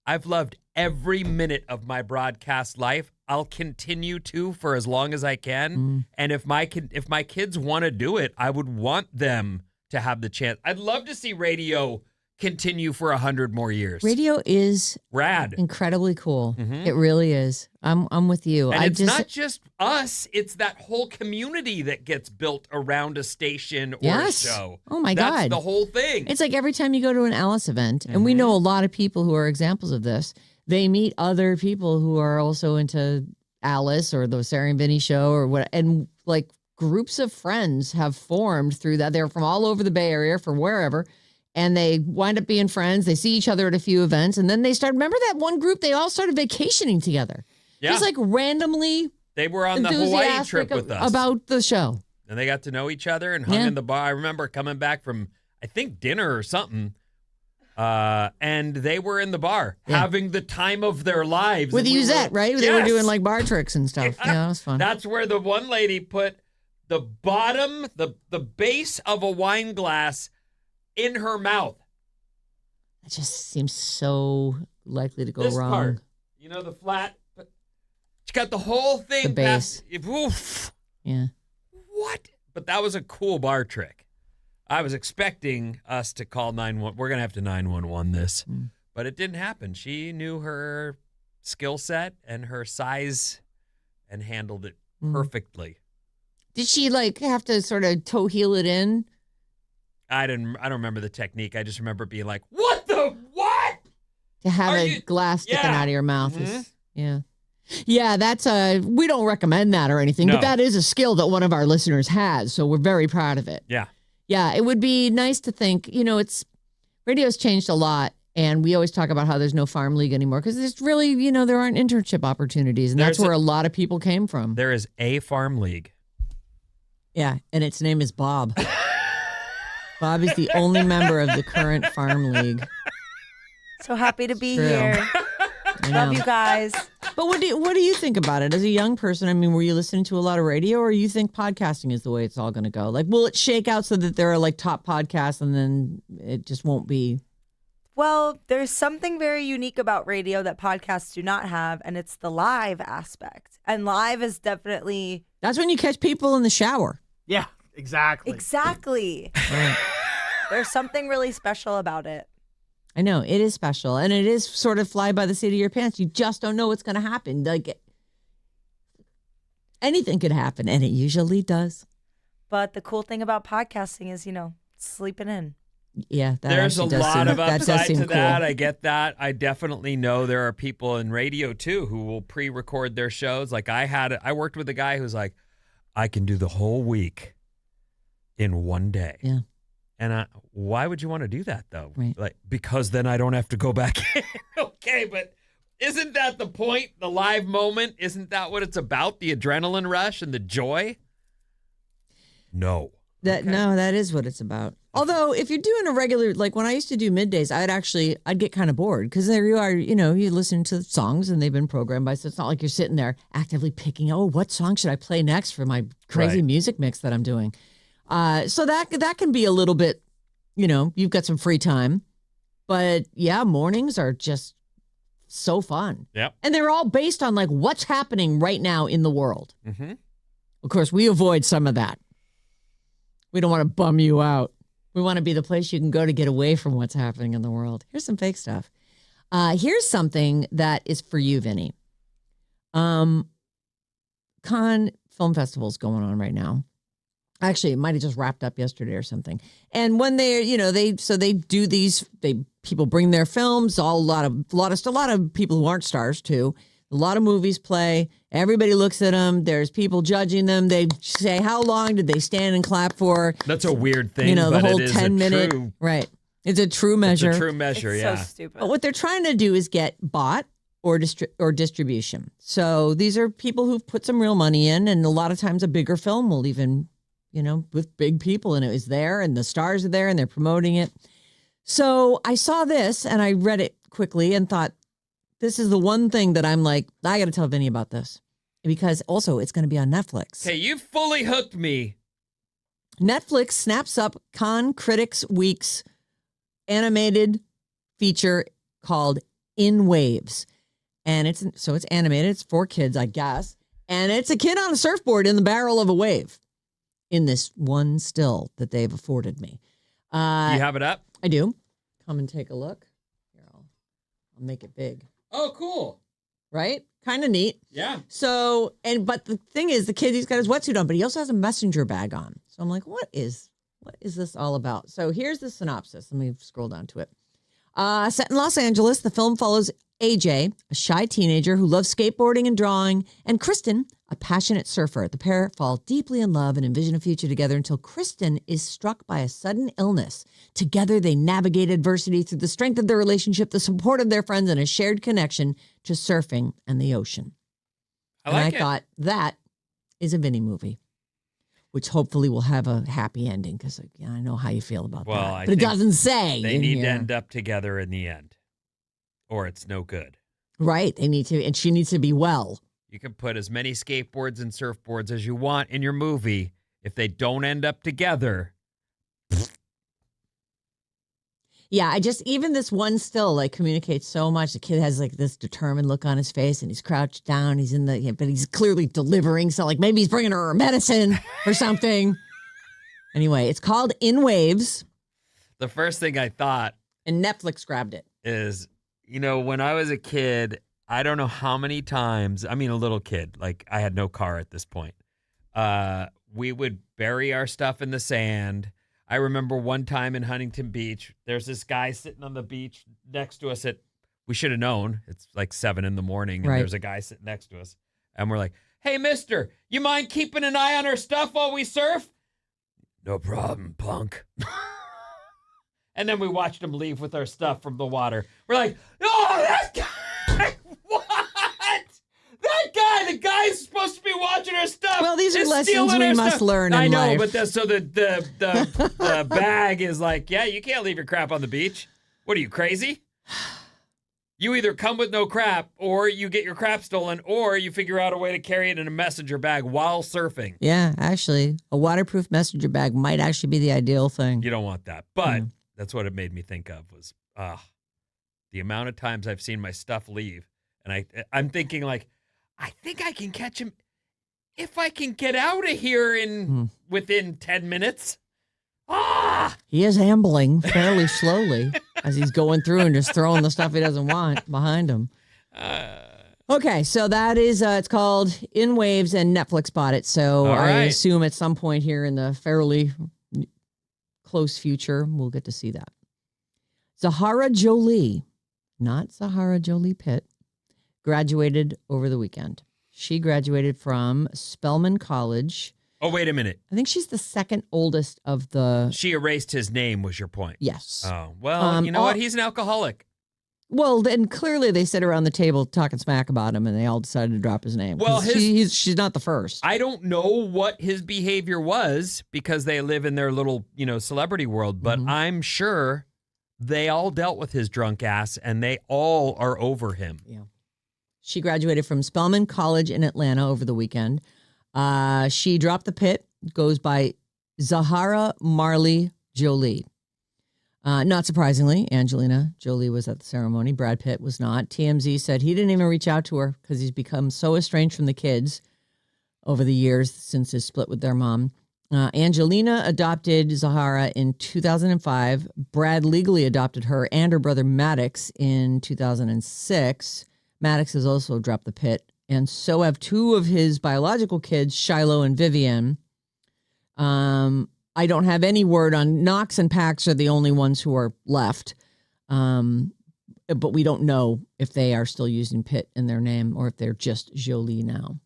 I've loved every minute of my broadcast life. I'll continue to for as long as I can. And if my kids want to do it, I would want them to have the chance. I'd love to see radio continue for 100 more years. Radio is rad, incredibly cool. Mm-hmm. It really is. I'm with you. And it's not just us; it's that whole community that gets built around a station or a show. Oh my God, God, that's the whole thing. It's like every time you go to an Alice event, and we know a lot of people who are examples of this. They meet other people who are also into Alice or the Sarah Vinnie show or what, and like groups of friends have formed through that. They're from all over the Bay Area, from wherever. And they wind up being friends. They see each other at a few events. And then they start, remember that one group? They all started vacationing together. Yeah. Just like randomly. They were on the Hawaii trip with us. About the show. And they got to know each other and hung in the bar. I remember coming back from, I think, dinner or something. And they were in the bar having the time of their lives. With Uzette, right? They were doing like bar tricks and stuff. Yeah, that was fun. That's where the one lady put the bottom, the base of a wine glass in her mouth. That just seems so likely to go wrong. Part, you know, the flat. She got the whole thing. The base. Oof. Yeah. What? But that was a cool bar trick. I was expecting us to call 911. We're going to have to 911 this. But it didn't happen. She knew her skill set and her size and handled it perfectly. Did she like have to sort of toe heel it in? I don't remember the technique. I just remember being like, what? To have a glass sticking out of your mouth. Yeah, that's we don't recommend that or anything, but that is a skill that one of our listeners has, so we're very proud of it. Yeah. Yeah, it would be nice to think, you know, radio's changed a lot, and we always talk about how there's no farm league anymore because there's really, you know, there aren't internship opportunities, and that's where a lot of people came from. There is a farm league. Yeah, and its name is Bob. Bob is the only member of the current farm league. So happy to be here. Love you guys. But what do you think about it as a young person? I mean, were you listening to a lot of radio, or you think podcasting is the way it's all going to go? Like, will it shake out so that there are like top podcasts, and then it just won't be? Well, there's something very unique about radio that podcasts do not have, and it's the live aspect. And live is definitely... That's when you catch people in the shower. Yeah, exactly. Exactly. There's something really special about it. I know, it is special. And it is sort of fly by the seat of your pants. You just don't know what's going to happen. Like, anything could happen, and it usually does. But the cool thing about podcasting is, sleeping in. Yeah, there's a lot of upside to that. Cool. I get that. I definitely know there are people in radio too who will pre-record their shows. Like I worked with a guy who's like, I can do the whole week in one day. Yeah. And why would you want to do that though? Right. Like, because then I don't have to go back in. Okay, but isn't that the point? The live moment? Isn't that what it's about? The adrenaline rush and the joy? No. No, that is what it's about. Although, if you're doing a regular, like when I used to do middays, I'd get kind of bored because there you are, you listen to songs and they've been programmed by, so it's not like you're sitting there actively picking, what song should I play next for my crazy music mix that I'm doing. So that can be a little bit, you've got some free time. But yeah, mornings are just so fun. Yep. And they're all based on like what's happening right now in the world. Mm-hmm. Of course, we avoid some of that. We don't want to bum you out. We want to be the place you can go to get away from what's happening in the world. Here's some fake stuff. Here's something that is for you, Vinny. Cannes Film Festival's going on right now. Actually, it might have just wrapped up yesterday or something. And when they do these, people bring their films. A lot of people who aren't stars too. A lot of movies play. Everybody looks at them. There's people judging them. They say, how long did they stand and clap for? That's a weird thing. The but whole it is 10-minute. true, Right. It's a true measure. It's a true measure, It's yeah. so stupid. But what they're trying to do is get bought or distribution. So these are people who've put some real money in, and a lot of times a bigger film will even, with big people, and it was there, and the stars are there, and they're promoting it. So I saw this, and I read it quickly and thought, this is the one thing that I'm like, I got to tell Vinny about this. Because also it's going to be on Netflix. Hey, you fully hooked me. Netflix snaps up Cannes Critics Week's animated feature called In Waves. And it's animated. It's for kids, I guess. And it's a kid on a surfboard in the barrel of a wave in this one still that they've afforded me. You have it up? I do. Come and take a look. Here, I'll make it big. Oh, cool. Right? Kind of neat. Yeah. So, but the thing is, the kid, he's got his wetsuit on, but he also has a messenger bag on. So I'm like, what is this all about? So here's the synopsis. Let me scroll down to it. Set in Los Angeles, the film follows AJ, a shy teenager who loves skateboarding and drawing, and Kristen, a passionate surfer. The pair fall deeply in love and envision a future together until Kristen is struck by a sudden illness. Together, they navigate adversity through the strength of their relationship, the support of their friends, and a shared connection to surfing and the ocean. I thought that is a Vinny movie, which hopefully will have a happy ending because I know how you feel about that. But it doesn't say. They need to end up together in the end, or it's no good. Right. They need to, and she needs to be well. You can put as many skateboards and surfboards as you want in your movie. If they don't end up together. Yeah, even this one still like communicates so much. The kid has like this determined look on his face, and he's crouched down. But he's clearly delivering. So like maybe he's bringing her medicine or something. Anyway, it's called In Waves. The first thing I thought. And Netflix grabbed it. Is, when I was a kid, I don't know how many times, a little kid, like I had no car at this point. We would bury our stuff in the sand. I remember one time in Huntington Beach, there's this guy sitting on the beach next to us we should have known. It's like 7 a.m. and there's a guy sitting next to us. And we're like, hey, mister, you mind keeping an eye on our stuff while we surf? No problem, punk. And then we watched him leave with our stuff from the water. We're like, oh, that guy, what? That guy, the guy who's supposed to be watching our stuff. Well, these are lessons we must learn in life. I know, but the bag is like, yeah, you can't leave your crap on the beach. What are you, crazy? You either come with no crap, or you get your crap stolen, or you figure out a way to carry it in a messenger bag while surfing. Yeah, actually, a waterproof messenger bag might actually be the ideal thing. You don't want that. But that's what it made me think of was the amount of times I've seen my stuff leave. And I'm thinking, like, I think I can catch him if I can get out of here within 10 minutes. He is ambling fairly slowly as he's going through and just throwing the stuff he doesn't want behind him. Okay, so that is, it's called In Waves, and Netflix bought it. So I assume at some point here in the fairly close future, we'll get to see that. Zahara Jolie, not Zahara Jolie Pitt, graduated over the weekend. She graduated from Spelman College. Oh, wait a minute. I think she's the second oldest of the... She erased his name was your point. Yes. Oh, well, you know what? He's an alcoholic. Well, then clearly they sit around the table talking smack about him, and they all decided to drop his name. Well, she's not the first. I don't know what his behavior was because they live in their little, celebrity world, but I'm sure they all dealt with his drunk ass, and they all are over him. Yeah. She graduated from Spelman College in Atlanta over the weekend. She dropped the pit, goes by Zahara Marley Jolie. Not surprisingly, Angelina Jolie was at the ceremony. Brad Pitt was not. TMZ said he didn't even reach out to her because he's become so estranged from the kids over the years since his split with their mom. Angelina adopted Zahara in 2005. Brad legally adopted her and her brother Maddox in 2006. Maddox has also dropped the pit. And so have two of his biological kids, Shiloh and Vivian. I don't have any word on Knox and Pax are the only ones who are left. But we don't know if they are still using Pitt in their name or if they're just Jolie now.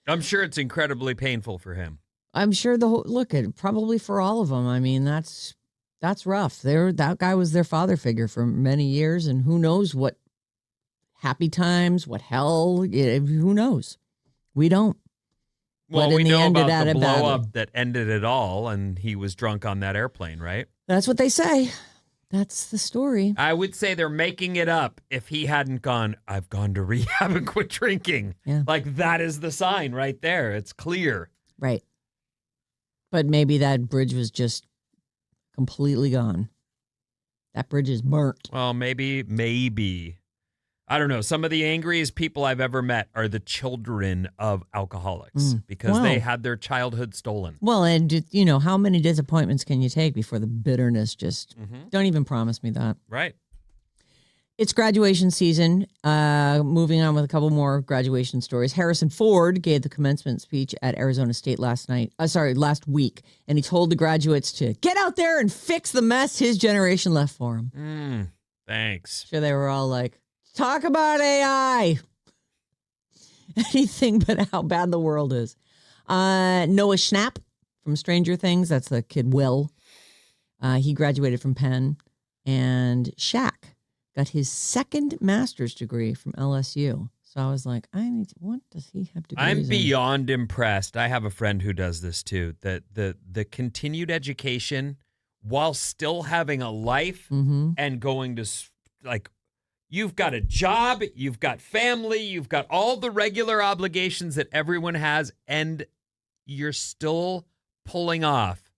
I'm sure it's incredibly painful for him. I'm sure probably for all of them. I mean, that's rough. That guy was their father figure for many years, and who knows what happy times, what hell, who knows? We don't. Well, we know about the blow up that ended it all, and he was drunk on that airplane, right? That's what they say. That's the story. I would say they're making it up if he hadn't gone, I've gone to rehab and quit drinking. Yeah. Like, that is the sign right there. It's clear. Right. But maybe that bridge was just completely gone. That bridge is burnt. Well, maybe. I don't know. Some of the angriest people I've ever met are the children of alcoholics because they had their childhood stolen. Well, and how many disappointments can you take before the bitterness just, don't even promise me that. Right. It's graduation season. Moving on with a couple more graduation stories. Harrison Ford gave the commencement speech at Arizona State last week. And he told the graduates to get out there and fix the mess his generation left for him. Thanks. So they were all like, talk about AI. Anything but how bad the world is. Noah Schnapp from Stranger Things. That's the kid Will. He graduated from Penn. And Shaq got his second master's degree from LSU. So I was like, what does he have degrees I'm in? beyond impressed. I have a friend who does this too. That the continued education while still having a life and going to you've got a job, you've got family, you've got all the regular obligations that everyone has, and you're still pulling off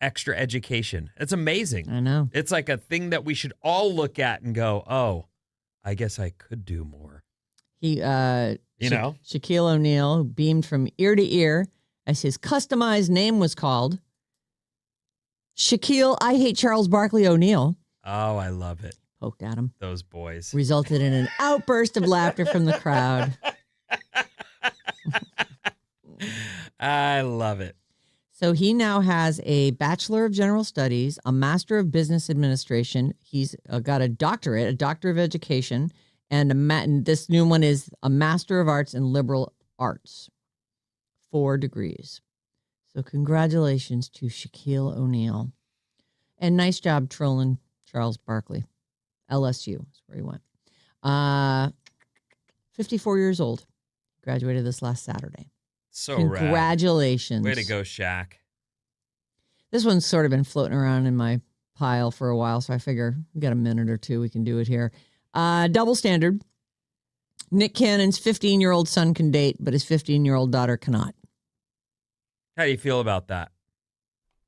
extra education. It's amazing. I know. It's like a thing that we should all look at and go, oh, I guess I could do more. He, Shaquille O'Neal beamed from ear to ear as his customized name was called. Shaquille, I hate Charles Barkley O'Neal. Oh, I love it. Poked at him. Those boys. Resulted in an outburst of laughter from the crowd. I love it. So he now has a Bachelor of General Studies, a Master of Business Administration. He's got a doctorate, a Doctor of Education, and this new one is a Master of Arts in Liberal Arts. 4 degrees. So congratulations to Shaquille O'Neal. And nice job trolling Charles Barkley. LSU is where he went. 54 years old. Graduated this last Saturday. So congratulations. Rad. Way to go, Shaq. This one's sort of been floating around in my pile for a while, so I figure we got a minute or two, we can do it here. Double standard. Nick Cannon's 15-year-old son can date, but his 15-year-old daughter cannot. How do you feel about that?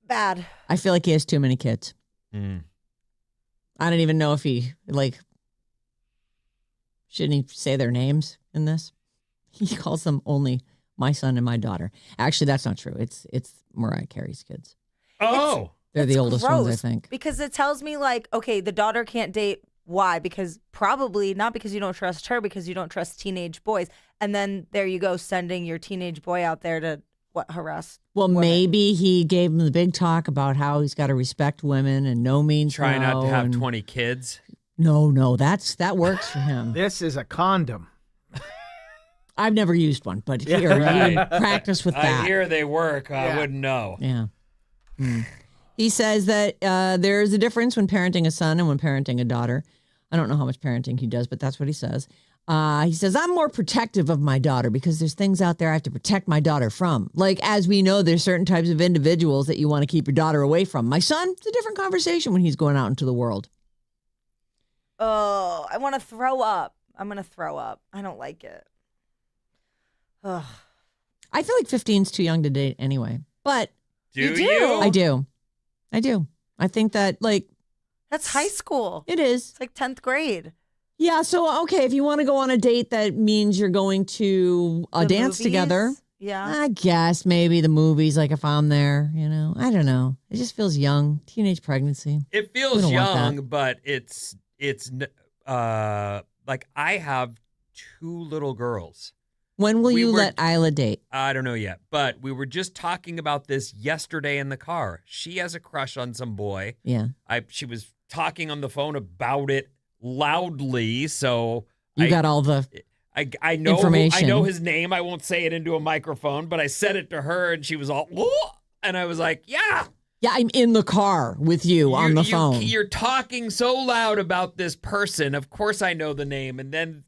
Bad. I feel like he has too many kids. Mm. I don't even know if he, shouldn't he say their names in this? He calls them only my son and my daughter. Actually, that's not true. It's Mariah Carey's kids. Oh. They're the oldest gross, ones, I think. Because it tells me, okay, the daughter can't date. Why? Because probably not because you don't trust her, because you don't trust teenage boys. And then there you go, sending your teenage boy out there to, harass women. Maybe he gave him the big talk about how he's got to respect women and no means Try no, not to have and 20 kids. No, that works for him. This is a condom. I've never used one, but here, Right. you practice with that. I hear they work. I Yeah. wouldn't know. Yeah. He says that there's a difference when parenting a son and when parenting a daughter. I don't know how much parenting he does, but that's what he says. He says, I'm more protective of my daughter because there's things out there I have to protect my daughter from. Like, as we know, there's certain types of individuals that you want to keep your daughter away from. My son, it's a different conversation when he's going out into the world. Oh, I want to throw up. I'm going to throw up. I don't like it. Ugh. I feel like 15 is too young to date anyway, but Do You do. you? I do. I think that, That's high school. it is. It's like 10th grade. Yeah, so, okay, if you want to go on a date that means you're going to The dance movies? together, Yeah. I guess maybe the movies, if I'm there, I don't know. It just feels young. Teenage pregnancy. It We feels don't want young, that. but it's I have 2 little girls. When will We you were- let Isla date? I don't know yet, but we were just talking about this yesterday in the car. She has a crush on some boy. Yeah. She was talking on the phone about it loudly, so You got all the I know information. I know his name. I won't say it into a microphone, but I said it to her, and she was all, "Whoa," and I was like, "Yeah." Yeah, I'm in the car with you on the phone. You're talking so loud about this person. Of course, I know the name, and then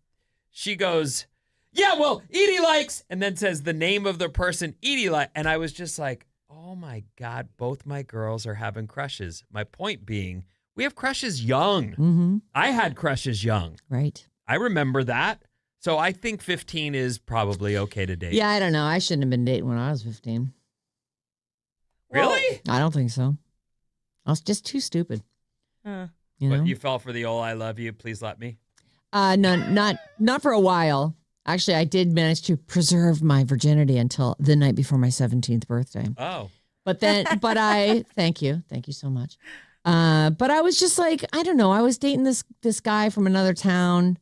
she goes, "Yeah, well, Edie likes," and then says the name of the person Edie likes, and I was just like, "Oh my God, both my girls are having crushes." My point being, we have crushes young. Mm-hmm. I had crushes young. Right. I remember that. So I think 15 is probably okay to date. Yeah, I don't know. I shouldn't have been dating when I was 15. Really? I don't think so. I was just too stupid. Uh, You know? But you fell for the "Oh, I love you, please let me." Not for a while. Actually, I did manage to preserve my virginity until the night before my 17th birthday. Oh. But thank you so much. But I was just like, I don't know. I was dating this guy from another town,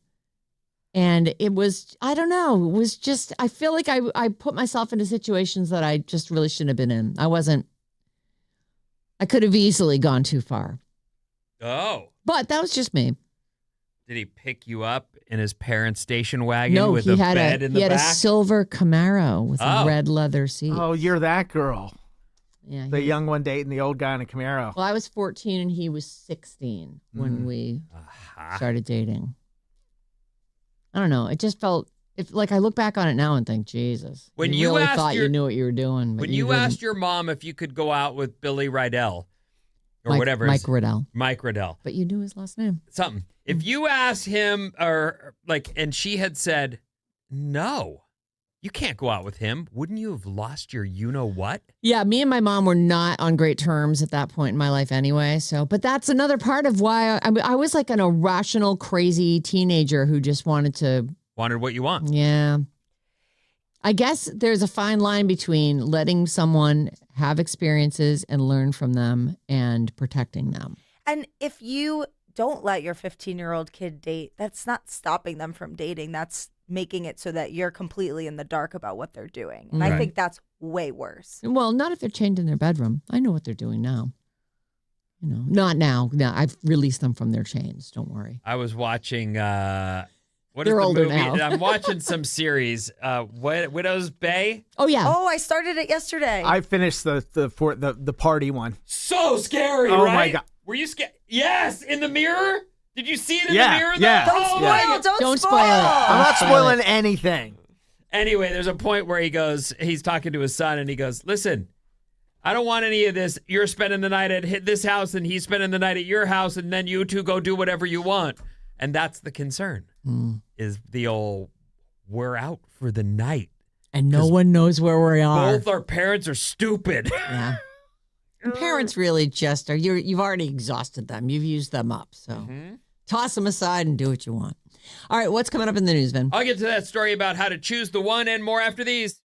and it was, I don't know. It was just, I feel like I put myself into situations that I just really shouldn't have been in. I could have easily gone too far. Oh. But that was just me. Did he pick you up in his parents' station wagon No, with he a had bed in the a back? silver Camaro with a Oh. red leather seat. Oh, you're that girl. Yeah, The he- young one dating the old guy in a Camaro. Well, I was 14 and he was 16 when we Aha. started dating. I don't know. It just felt I look back on it now and think, Jesus, When you you really asked thought your- you knew what you were doing. But When you didn't. asked your mom if you could go out with Billy Rydell or Mike, whatever, Mike Riddell, Mike Riddell, but you knew his last name. something. If you asked him and she had said, "No, you can't go out with him," wouldn't you have lost your you-know-what? Yeah, me and my mom were not on great terms at that point in my life anyway. So, but that's another part of why I was like an irrational, crazy teenager who just wanted to. Wanted what you want. Yeah. I guess there's a fine line between letting someone have experiences and learn from them and protecting them. and if you don't let your 15-year-old kid date, that's not stopping them from dating. That's making it so that you're completely in the dark about what they're doing. And I Right. think that's way worse. Well, not if they're chained in their bedroom. I know what they're doing now. Not now. No, I've released them from their chains. Don't worry. I was watching. What is They're the older movie? now. I'm watching some series. Widow's Bay. Oh yeah. Oh, I started it yesterday. I finished the party one. So scary, Oh, right? my God. Were you scared? Yes, in the mirror. Did you see it in Yeah, the mirror? yeah. Though? don't Oh, spoil, my God. don't Don't spoil it. I'm not Spoil spoiling it. anything. Anyway, there's a point where he's talking to his son, and he goes, "Listen, I don't want any of this. You're spending the night at this house, and he's spending the night at your house, and then you two go do whatever you want." And that's the concern, Mm. is the old, we're out for the night. And no one knows where we are. Both our parents are stupid. Yeah. And parents really just are. You've already exhausted them. You've used them up. So toss them aside and do what you want. All right, what's coming up in the news, Vin? I'll get to that story about how to choose the one and more after these.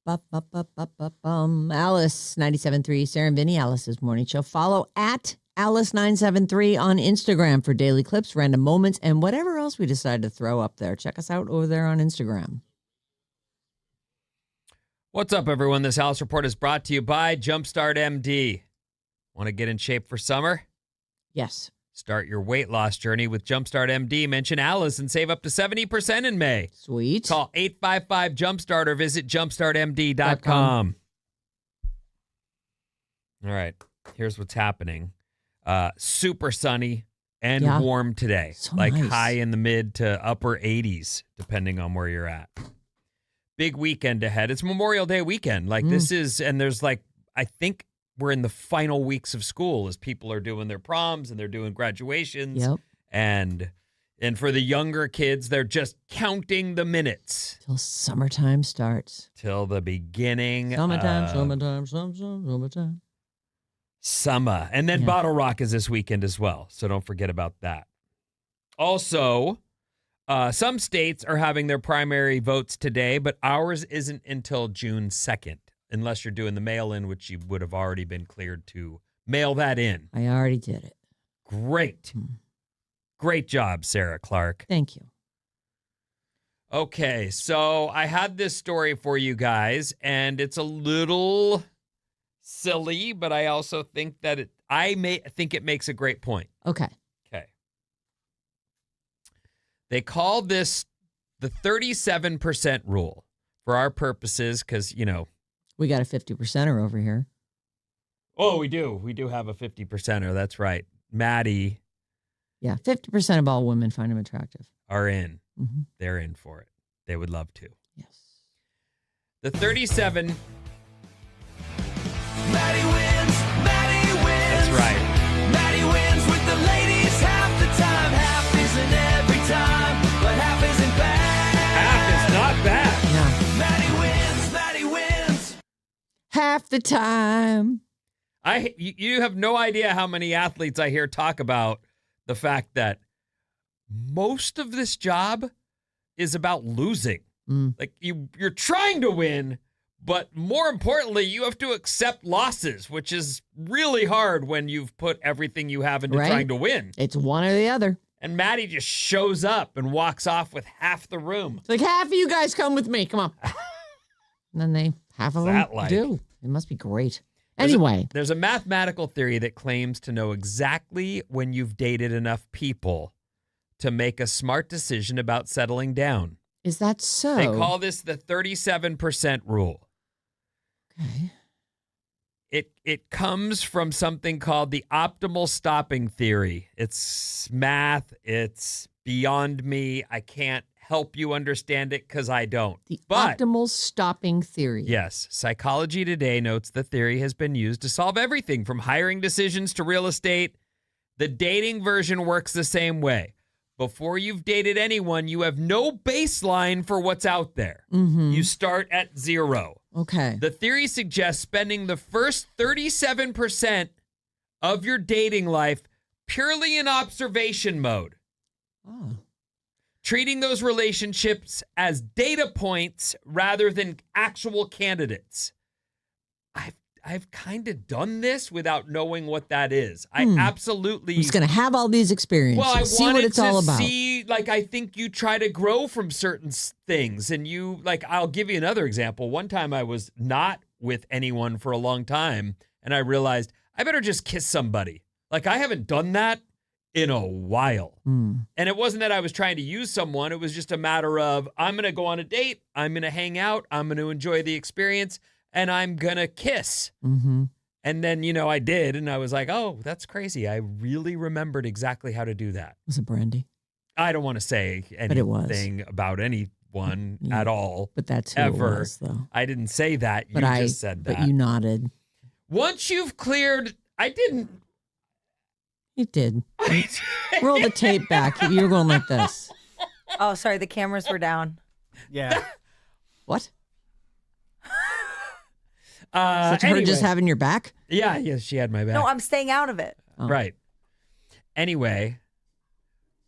Alice 97.3, Sarah Vinnie, Alice's morning show. Follow at Alice973 on Instagram for daily clips, random moments, and whatever else we decide to throw up there. Check us out over there on Instagram. What's up, everyone? This Alice Report is brought to you by Jumpstart MD. Want to get in shape for summer? Yes. Start your weight loss journey with Jumpstart MD. Mention Alice and save up to 70% in May. Sweet. Call 855-JUMPSTART or visit jumpstartmd.com. All right. Here's what's happening. Super sunny and warm today. So like nice. high in the mid to upper 80s, depending on where you're at. Big weekend ahead. It's Memorial Day weekend. Like this is, and there's like, I think we're in the final weeks of school as people are doing their proms and they're doing graduations. Yep. And for the younger kids, they're just counting the minutes. Till summertime starts. Till the beginning. Summertime. Summer. And then Bottle Rock is this weekend as well. So don't forget about that. Also, some states are having their primary votes today, but ours isn't until June 2nd. Unless you're doing the mail-in, which you would have already been cleared to mail that in. I already did it. Great. Great job, Sarah Clark. Thank you. Okay, so I had this story for you guys, and it's a little silly, but I also think that it makes a great point. Okay. Okay. They call this the 37% rule for our purposes because, you know, we got a 50%er over here. Oh, we do. We do have a 50%er. That's right. Maddie. Yeah, 50% of all women find him attractive. Are in. Mm-hmm. They're in for it. They would love to. Yes. The 37. Maddie wins. Maddie wins. That's right. Maddie wins with the ladies half the time. Half isn't every time, but half isn't bad. Half is not bad. Yeah. Maddie wins. Maddie wins. Half the time. You have no idea how many athletes I hear talk about the fact that most of this job is about losing. Like you're trying to win, but more importantly, you have to accept losses, which is really hard when you've put everything you have into trying to win. It's one or the other. And Maddie just shows up and walks off with half the room. It's like, half of you guys come with me. Come on. And then half of them do. It must be great. Anyway. There's a mathematical theory that claims to know exactly when you've dated enough people to make a smart decision about settling down. Is that so? They call this the 37% rule. Okay. It comes from something called the optimal stopping theory. It's math. It's beyond me. I can't help you understand it because I don't. The optimal stopping theory. Yes. Psychology Today notes the theory has been used to solve everything from hiring decisions to real estate. The dating version works the same way. Before you've dated anyone, you have no baseline for what's out there. Mm-hmm. You start at zero. Okay. The theory suggests spending the first 37% of your dating life purely in observation mode. Oh. Treating those relationships as data points rather than actual candidates. I've kind of done this without knowing what that is. I absolutely... I'm just going to have all these experiences. Well, I see what it's all about. I think you try to grow from certain things. And I'll give you another example. One time I was not with anyone for a long time, and I realized I better just kiss somebody. Like, I haven't done that in a while. And it wasn't that I was trying to use someone. It was just a matter of, I'm going to go on a date. I'm going to hang out. I'm going to enjoy the experience. And I'm going to kiss. Mm-hmm. And then, I did. And I was like, oh, that's crazy. I really remembered exactly how to do that. Was it brandy? I don't want to say anything about anyone at all. But that's who ever. It was, though. I didn't say that. You just said that. But you nodded. Once you've cleared, I didn't. You did. Roll the tape back. You were going like this. Oh, sorry. The cameras were down. Yeah. What? Anyway. Her just having your back? Yeah, she had my back. No, I'm staying out of it. Oh. Right. Anyway,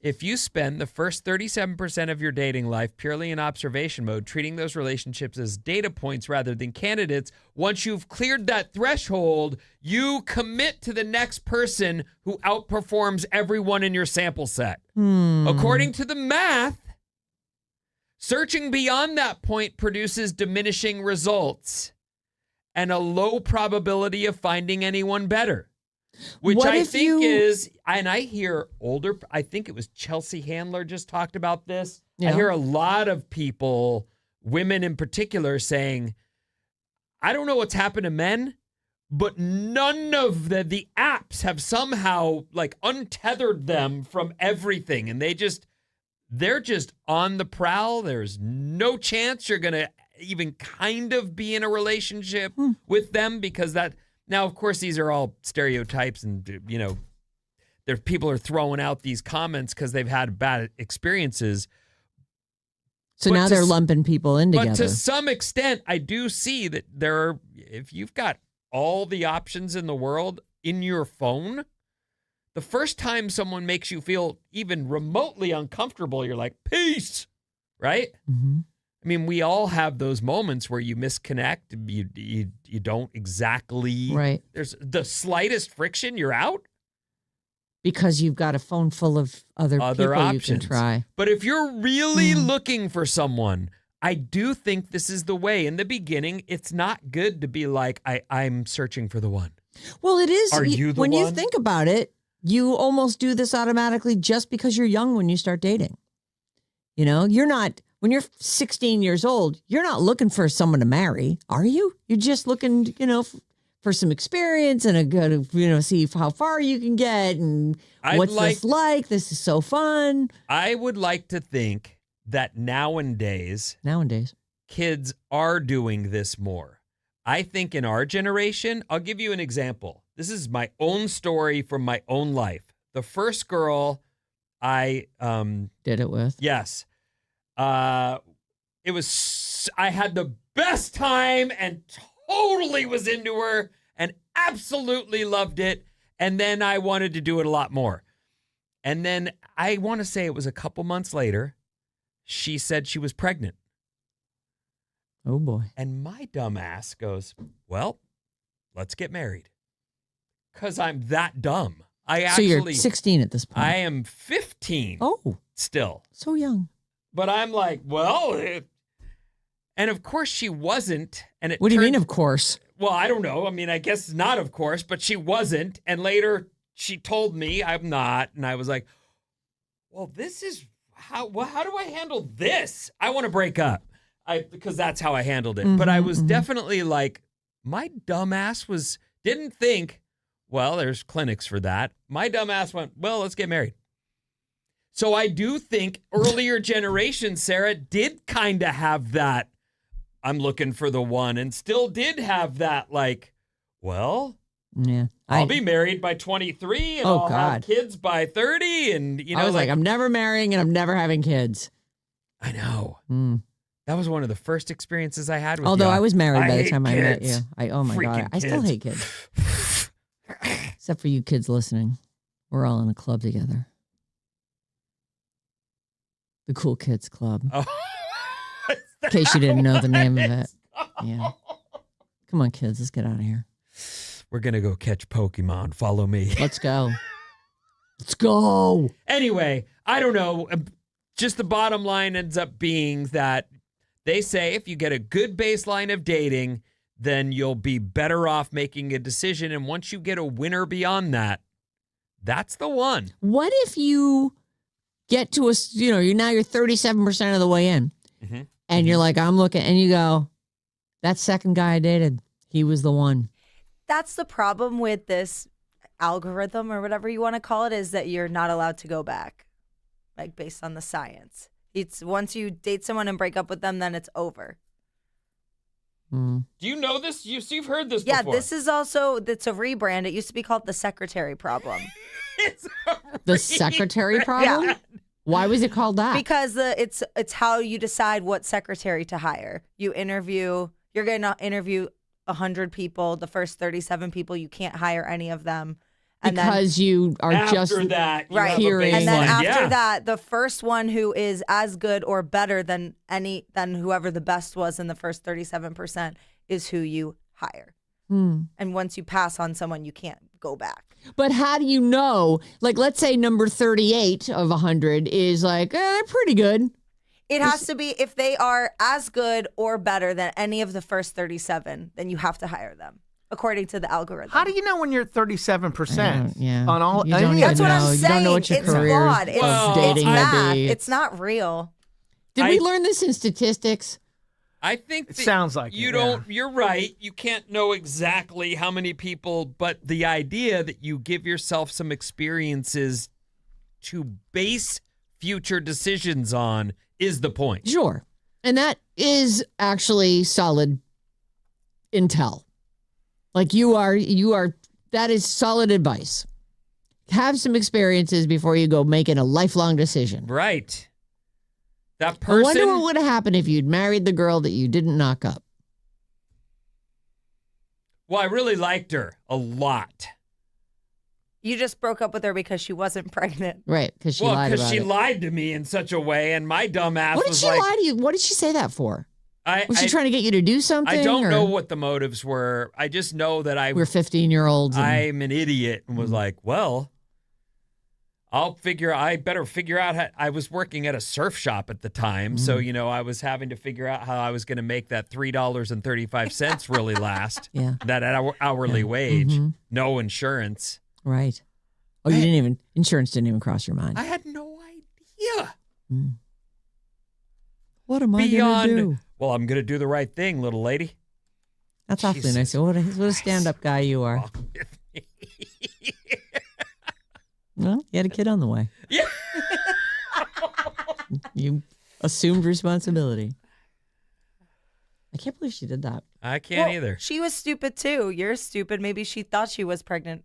If you spend the first 37% of your dating life purely in observation mode, treating those relationships as data points rather than candidates, once you've cleared that threshold, you commit to the next person who outperforms everyone in your sample set. According to the math, searching beyond that point produces diminishing results and a low probability of finding anyone better. Which What I if think you- is, and I hear older, I think it was Chelsea Handler just talked about this. Yeah. I hear a lot of people, women in particular, saying, I don't know what's happened to men, but none of the apps have somehow like untethered them from everything. And they're just on the prowl. There's no chance you're going to even kind of be in a relationship with them because that. Now, of course, these are all stereotypes and, you know, there's people are throwing out these comments because they've had bad experiences. So But now to they're s- lumping people in But together. to some extent, I do see that if you've got all the options in the world in your phone, the first time someone makes you feel even remotely uncomfortable, you're like, peace, right? Mhm. I mean, we all have those moments where you misconnect. You don't exactly. Right. There's the slightest friction, you're out. Because you've got a phone full of other people Options. you can try. But if you're really looking for someone, I do think this is the way. In the beginning, it's not good to be like, I'm searching for the one. Well, it is. Are you the when you one? think about it, you almost do this automatically just because you're young when you start dating. You know, you're not, when you're 16 years old, you're not looking for someone to marry, are you? You're just looking, you know, for some experience and a good, you know, see how far you can get and what's this like. This is so fun. I would like to think that nowadays, kids are doing this more. I think in our generation, I'll give you an example. This is my own story from my own life. The first girl I did it with. Yes. It was, I had the best time and totally was into her and absolutely loved it. And then I wanted to do it a lot more. And then I want to say it was a couple months later, she said she was pregnant. Oh boy. And my dumb ass goes, well, let's get married. Because I'm that dumb. So you're 16 at this point. I am 15. Oh. Still. So young. But I'm like, well, and of course she wasn't. And What do you mean, of course? Well, I don't know. I mean, I guess not, of course, but she wasn't. And later she told me I'm not. And I was like, well, this is how do I handle this? I want to break up because that's how I handled it. But I was definitely like, my dumbass didn't think, well, there's clinics for that. My dumbass went, well, let's get married. So I do think earlier generations, Sarah, did kind of have that, I'm looking for the one, and still did have that, like, well, yeah, I'll be married by 23 and I'll have kids by 30. And, you know, I was like, I'm never marrying and I'm never having kids. I know. That was one of the first experiences I had with Although you. I was married by the hate time I met kids. you. Oh my God. Freaking I still kids. hate kids. Except for you kids listening. We're all in a club together. The Cool Kids Club. Oh. In case you didn't know the name of it. Yeah. Come on, kids. Let's get out of here. We're going to go catch Pokemon. Follow me. Let's go. Let's go. Anyway, I don't know. Just the bottom line ends up being that they say if you get a good baseline of dating, then you'll be better off making a decision. And once you get a winner beyond that, that's the one. What if you get to you're 37% of the way in and you're like, I'm looking, and you go, that second guy I dated, he was the one. That's the problem with this algorithm or whatever you want to call it, is that you're not allowed to go back, like based on the science. It's once you date someone and break up with them, then it's over. Do you know this? You've heard this Yeah, before. this is also, it's a rebrand. It used to be called the secretary problem. The secretary problem? Yeah. Why was it called that? Because it's how you decide what secretary to hire. You're going to interview 100 people. The first 37 people, you can't hire any of them. And because you are After just that, you Right. have a hearing. And then baseline. after Yeah. that, the first one who is as good or better than whoever the best was in the first 37% is who you hire. And once you pass on someone, you can't go back. But how do you know? Like, let's say number 38 of 100 is like, they're pretty good. It has to be if they are as good or better than any of the first 37, then you have to hire them according to the algorithm. How do you know when you're 37%? Yeah. On all, You don't even That's what know. I'm You saying. don't know what your It's career flawed. of It's dating would math. be. It's not real. Did we learn this in statistics? I think It that sounds like you it, don't. You're right. You can't know exactly how many people, but the idea that you give yourself some experiences to base future decisions on is the point. Sure. And that is actually solid intel. Like you are, that is solid advice. Have some experiences before you go making a lifelong decision. Right. That I wonder what person. would have happened if you'd married the girl that you didn't knock up. Well, I really liked her a lot. You just broke up with her because she wasn't pregnant. Right, because she Well, lied because about she it. lied to me in such a way, and my dumb ass What did was she like, lie to you? What did she say that for? Was she I trying to get you to do something? I don't or know what the motives were. I just know that We're 15-year-olds. I'm an idiot and was like, well, I better figure out how. I was working at a surf shop at the time. So, I was having to figure out how I was going to make that $3.35 really last. Yeah. That hourly wage, no insurance. Right. Oh, insurance didn't even cross your mind. I had no idea. What am I going to do? Well, I'm going to do the right thing, little lady. That's awfully Jesus nice. What a stand-up guy you are. Well, you had a kid on the way. Yeah. You assumed responsibility. I can't believe she did that. I can't Well, either. She was stupid too. You're stupid. Maybe she thought she was pregnant.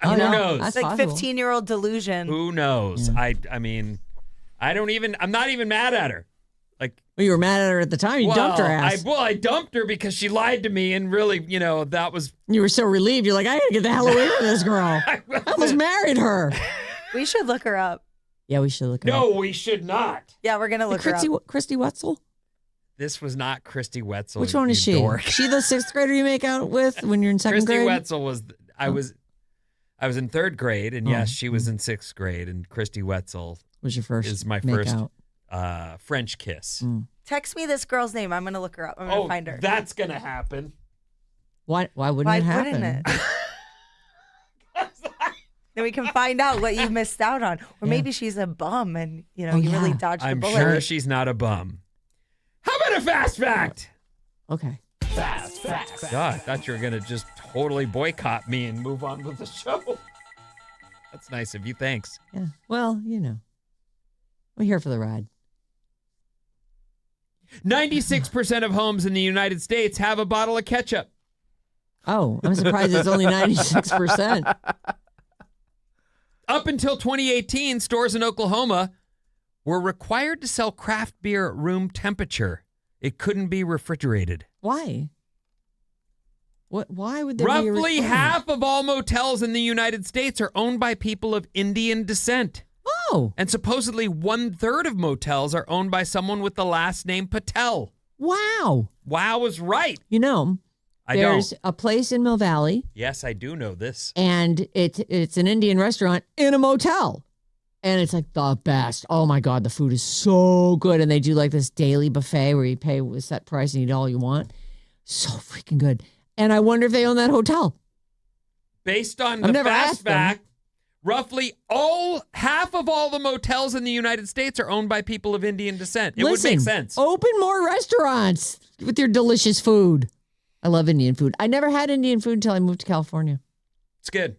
Oh, Who no, knows? that's It's like possible. 15-year-old delusion. Who knows? Yeah. I mean, I'm not even mad at her. Like, Well, you were mad at her at the time. You dumped her ass. I dumped her because she lied to me, and really, that was. You were so relieved. You're like, I gotta get the hell away from this girl. I almost married her. We should look her up. Yeah, we should look her No, up. we should not. Yeah, we're gonna look her up. Christy Wetzel? This was not Christy Wetzel. Which one is she? you dork. She the 6th grader you make out with when you're in 2nd Christy grade? Wetzel was. I was in 3rd grade, and yes, she was in 6th grade, and Christy Wetzel Was your first is my make first out. French kiss. Text me this girl's name. I'm gonna look her up. I'm gonna find her. That's gonna happen. Why wouldn't Why it happen? wouldn't it? Then we can find out what you missed out on, or maybe she's a bum, and you Oh, really yeah. dodged the I'm bullet. sure she's not a bum. How about a fast fact? Okay. God, I thought you were gonna just totally boycott me and move on with the show. That's nice of you. Thanks. Yeah. Well, we're here for the ride. 96% of homes in the United States have a bottle of ketchup. Oh, I'm surprised it's only 96%. Up until 2018, stores in Oklahoma were required to sell craft beer at room temperature. It couldn't be refrigerated. Why? Why would there be a Roughly requirement? half of all motels in the United States are owned by people of Indian descent. Oh, And supposedly 1/3 of motels are owned by someone with the last name Patel. wow. Wow was right. I There's don't. a place in Mill Valley, Yes, I do know this. and it's an Indian restaurant in a motel. And it's like the best. Oh my God, the food is so good. And they do like this daily buffet where you pay a set price and eat all you want. So freaking good. And I wonder if they own that hotel. Based on I've the never fast asked them. fact, roughly half of all the motels in the United States are owned by people of Indian descent. It would make sense. Open more restaurants with your delicious food. I love Indian food. I never had Indian food until I moved to California. It's good.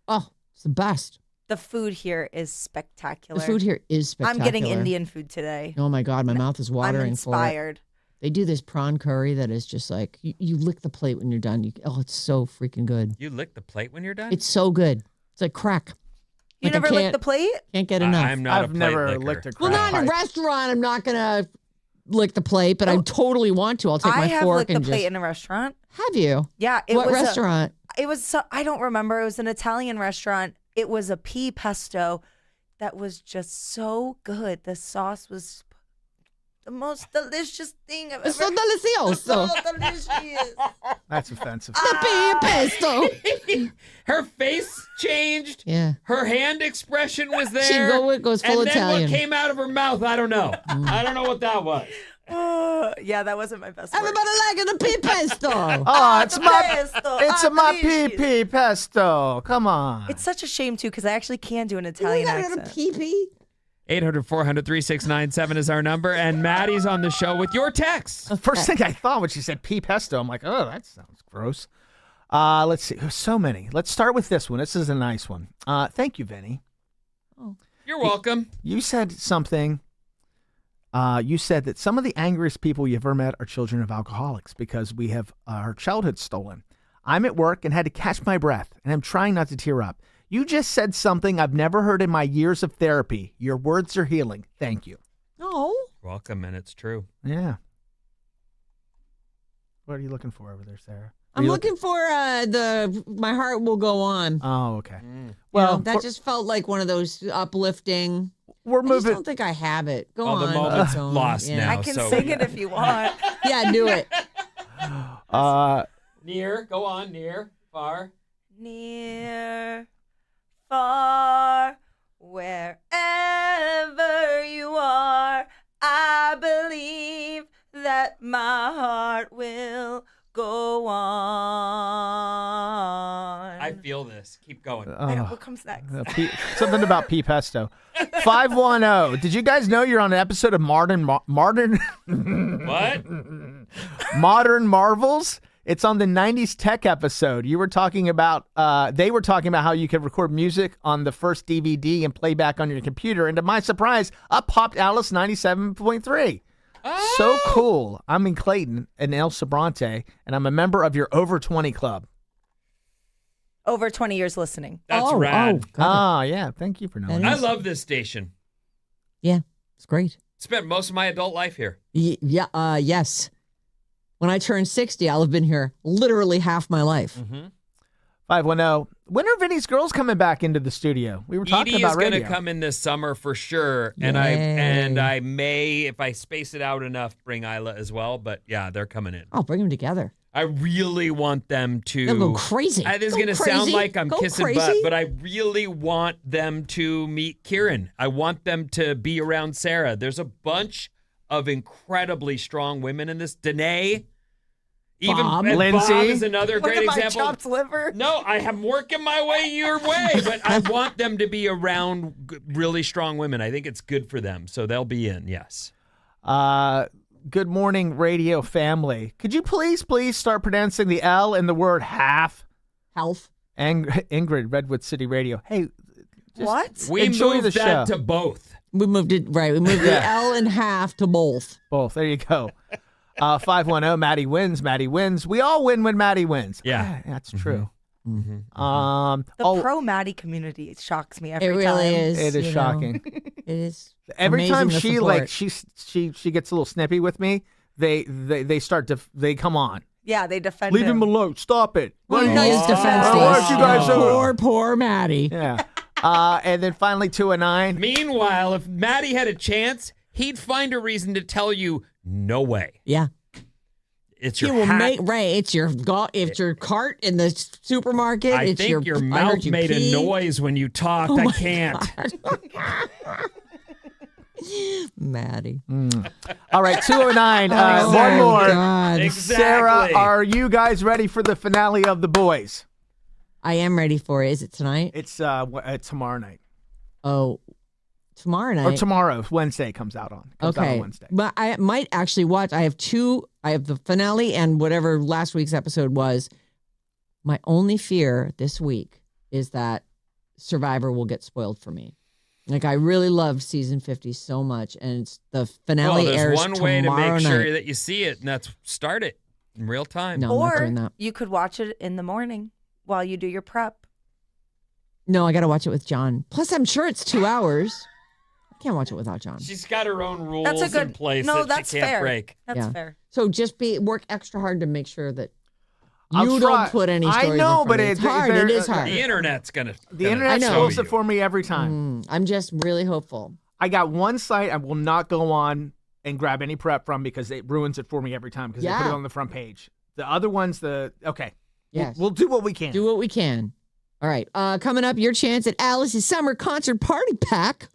Oh, it's the best. The food here is spectacular. The food here is spectacular. I'm getting Indian food today. Oh my God, my mouth is I'm watering for it. inspired. They do this prawn curry that is just like, you lick the plate when you're done. It's so freaking good. You lick the plate when you're done? It's so good. It's like crack. You Like I never licked can't- the plate? Can't get enough. I'm not a I've plate never licker. licked a Well, crab not in a pipe. restaurant. I'm not going to lick the plate, but I totally want to. I'll take I my have fork licked the and plate just... in a restaurant. Have you? Yeah, it What was restaurant? It was so, I don't remember. It was an Italian restaurant. It was a pea pesto that was just so good. The sauce was the most delicious thing I've ever. So delicioso. So delicious. That's offensive. The pea pesto. Her face changed. Yeah. Her hand expression was there. Goes full and then Italian. what came out of her mouth, I don't know. I don't know what that was. Yeah, that wasn't my best. Everybody liking the pea pesto. Oh, it's my pesto. my Delicious. pee pesto. Come on. It's such a shame too because I actually can do an Italian You got accent. a pee-pee? 800-400-3697 is our number, and Maddie's on the show with your text. First thing I thought when she said pea pesto, I'm like, oh, that sounds gross. Let's see. There's so many. Let's start with this one. This is a nice one. Thank you, Vinny. You're welcome. You said something. You said that some of the angriest people you ever met are children of alcoholics because we have our childhood stolen. I'm at work and had to catch my breath, and I'm trying not to tear up. You just said something I've never heard in my years of therapy. Your words are healing. Thank you. Oh. Welcome, and it's true. Yeah. What are you looking for over there, Sarah? I'm looking for My Heart Will Go On. Oh, okay. Well, Well, that just felt like one of those uplifting. we're I just moving. don't think I have it. Go Oh, on. the moment's Go on. lost Yeah. now. I can so- sing it if you want. Yeah, do it. Near, go on, near, far. Near, far, wherever you are, I believe that my heart will go on. I feel this. Keep going. What comes next? Something about pea pesto. 510. Did you guys know you're on an episode of Modern What? Modern Marvels? It's on the 90s tech episode. You were talking about, they were talking about how you could record music on the first DVD and play back on your computer. And to my surprise, up popped Alice 97.3. Oh! So cool. I'm in Clayton in El Sobrante, and I'm a member of your Over 20 club. Over 20 years listening. That's rad. Yeah. Thank you for knowing. I love this station. Yeah, it's great. Spent most of my adult life here. Yes. When I turn 60, I'll have been here literally half my life. 510. When are Vinny's girls coming back into the studio? We were talking Edie about is going radio. to come in this summer for sure, Yay. and I may, if I space it out enough, bring Isla as well. But yeah, they're coming in. I'll bring them together. I really want them to. They'll go crazy. This is Go going to sound crazy. like I'm Go kissing crazy. butt, but I really want them to meet Kieran. I want them to be around Sarah. There's a bunch of incredibly strong women in this. Danae. Even Bob. and Lindsay. Bob is another Look great at my example. chopped liver. No, I am working my way your way, but I want them to be around really strong women. I think it's good for them, so they'll be in. Yes. Good morning, radio family. Could you please start pronouncing the L in the word half? Health. Ingrid, Redwood City Radio. Hey, What? We Enjoy moved the that show. to both. We moved it, right. We moved the L in half to both. both. There you go. 510. Maddie wins. Maddie wins. We all win when Maddie wins. Yeah. That's true. The pro Maddie community shocks me every It really time. is. It is you know. shocking. It is. Every amazing time the she support. she gets a little snippy with me, they start to come on. Yeah, they defend Leave him alone. Stop it. Well, Why no, you- his defense Why is, don't you guys poor Maddie. Yeah. And then finally 209. Meanwhile, if Maddie had a chance, he'd find a reason to tell you, no way. Yeah. It's He your will hat. make It's your it's your cart in the supermarket. I it's think your your I mouth heard you made pee. a noise when you talked. Oh I my can't. Maddie. All right, 209. Oh, One more. God. Exactly. Sarah, are you guys ready for the finale of The Boys? I am ready for it. Is it tonight? It's tomorrow night. Oh, tomorrow night. Or tomorrow. Wednesday comes out on. Comes out on Wednesday. But I might actually watch. I have two. I have the finale and whatever last week's episode was. My only fear this week is that Survivor will get spoiled for me. Like, I really loved season 50 so much, and it's the finale Well, airs there's one way to tomorrow make sure night. that you see it, and that's start it in real time. No, I'm not doing Or that. you could watch it in the morning while you do your prep. No, I got to watch it with John. Plus, I'm sure it's 2 hours. I can't watch it without John. She's got her own rules That's a good in place No, that that's she can't fair. break. That's Yeah. fair. So just work extra hard to make sure that You don't put any I stories know, in front but of me. It's hard. It is hard. The internet's gonna. The internet spoils it for me every time. I'm just really hopeful. I got one site I will not go on and grab any prep from because it ruins it for me every time because they put it on the front page. The other ones, okay. Yes. We'll do what we can. Do what we can. All right. Coming up, your chance at Alice's Summer Concert Party Pack.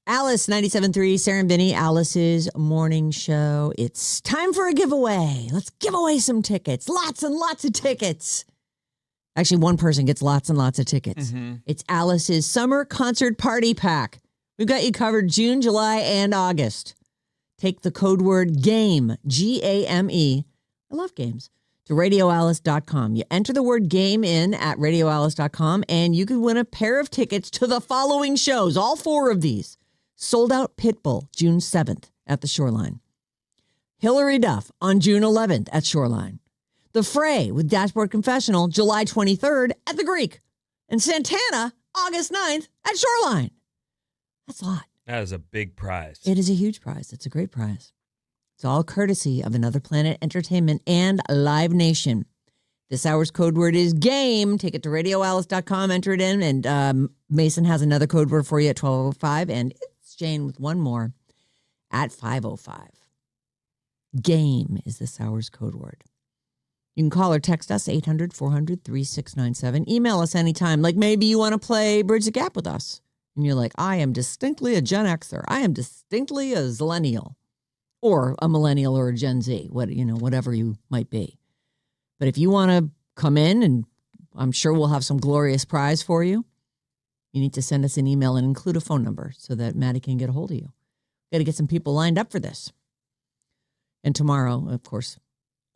Alice 97.3, Sarah Vinnie, Alice's morning show. It's time for a giveaway. Let's give away some tickets. Lots and lots of tickets. Actually, one person gets lots and lots of tickets. Mm-hmm. It's Alice's summer concert party pack. We've got you covered June, July, and August. Take the code word GAME, G-A-M-E. I love games. To radioalice.com. You enter the word game in at radioalice.com and you could win a pair of tickets to the following shows. All 4 of these. Sold Out Pitbull, June 7th at the Shoreline. Hillary Duff on June 11th at Shoreline. The Fray with Dashboard Confessional, July 23rd at the Greek. And Santana, August 9th at Shoreline. That's a lot. That is a big prize. It is a huge prize. It's a great prize. It's all courtesy of Another Planet Entertainment and Live Nation. This hour's code word is GAME. Take it to radioalice.com, enter it in, and Mason has another code word for you at 12:05, and it's Jane with one more at 5:05. GAME is this hour's code word. You can call or text us 800-400-3697. Email us anytime. Like maybe you want to play Bridge the Gap with us. And you're like, I am distinctly a Gen Xer. I am distinctly a Zillennial. Or a millennial or a Gen Z, whatever you might be. But if you want to come in, and I'm sure we'll have some glorious prize for you, you need to send us an email and include a phone number so that Maddie can get a hold of you. Got to get some people lined up for this. And tomorrow, of course,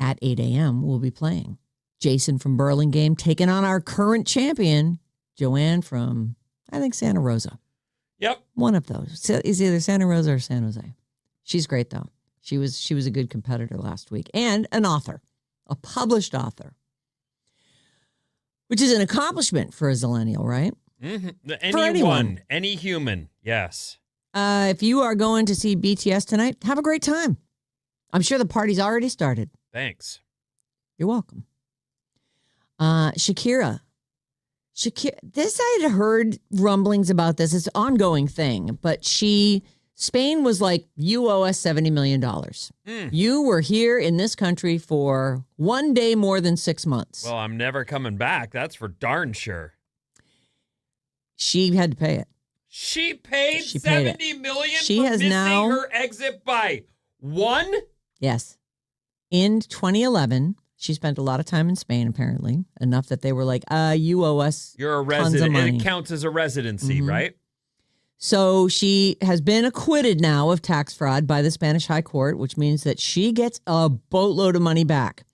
at 8 a.m., we'll be playing. Jason from Burlingame taking on our current champion, Joanne from, I think, Santa Rosa. Yep. One of those. It's either Santa Rosa or San Jose. She's great, though. She was a good competitor last week and an author, a published author, which is an accomplishment for a Zillennial, right? Mm-hmm. Anyone. Any human, yes. If you are going to see BTS tonight, have a great time. I'm sure the party's already started. Thanks. You're welcome. Shakira, this I had heard rumblings about this. It's an ongoing thing, but Spain was like, you owe us $70 million. You were here in this country for one day more than 6 months. Well, I'm never coming back. That's for darn sure. She had to pay it. She paid She $70 paid million She for has missing now- her exit by one? Yes. In 2011, she spent a lot of time in Spain, apparently, enough that they were like, you owe us You're a tons of resident. money. It counts as a residency, Mhm. right? So she has been acquitted now of tax fraud by the Spanish High Court, which means that she gets a boatload of money back.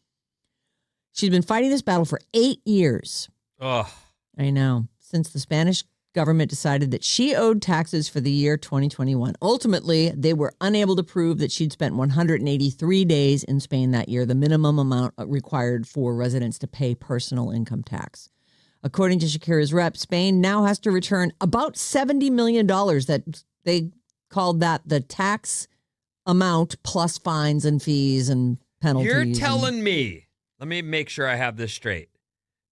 She's been fighting this battle for 8 years. Ugh. I know. Since the Spanish government decided that she owed taxes for the year 2021. Ultimately, they were unable to prove that she'd spent 183 days in Spain that year, the minimum amount required for residents to pay personal income tax. According to Shakira's rep, Spain now has to return about $70 million that they called that the tax amount plus fines and fees and penalties. You're telling me, let me make sure I have this straight,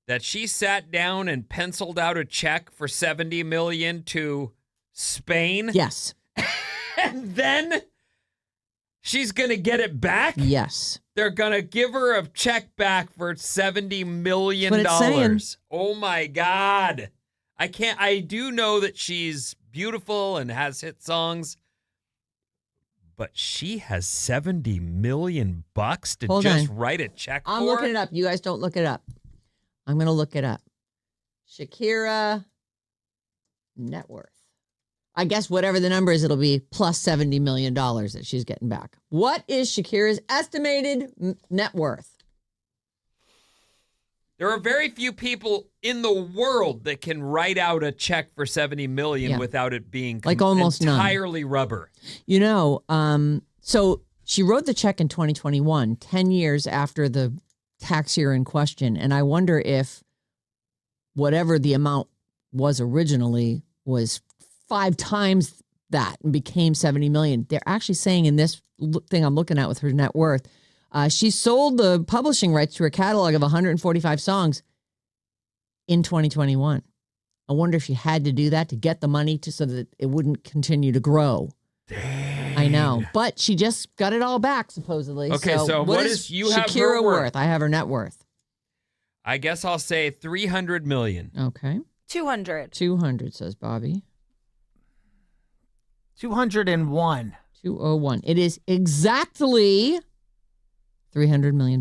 that she sat down and penciled out a check for $70 million to Spain? Yes. And then she's going to get it back? Yes. They're going to give her a check back for $70 million. That's what it's saying. Oh, my God. I do know that she's beautiful and has hit songs, but she has $70 million to Hold just on. write a check I'm for? looking it up. You guys don't look it up. I'm going to look it up. Shakira net worth. I guess whatever the number is, it'll be plus $70 million that she's getting back. What is Shakira's estimated net worth? There are very few people in the world that can write out a check for $70 million without it being like almost entirely rubber. You know, so she wrote the check in 2021, 10 years after the tax year in question. And I wonder if whatever the amount was originally was 5 times that and became 70 million. They're actually saying in this thing I'm looking at with her net worth, she sold the publishing rights to her catalog of 145 songs in 2021. I wonder if she had to do that to get the money so that it wouldn't continue to grow. Dang. I know, but she just got it all back supposedly. Okay, so what is you have Shakira her worth? I have her net worth. I guess I'll say $300 million. Okay. 200. 200 says Bobby. 201. 201. It is exactly $300 million.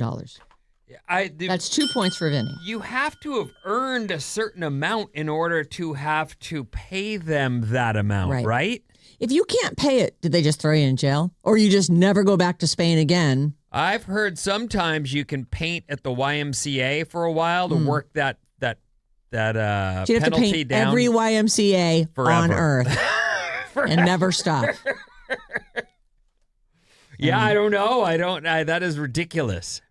That's 2 points for Vinny. You have to have earned a certain amount in order to have to pay them that amount, right? If you can't pay it, did they just throw you in jail? Or you just never go back to Spain again? I've heard sometimes you can paint at the YMCA for a while to work that So you have to penalty paint down every YMCA forever. on Earth and never stop. Yeah, I don't know. That is ridiculous.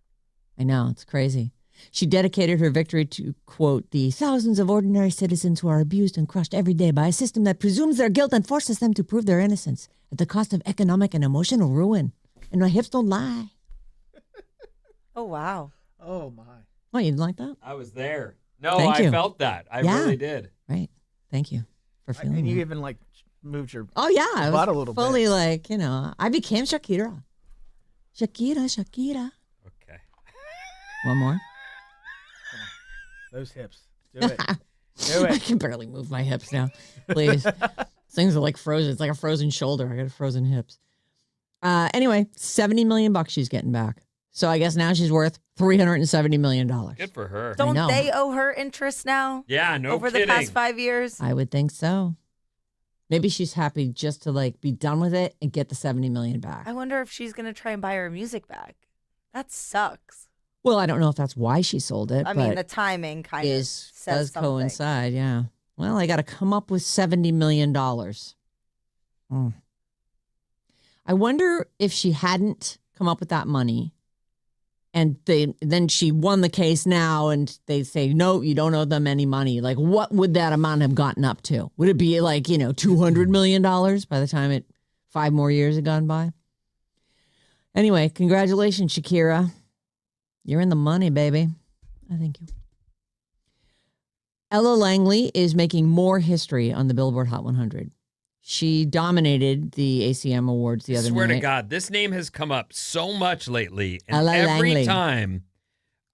I know, it's crazy. She dedicated her victory to, quote, the thousands of ordinary citizens who are abused and crushed every day by a system that presumes their guilt and forces them to prove their innocence at the cost of economic and emotional ruin. And my hips don't lie. Oh, wow. Oh, my. Oh, you didn't like that? I was there. No, Thank I you. felt that. I really did. Right. Thank you for feeling And you that. even, like, moved your Oh, yeah. I butt was a little fully bit. like, I became Shakira. Shakira. Okay. One more. Those hips. Do it. Do I it. can barely move my hips now. Please. Things are like frozen. It's like a frozen shoulder. I got frozen hips. Anyway, $70 million she's getting back. So I guess now she's worth $370 million. Good for her. Don't know. they owe her interest now? Yeah, no Over kidding. the past 5 years? I would think so. Maybe she's happy just to like be done with it and get the $70 million back. I wonder if she's going to try and buy her music back. That sucks. Well, I don't know if that's why she sold it. I but mean, the timing kind of does says something. coincide, yeah. Well, I got to come up with $70 million. I wonder if she hadn't come up with that money and then she won the case now and they say, no, you don't owe them any money. Like, what would that amount have gotten up to? Would it be like, $200 million by the time 5 more years had gone by? Anyway, congratulations, Shakira. You're in the money, baby. I thank you. Ella Langley is making more history on the Billboard Hot 100. She dominated the ACM Awards the other night. Swear to God, this name has come up so much lately. And Ella every Langley. time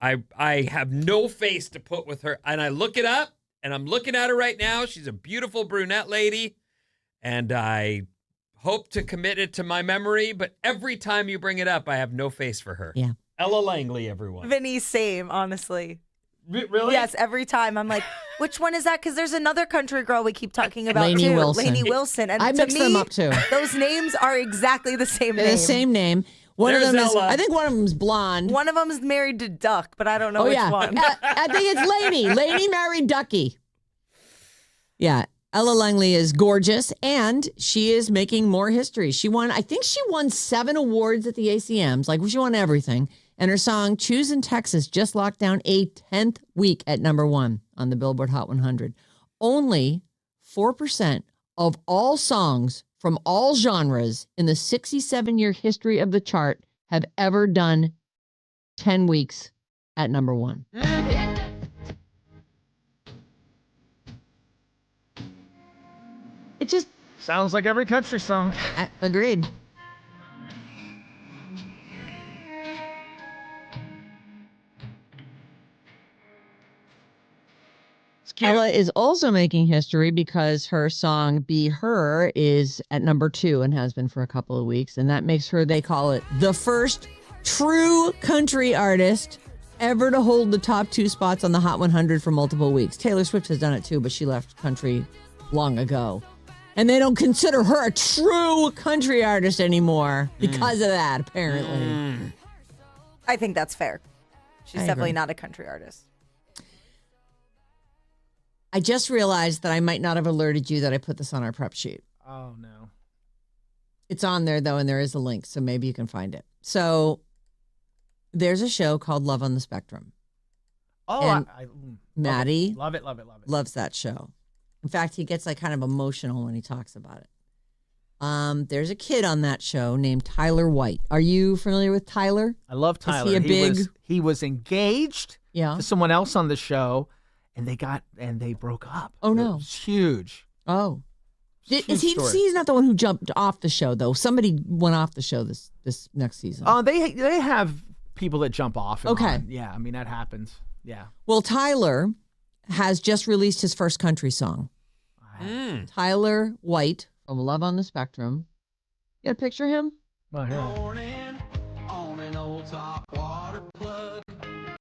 I have no face to put with her. And I look it up, and I'm looking at her right now. She's a beautiful brunette lady. And I hope to commit it to my memory. But every time you bring it up, I have no face for her. Yeah. Ella Langley, everyone. Vinny, same, honestly. Really? Yes, every time. I'm like, which one is that? Because there's another country girl we keep talking about, Lainey too. Wilson. Lainey Wilson. And I to mixed me, them up, too. Those names are exactly the same They're name. the same name. One of There's them is, Ella. I think one of them is blonde. One of them's married to Duck, but I don't know which one. I think it's Lainey. Lainey married Ducky. Yeah. Ella Langley is gorgeous, and she is making more history. I think she won 7 awards at the ACMs. Like, she won everything. And her song, Choose in Texas, just locked down a 10th week at #1 on the Billboard Hot 100. Only 4% of all songs from all genres in the 67-year history of the chart have ever done 10 weeks at #1. It just Sounds like every country song. agreed. Ella is also making history because her song Be Her is at #2 and has been for a couple of weeks. And that makes her, they call it, the first true country artist ever to hold the top 2 spots on the Hot 100 for multiple weeks. Taylor Swift has done it too, but she left country long ago. And they don't consider her a true country artist anymore because of that, apparently. I think that's fair. She's I definitely agree. not a country artist. I just realized that I might not have alerted you that I put this on our prep sheet. Oh, no. It's on there, though, and there is a link, so maybe you can find it. So there's a show called Love on the Spectrum. Oh, And I Maddie love it, love it, love it. loves that show. In fact, he gets like kind of emotional when he talks about it. There's a kid on that show named Tyler White. Are you familiar with Tyler? I love Tyler. Is he he was engaged Yeah. to someone else on the show, and they broke up. Oh, no. It was huge. Oh. Huge Is he? story. He's not the one who jumped off the show, though. Somebody went off the show this next season. They have people that jump off. And Okay. on. Yeah, I mean that happens. Yeah. Well, Tyler has just released his first country song. Tyler White From Love on the Spectrum. You got a picture of him? Well, here.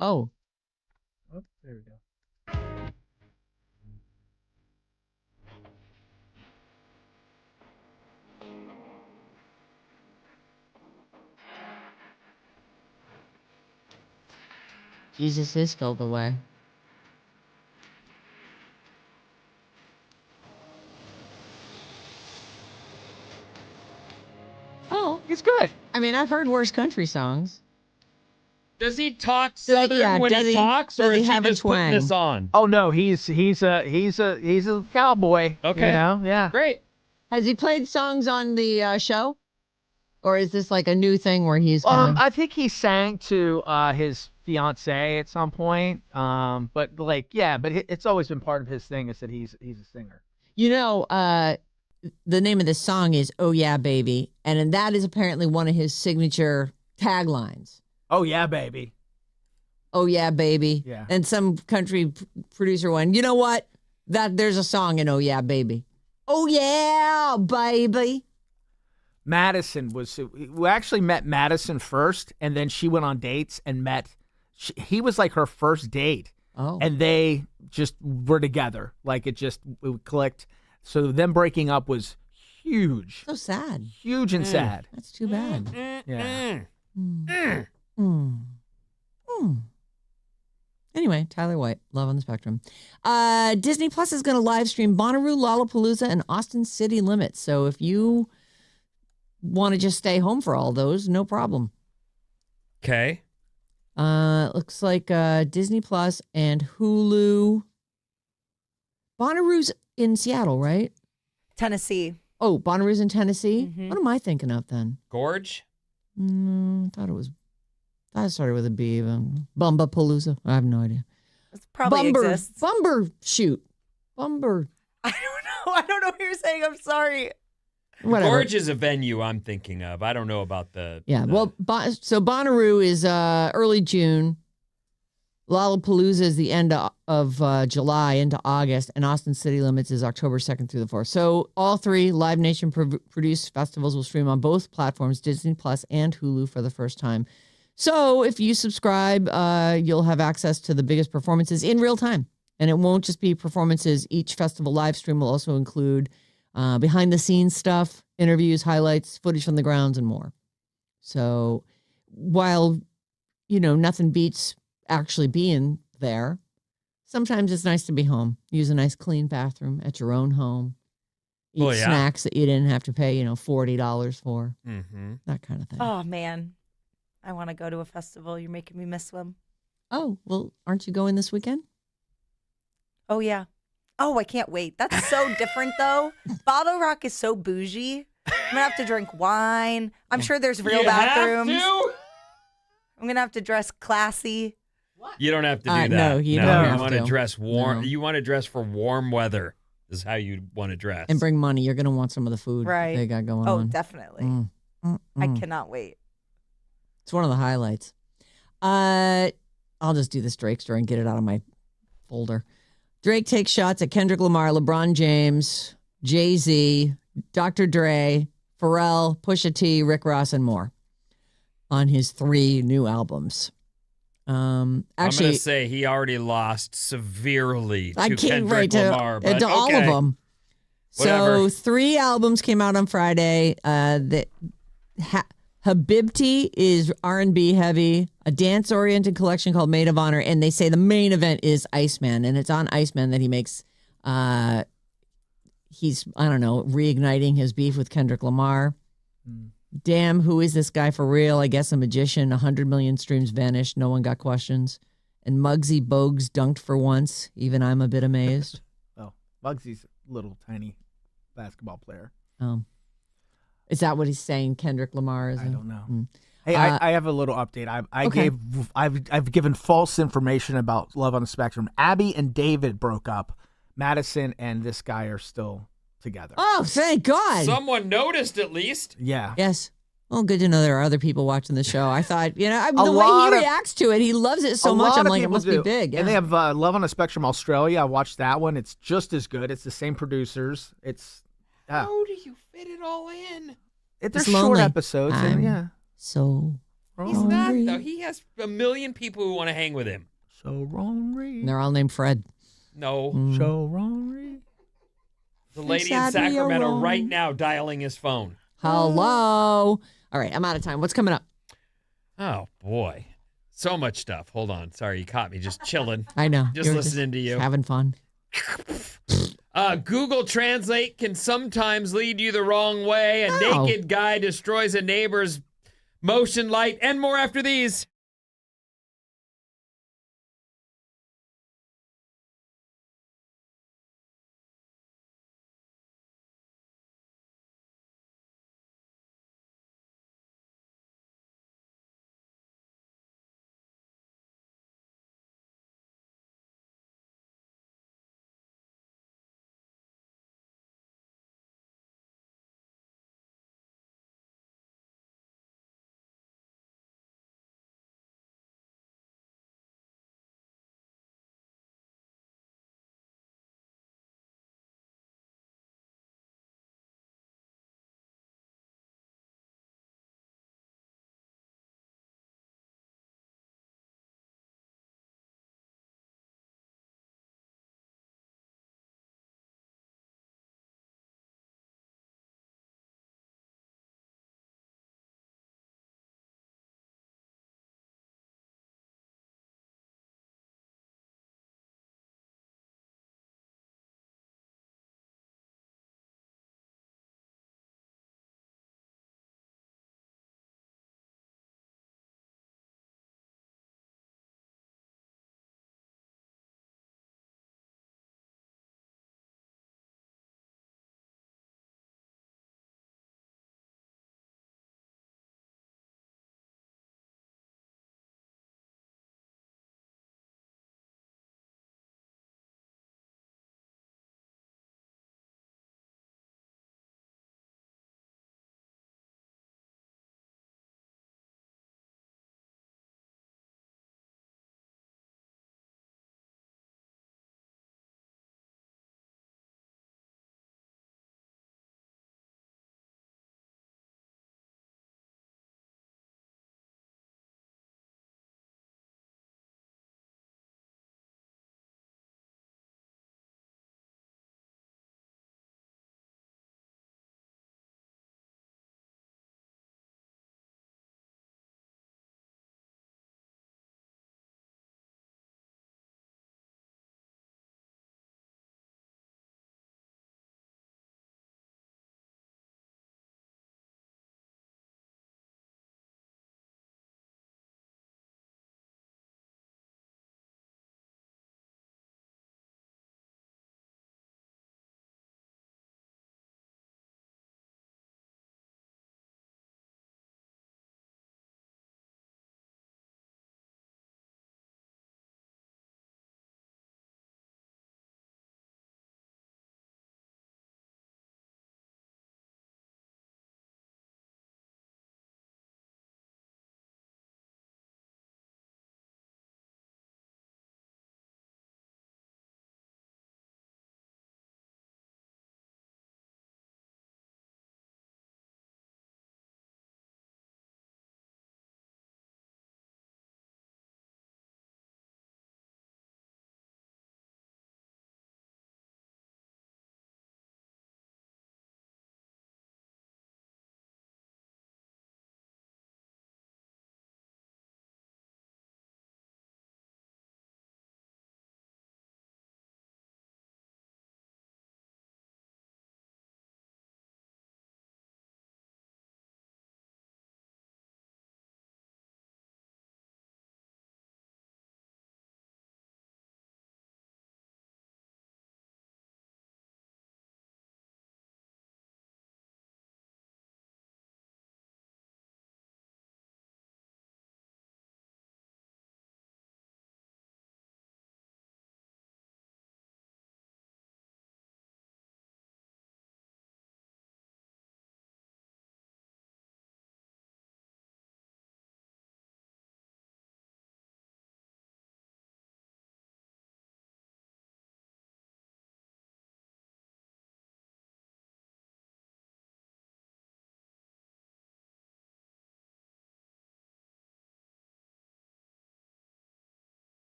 Oh. Oh, there we go. Jesus is filled away. Oh, He's good. I mean, I've heard worse country songs. Does he talk Southern when he talks, or does he is he have a just putting twang? this on? Oh no, he's a cowboy. Okay. You know, yeah. Great. Has he played songs on the show? Or is this like a new thing where he's kind of... I think he sang to his fiance at some point. But like, yeah, but it's always been part of his thing is that he's a singer. You know, the name of this song is "Oh Yeah, Baby," and that is apparently one of his signature taglines. Oh yeah, baby. Oh yeah, baby. Yeah. And some country producer went, you know what? There's a song in "Oh Yeah, Baby." Oh yeah, baby. Madison we actually met Madison first, and then she went on dates and he was like her first date. Oh. And they just were together. Like it clicked. So them breaking up was huge. So sad. Huge and sad. That's too bad. Yeah. Anyway, Tyler White, Love on the Spectrum. Disney Plus is going to live stream Bonnaroo, Lollapalooza, and Austin City Limits. So if you want to just stay home for all those, no problem. Okay. Looks like Disney Plus and Hulu. Bonnaroo's in Seattle, right? Tennessee. Oh, Bonnaroo's in Tennessee? Mhm. What am I thinking of then? Gorge? I started with a B. Bumbapalooza. I have no idea. It probably exists. Bumbershoot. Bumber. I don't know. I don't know what you're saying. I'm sorry. Whatever. Gorge is a venue I'm thinking of. I don't know about the... Yeah, well, so Bonnaroo is early June. Lollapalooza is the end of July into August, and Austin City Limits is October 2nd through the 4th. So all three Live Nation produced festivals will stream on both platforms, Disney Plus and Hulu, for the first time. So if you subscribe, you'll have access to the biggest performances in real time. And it won't just be performances. Each festival live stream will also include behind-the-scenes stuff, interviews, highlights, footage from the grounds, and more. So while, nothing beats actually being there, sometimes it's nice to be home. Use a nice clean bathroom at your own home. Eat snacks that you didn't have to pay, $40 for. Mm-hmm. That kind of thing. Oh, man. I want to go to a festival. You're making me miss them. Oh, well, aren't you going this weekend? Oh, yeah. Oh, I can't wait. That's so different, though. Bottle Rock is so bougie. I'm going to have to drink wine. I'm sure there's real bathrooms. I'm going to have to dress classy. What? You don't have to do that. No, you don't have want to to dress warm. No. You want to dress for warm weather is how you want to dress. And bring money. You're going to want some of the food right. they got going on. on. Oh, definitely. I cannot wait. It's one of the highlights. I'll just do this Drake story and get it out of my folder. Drake takes shots at Kendrick Lamar, LeBron James, Jay-Z, Dr. Dre, Pharrell, Pusha T, Rick Ross, and more on his 3 new albums. I'm going to say he already lost severely to Kendrick Lamar. But to all of them. Whatever. So 3 albums came out on Friday. Habibti is R&B heavy, a dance-oriented collection called Maid of Honor, and they say the main event is Iceman, and it's on Iceman that he makes, he's, reigniting his beef with Kendrick Lamar. Damn, who is this guy for real? I guess a magician. 100 million streams vanished. No one got questions. And Muggsy Bogues dunked for once. Even I'm a bit amazed. Oh, Muggsy's a little tiny basketball player. Is that what he's saying? Kendrick Lamar is? I don't know. Hey, I have a little update. I've given false information about Love on the Spectrum. Abby and David broke up. Madison and this guy are still together. Oh, thank God. Someone noticed at least. Yeah. Yes. Well, good to know there are other people watching the show. I thought, the way he reacts to it, he loves it so much. I'm like, it must be big. Yeah. And they have Love on the Spectrum Australia. I watched that one. It's just as good. It's the same producers. Yeah. How do you fit it all in? They're Just short lonely. episodes, and yeah. So He's not, hungry. though. He has a million people who want to hang with him. So wrong. And they're all named Fred. No. So wrong. The lady in sad we are Sacramento right wrong. now dialing his phone. Hello. All right, I'm out of time. What's coming up? Oh, boy. So much stuff. Hold on. Sorry, you caught me just chilling. I know. Just You're listening to you. Having fun. Google Translate can sometimes lead you the wrong way. A Oh. naked guy destroys a neighbor's motion light, and more after these.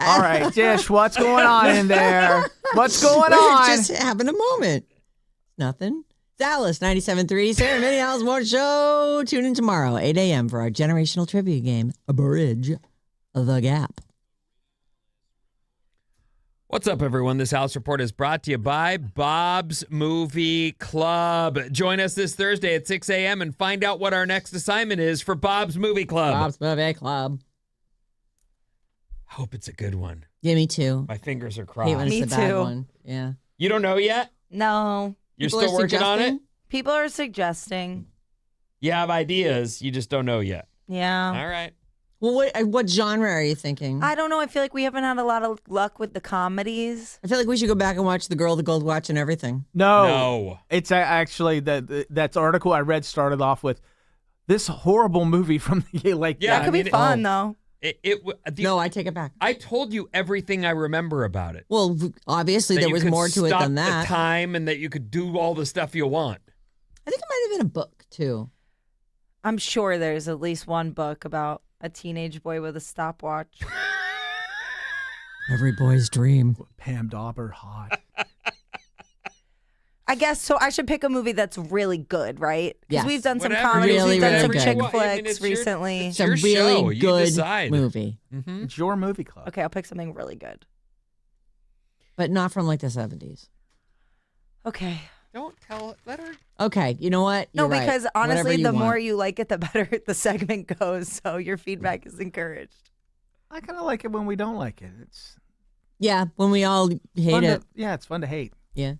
All right, Dish, what's going on in there? What's going on? We're just having a moment. Nothing. Dallas 97.3, Sarah Vinnie, Al's Morning Show. Tune in tomorrow, 8 a.m. for our generational trivia game, Bridge the Gap. What's up, everyone? This House Report is brought to you by Bob's Movie Club. Join us this Thursday at 6 a.m. and find out what our next assignment is for Bob's Movie Club. Bob's Movie Club. Hope it's a good one. Yeah, me too. My fingers are Hate crossed. when it's Me a bad too. one. Yeah. You don't know yet? No. You're People still are working on it? suggesting? People are suggesting. You have ideas. You just don't know yet. Yeah. All right. Well, what genre are you thinking? I don't know. I feel like we haven't had a lot of luck with the comedies. I feel like we should go back and watch The Girl, the Gold Watch, and everything. No. It's actually that article I read started off with this horrible movie from the Yeah, That could be fun, though. No, I take it back. I told you everything I remember about it. Well, obviously That there you was could more to it stop than that. The time and that you could do all the stuff you want. I think it might have been a book too. I'm sure there's at least one book about a teenage boy with a stopwatch. Every boy's dream. Pam Dauber, hot. I guess so. I should pick a movie that's really good, right? Because Yes. we've done some Whatever. comedies, Really, we've done really some good. chick Well, I mean, flicks it's your- recently. It's a your really show. You good decide. movie, Mm-hmm. It's your movie club. Okay, I'll pick something really good. but not from like the 70s. Okay. Don't tell. Let her. Okay, you know what? No, You're right. because Whatever honestly, you the want. more you like it, the better the segment goes. So your feedback is encouraged. I kind of like it when we don't like it. It's Yeah, when we all hate fun it. yeah, it's fun to hate. Yeah,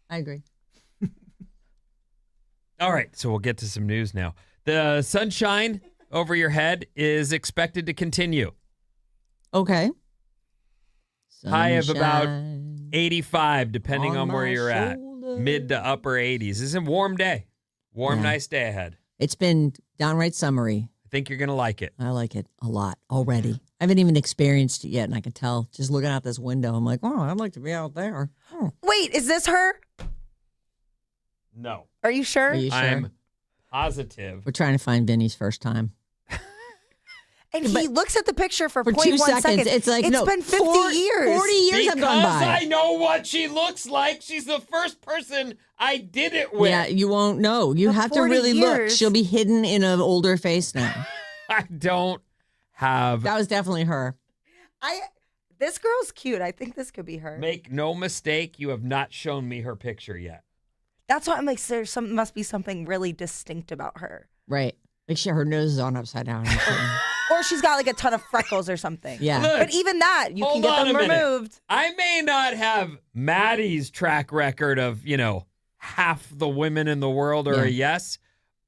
I agree. All right, so we'll get to some news now. The sunshine over your head is expected to continue. Okay. High of about Sunshine 85, depending on where my you're at. shoulder. Mid to upper 80s. This is a warm day. Warm, Yeah. nice day ahead. It's been downright summery. I think you're going to like it. I like it a lot already. I haven't even experienced it yet, and I can tell just looking out this window. I'm like, oh, I'd like to be out there. Oh. Wait, is this her? No. Are you sure? Are you sure? I'm positive. We're trying to find Vinny's first time. And he looks at the picture for, For 0.1 2 seconds, seconds. it's like, no, been 50 years. 40 years have gone Because by. I know what she looks like. She's the first person I did it with. Yeah, you won't know. You For have to 40 really look. years. She'll be hidden in an older face now. I don't have. That was definitely her. This girl's cute. I think this could be her. Make no mistake, you have not shown me her picture yet. That's why I'm like, must be something really distinct about her. Right. Like her nose is on upside down. or something. Or she's got like a ton of freckles or something. Yeah. Look, But even that, you can hold get on them a minute. removed. I may not have Maddie's track record of, half the women in the world are a yes,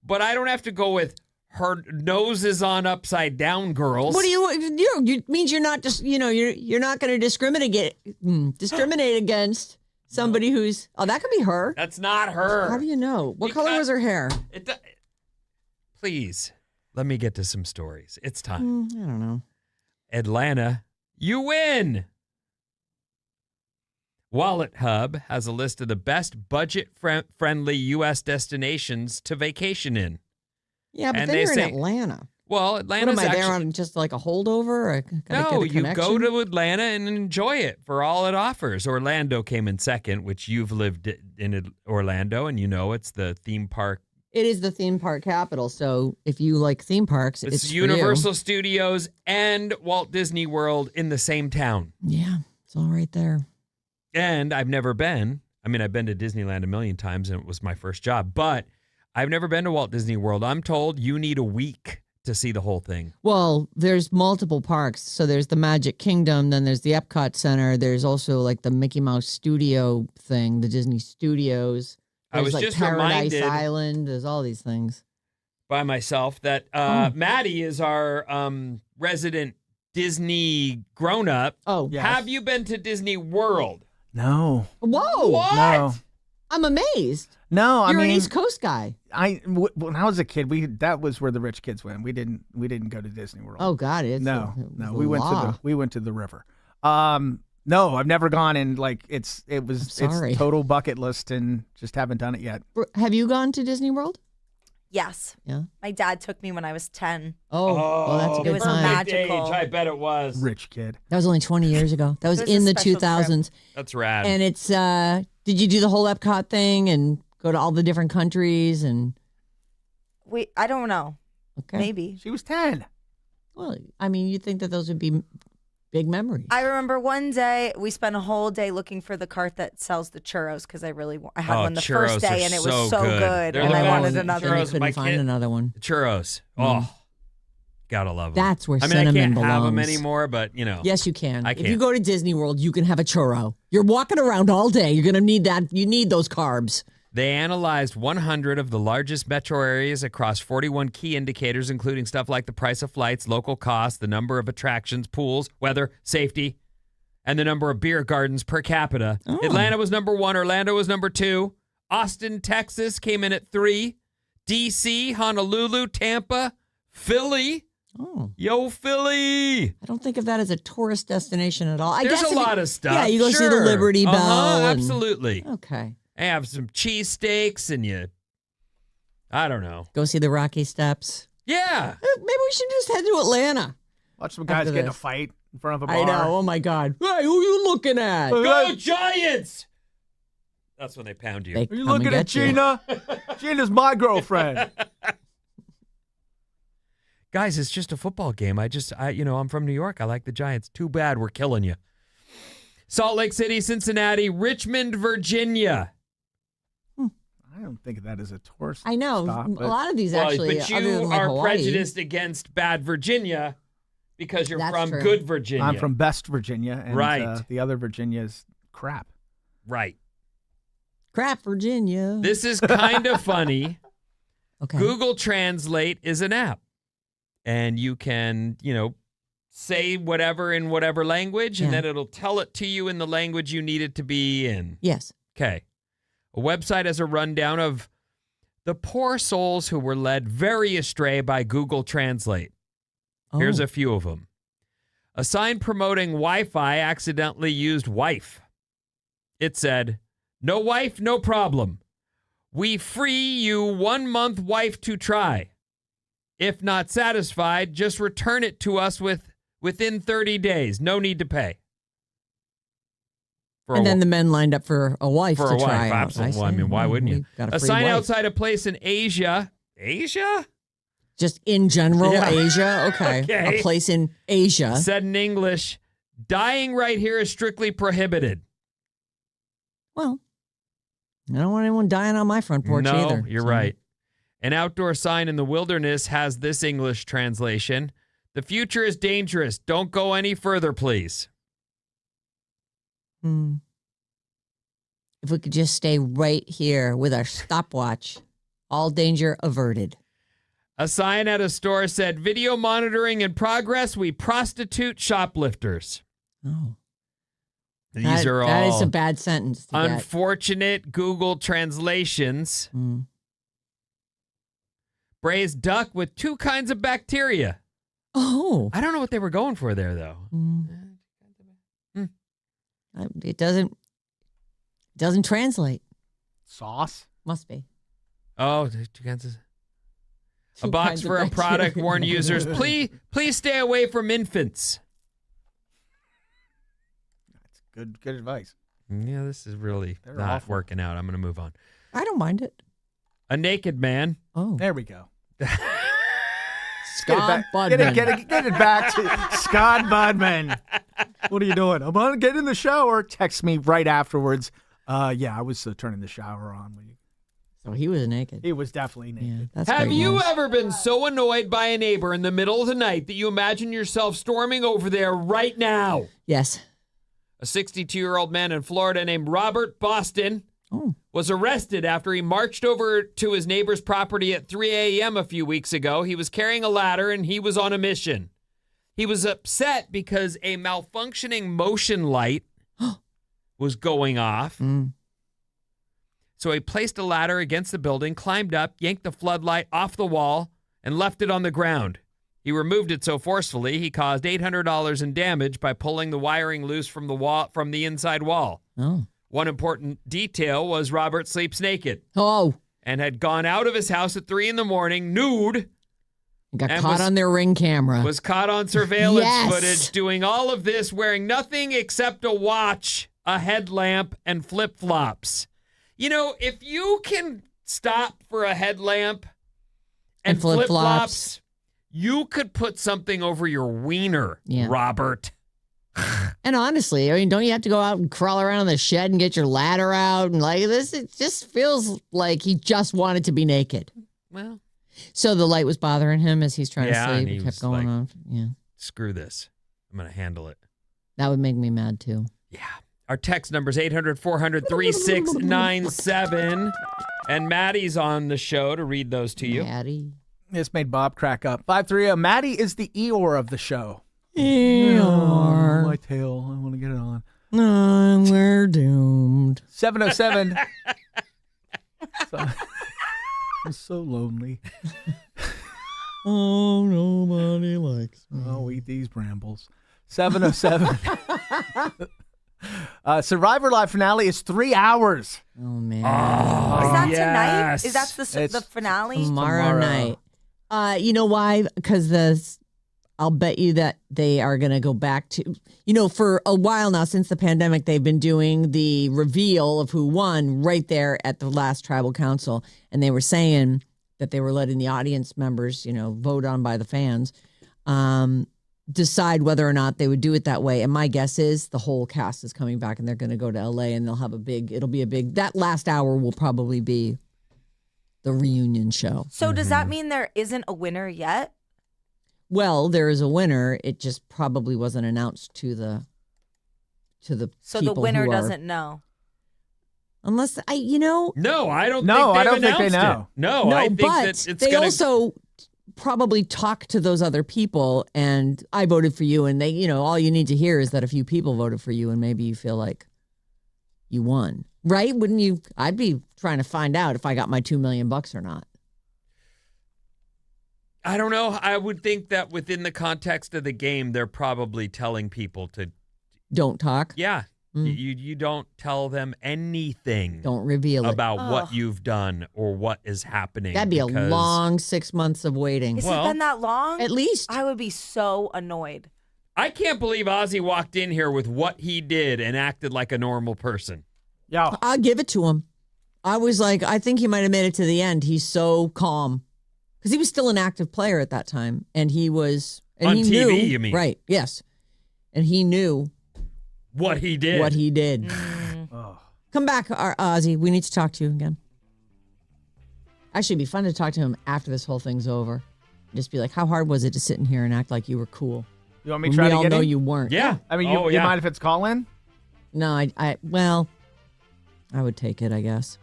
but I don't have to go with her nose is on upside down girls. What do you means you're not just, you're not going to discriminate against somebody who's, that could be her. That's not her. How do you know? What color Because- was her hair? Please, let me get to some stories. It's time. I don't know. Atlanta, you win. Wallet Hub has a list of the best budget-friendly U.S. destinations to vacation in. Yeah, but And then they you're say- in Atlanta. Well, What Atlanta's am I there actually... on just like a holdover? Or I gotta No, get a you go connection? to Atlanta and enjoy it for all it offers. Orlando came in second, which you've lived in Orlando, and you know it's the theme park. It is the theme park capital, so if you like theme parks, it's for you. Universal Studios and Walt Disney World in the same town. Yeah, it's all right there. And I've never been. I mean, I've been to Disneyland a million times, and it was my first job. But I've never been to Walt Disney World. I'm told you need a week to see the whole thing. Well, there's multiple parks. So there's the Magic Kingdom, then there's the Epcot Center. There's also like the Mickey Mouse Studio thing, the Disney Studios. I was There's, like, just Paradise reminded Island. There's all these things. by myself that Maddie is our resident Disney grown-up. Oh, Yes. Have you been to Disney World? No. whoa! What? No. I'm amazed. No, I You're mean, an East Coast guy. when I was a kid, that was where the rich kids went. We didn't go to Disney World. Oh God, it's no, the we went to the river. No, I've never gone, and like it's sorry. total bucket list, and just haven't done it yet. Have you gone to Disney World? Yes. Yeah. My dad took me when I was 10. Oh, well, that's a good was time. magical. Age, I bet it was. Rich kid. That was only 20 years ago. That was It was in a the special 2000s. That's rad. And it's, did you do the whole Epcot thing and go to all the different countries? And I don't know. okay. Maybe. She was 10. Well, I mean, you'd think that those would be big memories. I remember one day we spent a whole day looking for the cart that sells the churros because I had one the first churros day are and it was so so good. good, They're and the I best. wanted And another. you Churros, couldn't my find kid- another one. Churros. Oh, gotta love them. That's where I mean, cinnamon I can't belongs. have them anymore, but you know. Yes, you can. I If you can't. go to Disney World, you can have a churro. You're walking around all day. You're going to need that. You need those carbs. They analyzed 100 of the largest metro areas across 41 key indicators, including stuff like the price of flights, local costs, the number of attractions, pools, weather, safety, and the number of beer gardens per capita. Oh. Atlanta was number 1. Orlando was number 2. Austin, Texas came in at 3. D.C., Honolulu, Tampa, Philly. Oh, Yo, Philly. I don't think of that as a tourist destination at all. I There's guess a lot of stuff. Yeah, you go see the Sure. Liberty Bell. and- Absolutely. Okay. Have some cheesesteaks and I don't know. Go see the Rocky Steps. Yeah. Maybe we should just head to Atlanta. Watch some guys After get in a this. fight in front of a bar. I know. Oh, my God. Hey, who you looking at? Go Giants! That's when they pound you. They Are you come and looking at get you. Gina? Gina's my girlfriend. Guys, it's just a football game. I'm from New York. I like the Giants. Too bad we're killing you. Salt Lake City, Cincinnati, Richmond, Virginia. I don't think of that as a tourist I know. stop, A but lot of these Well, actually. but other you than like are Hawaii. prejudiced against bad Virginia because you're That's from true. good Virginia. I'm from Best Virginia, and Right. the other Virginia is crap. Right. Crap, Virginia. This is kind of funny. Okay. Google Translate is an app. And you can, say whatever in whatever language, and Yeah. then it'll tell it to you in the language you need it to be in. Yes. Okay. A website has a rundown of the poor souls who were led very astray by Google Translate. Oh. Here's a few of them. A sign promoting Wi-Fi accidentally used wife. It said, "No wife, no problem. We free you 1 month wife to try. If not satisfied, just return it to us within 30 days. No need to pay." And then the men lined up for a wife For to a wife, try out. absolutely. see. I mean, why wouldn't you? We've got A free sign wife. outside a place in Asia. Asia? Just in general, Yeah. Asia. Okay. Okay. A place in Asia. Said in English, "Dying right here is strictly prohibited." Well, I don't want anyone dying on my front porch no, either. you're so- right. An outdoor sign in the wilderness has this English translation: "The future is dangerous. Don't go any further, please." If we could just stay right here with our stopwatch, all danger averted. A sign at a store said, "Video monitoring in progress. We prostitute shoplifters." Oh. These are all That is a bad sentence to get. unfortunate Google translations. Braised duck with 2 kinds of bacteria. Oh. I don't know what they were going for there, though. It doesn't translate. Sauce? Must be. Oh, 2 kinds of... A 2 box kinds of for a product bacteria. warned users, please stay away from infants. That's good advice. Yeah, this is really They're not awful. working out. I'm going to move on. I don't mind it. A naked man. Oh. There we go. Scott Get Budman. it back to Scott Budman. What are you doing? I'm going to get in the shower. Text me right afterwards. Yeah, I was turning the shower on. When So he was naked. he was definitely naked. Yeah, that's Have great you news. ever been so annoyed by a neighbor in the middle of the night that you imagine yourself storming over there right now? Yes. A 62-year-old man in Florida named Robert Boston was arrested after he marched over to his neighbor's property at 3 a.m. a few weeks ago. He was carrying a ladder and he was on a mission. He was upset because a malfunctioning motion light was going off. So he placed a ladder against the building, climbed up, yanked the floodlight off the wall, and left it on the ground. He removed it so forcefully, he caused $800 in damage by pulling the wiring loose from the inside wall. Oh. One important detail was Robert sleeps naked. Oh. and had gone out of his house at 3 a.m, nude. Got And caught on their Ring camera. Was caught on surveillance Yes. footage doing all of this, wearing nothing except a watch, a headlamp, and flip-flops. You know, if you can stop for a headlamp and flip-flops, you could put something over your wiener, Robert. And honestly, I mean, don't you have to go out and crawl around in the shed and get your ladder out and like this? It just feels like he just wanted to be naked. Well, so the light was bothering him as he's trying to and sleep. he It was kept going like, on. Yeah, screw this. I'm going to handle it. that would make me mad too. Yeah. Our text number is 800-400-3697. And Maddie's on the show to read those to you. Maddie. This made Bob crack up. 530. Maddie is the Eeyore of the show. Eeyore. My tail. I want to get it on. We're doomed. 707. I'm so lonely. Oh, nobody likes me. I'll eat these brambles. 707. Survivor Live finale is 3 hours. Oh, man. Is that yes. tonight? Is that It's the finale? Tomorrow night. You know why? Because I'll bet you that they are going to go back to, for a while now, since the pandemic, they've been doing the reveal of who won right there at the last tribal council. And they were saying that they were letting the audience members, vote on by the fans, decide whether or not they would do it that way. And my guess is the whole cast is coming back and they're going to go to LA and they'll have that last hour will probably be the reunion show. So does that mean there isn't a winner yet? Well, there is a winner. It just probably wasn't announced to the So people the winner who are- doesn't know. Unless No, I don't No, think I they've don't think they announced know. it. No, no, I think but that it's they going to... also probably talk to those other people and I voted for you and they, all you need to hear is that a few people voted for you and maybe you feel like you won. Right? Wouldn't you? I'd be trying to find out if I got my $2 million or not. I don't know. I would think that within the context of the game, they're probably telling people to... Don't talk. Yeah. You don't tell them anything. Don't reveal it. About what you've done or what is happening. That'd be a long 6 months of waiting. Has it been that long? At least. I would be so annoyed. I can't believe Ozzy walked in here with what he did and acted like a normal person. Yeah. I'll give it to him. I was like, I think he might have made it to the end. He's so calm. Because he was still an active player at that time. And he was... And On he TV, knew, you mean? Right, yes. And he knew... What he did. What he did. Come back, Ozzy. We need to talk to you again. Actually, it'd be fun to talk to him after this whole thing's over. Just be like, how hard was it to sit in here and act like you were cool? You want me to try to get We all know in? you weren't. Yeah. I mean, you mind if it's call-in? No, I would take it, I guess.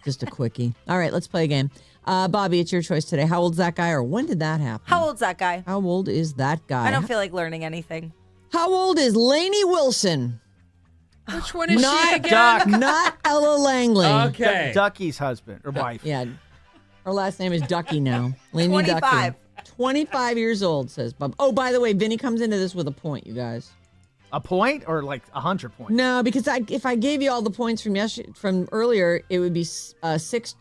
Just a quickie. All right, let's play a game. Bobby, it's your choice today. How old's that guy or when did that happen? How old's that guy? How old is that guy? I don't feel like learning anything. How old is Lainey Wilson? Which one is she Not again? Duck. Not Ella Langley. Okay. Ducky's husband or wife. Yeah. Her last name is Ducky now. Lainey 25. Ducky. 25 years old, says Bob. Oh, by the way, Vinny comes into this with a point, you guys. A point or like 100 points? No, because if I gave you all the points from earlier, it would be 6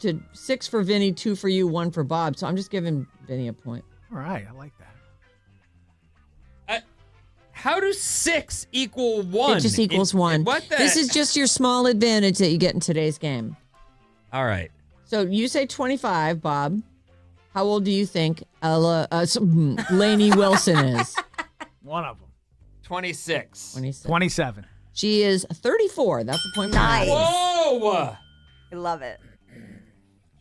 for Vinny, 2 for you, 1 for Bob. So I'm just giving Vinny a point. All right, I like that. How do 6 equal 1? It just equals 1. What the? This is just your small advantage that you get in today's game. All right. So you say 25, Bob. How old do you think Lainey Wilson is? One of them. 26. 27. She is 34. That's the point. Nice. Whoa! I love it.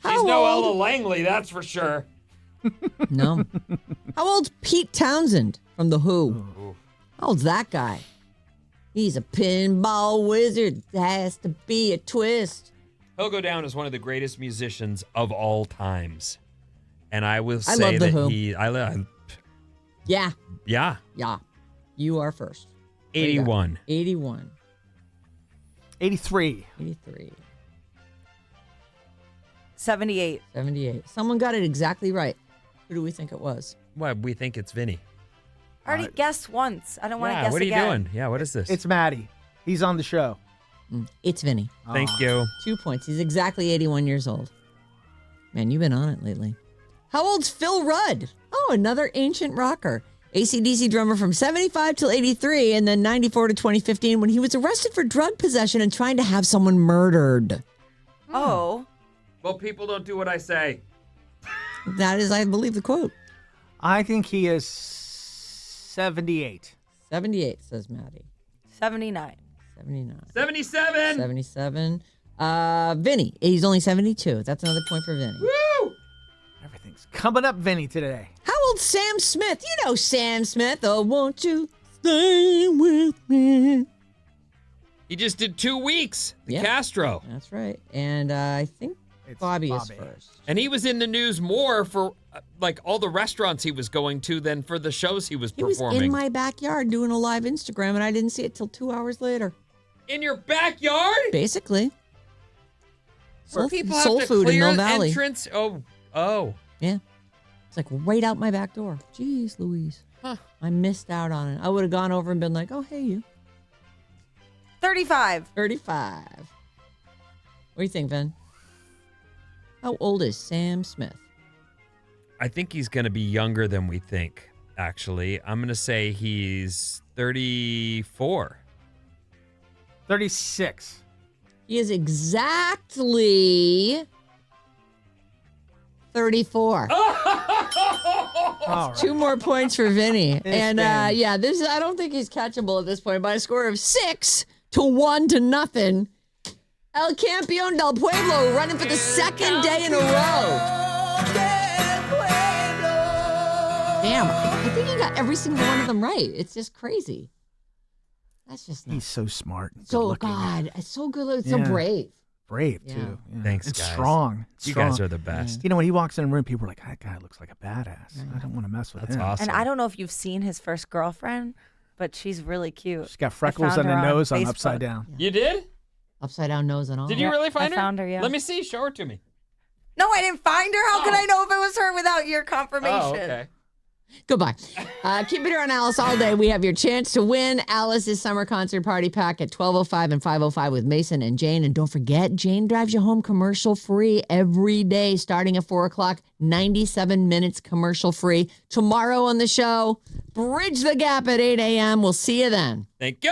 She's no Ella Langley, that's for sure. No. How old's Pete Townsend from The Who? Ooh. How old's that guy? He's a pinball wizard. There has to be a twist. He'll go down as one of the greatest musicians of all times. And I will say love The that Who. Yeah. Yeah. You are first. 81. 81. 83. 83. 78. 78. Someone got it exactly right. Who do we think it was? Well, we think it's Vinny. I already guessed once. I don't want to Yeah, guess what are you again. doing? Yeah, what is this? It's Maddie. He's on the show. It's Vinny. Thank you. 2 points. He's exactly 81 years old. Man, you've been on it lately. How old's Phil Rudd? Oh, another ancient rocker. AC/DC drummer from 75 till 83 and then 94 to 2015 when he was arrested for drug possession and trying to have someone murdered. Oh. Well, people don't do what I say. That is, I believe, the quote. I think he is 78. 78, says Maddie. 79. 79. 77. 77. Vinny, he's only 72. That's another point for Vinny. Woo! Everything's coming up Vinny today. How old's Sam Smith? You know Sam Smith. Oh, won't you stay with me? He just did 2 weeks. The Yeah. Castro. That's right. And I think It's Bobby is Bobby. first. And he was in the news more for like all the restaurants he was going to than for the shows he was He was performing. in my backyard doing a live Instagram, and I didn't see it till 2 hours later. In your backyard? Basically. Where Soul, people soul have to food in clear Mill an Valley. entrance? Oh. Yeah. It's like right out my back door. Jeez Louise. Huh. I missed out on it. I would have gone over and been like, oh, hey, you. 35. 35. What do you think, Vin? How old is Sam Smith? I think he's going to be younger than we think, actually. I'm going to say he's 34. 36. He is exactly 34. All right. 2 more points for Vinny. And man. yeah, this I don't think he's catchable at this point by a score of 6-1-0. El Campeón del Pueblo running for the second day in a row. Damn, I think he got every single one of them right. It's just crazy. That's just He's nuts. so smart. And So, good-looking. God, it's so good. It's so Yeah. brave. Brave, Yeah. too. Yeah. Thanks, It's guys. strong. It's You strong. guys are the best. You know, when he walks in a room, people are like, that guy looks like a badass. I don't want to mess with That's him. awesome. And I don't know if you've seen his first girlfriend, but she's really cute. She's got freckles found on her her on nose on Facebook. upside down. You did? Upside down nose and all. Did you really find I her? found her, yeah. Let me see. Show her to me. No, I didn't find her. How could I know if it was her without your confirmation? Oh, okay. Goodbye. Keep it here on Alice all day. We have your chance to win Alice's summer concert party pack at 12:05 and 5:05 with Mason and Jane. And don't forget, Jane drives you home commercial free every day starting at 4 o'clock, 97 minutes commercial free. Tomorrow on the show, Bridge the Gap at 8 a.m. We'll see you then. Thank you.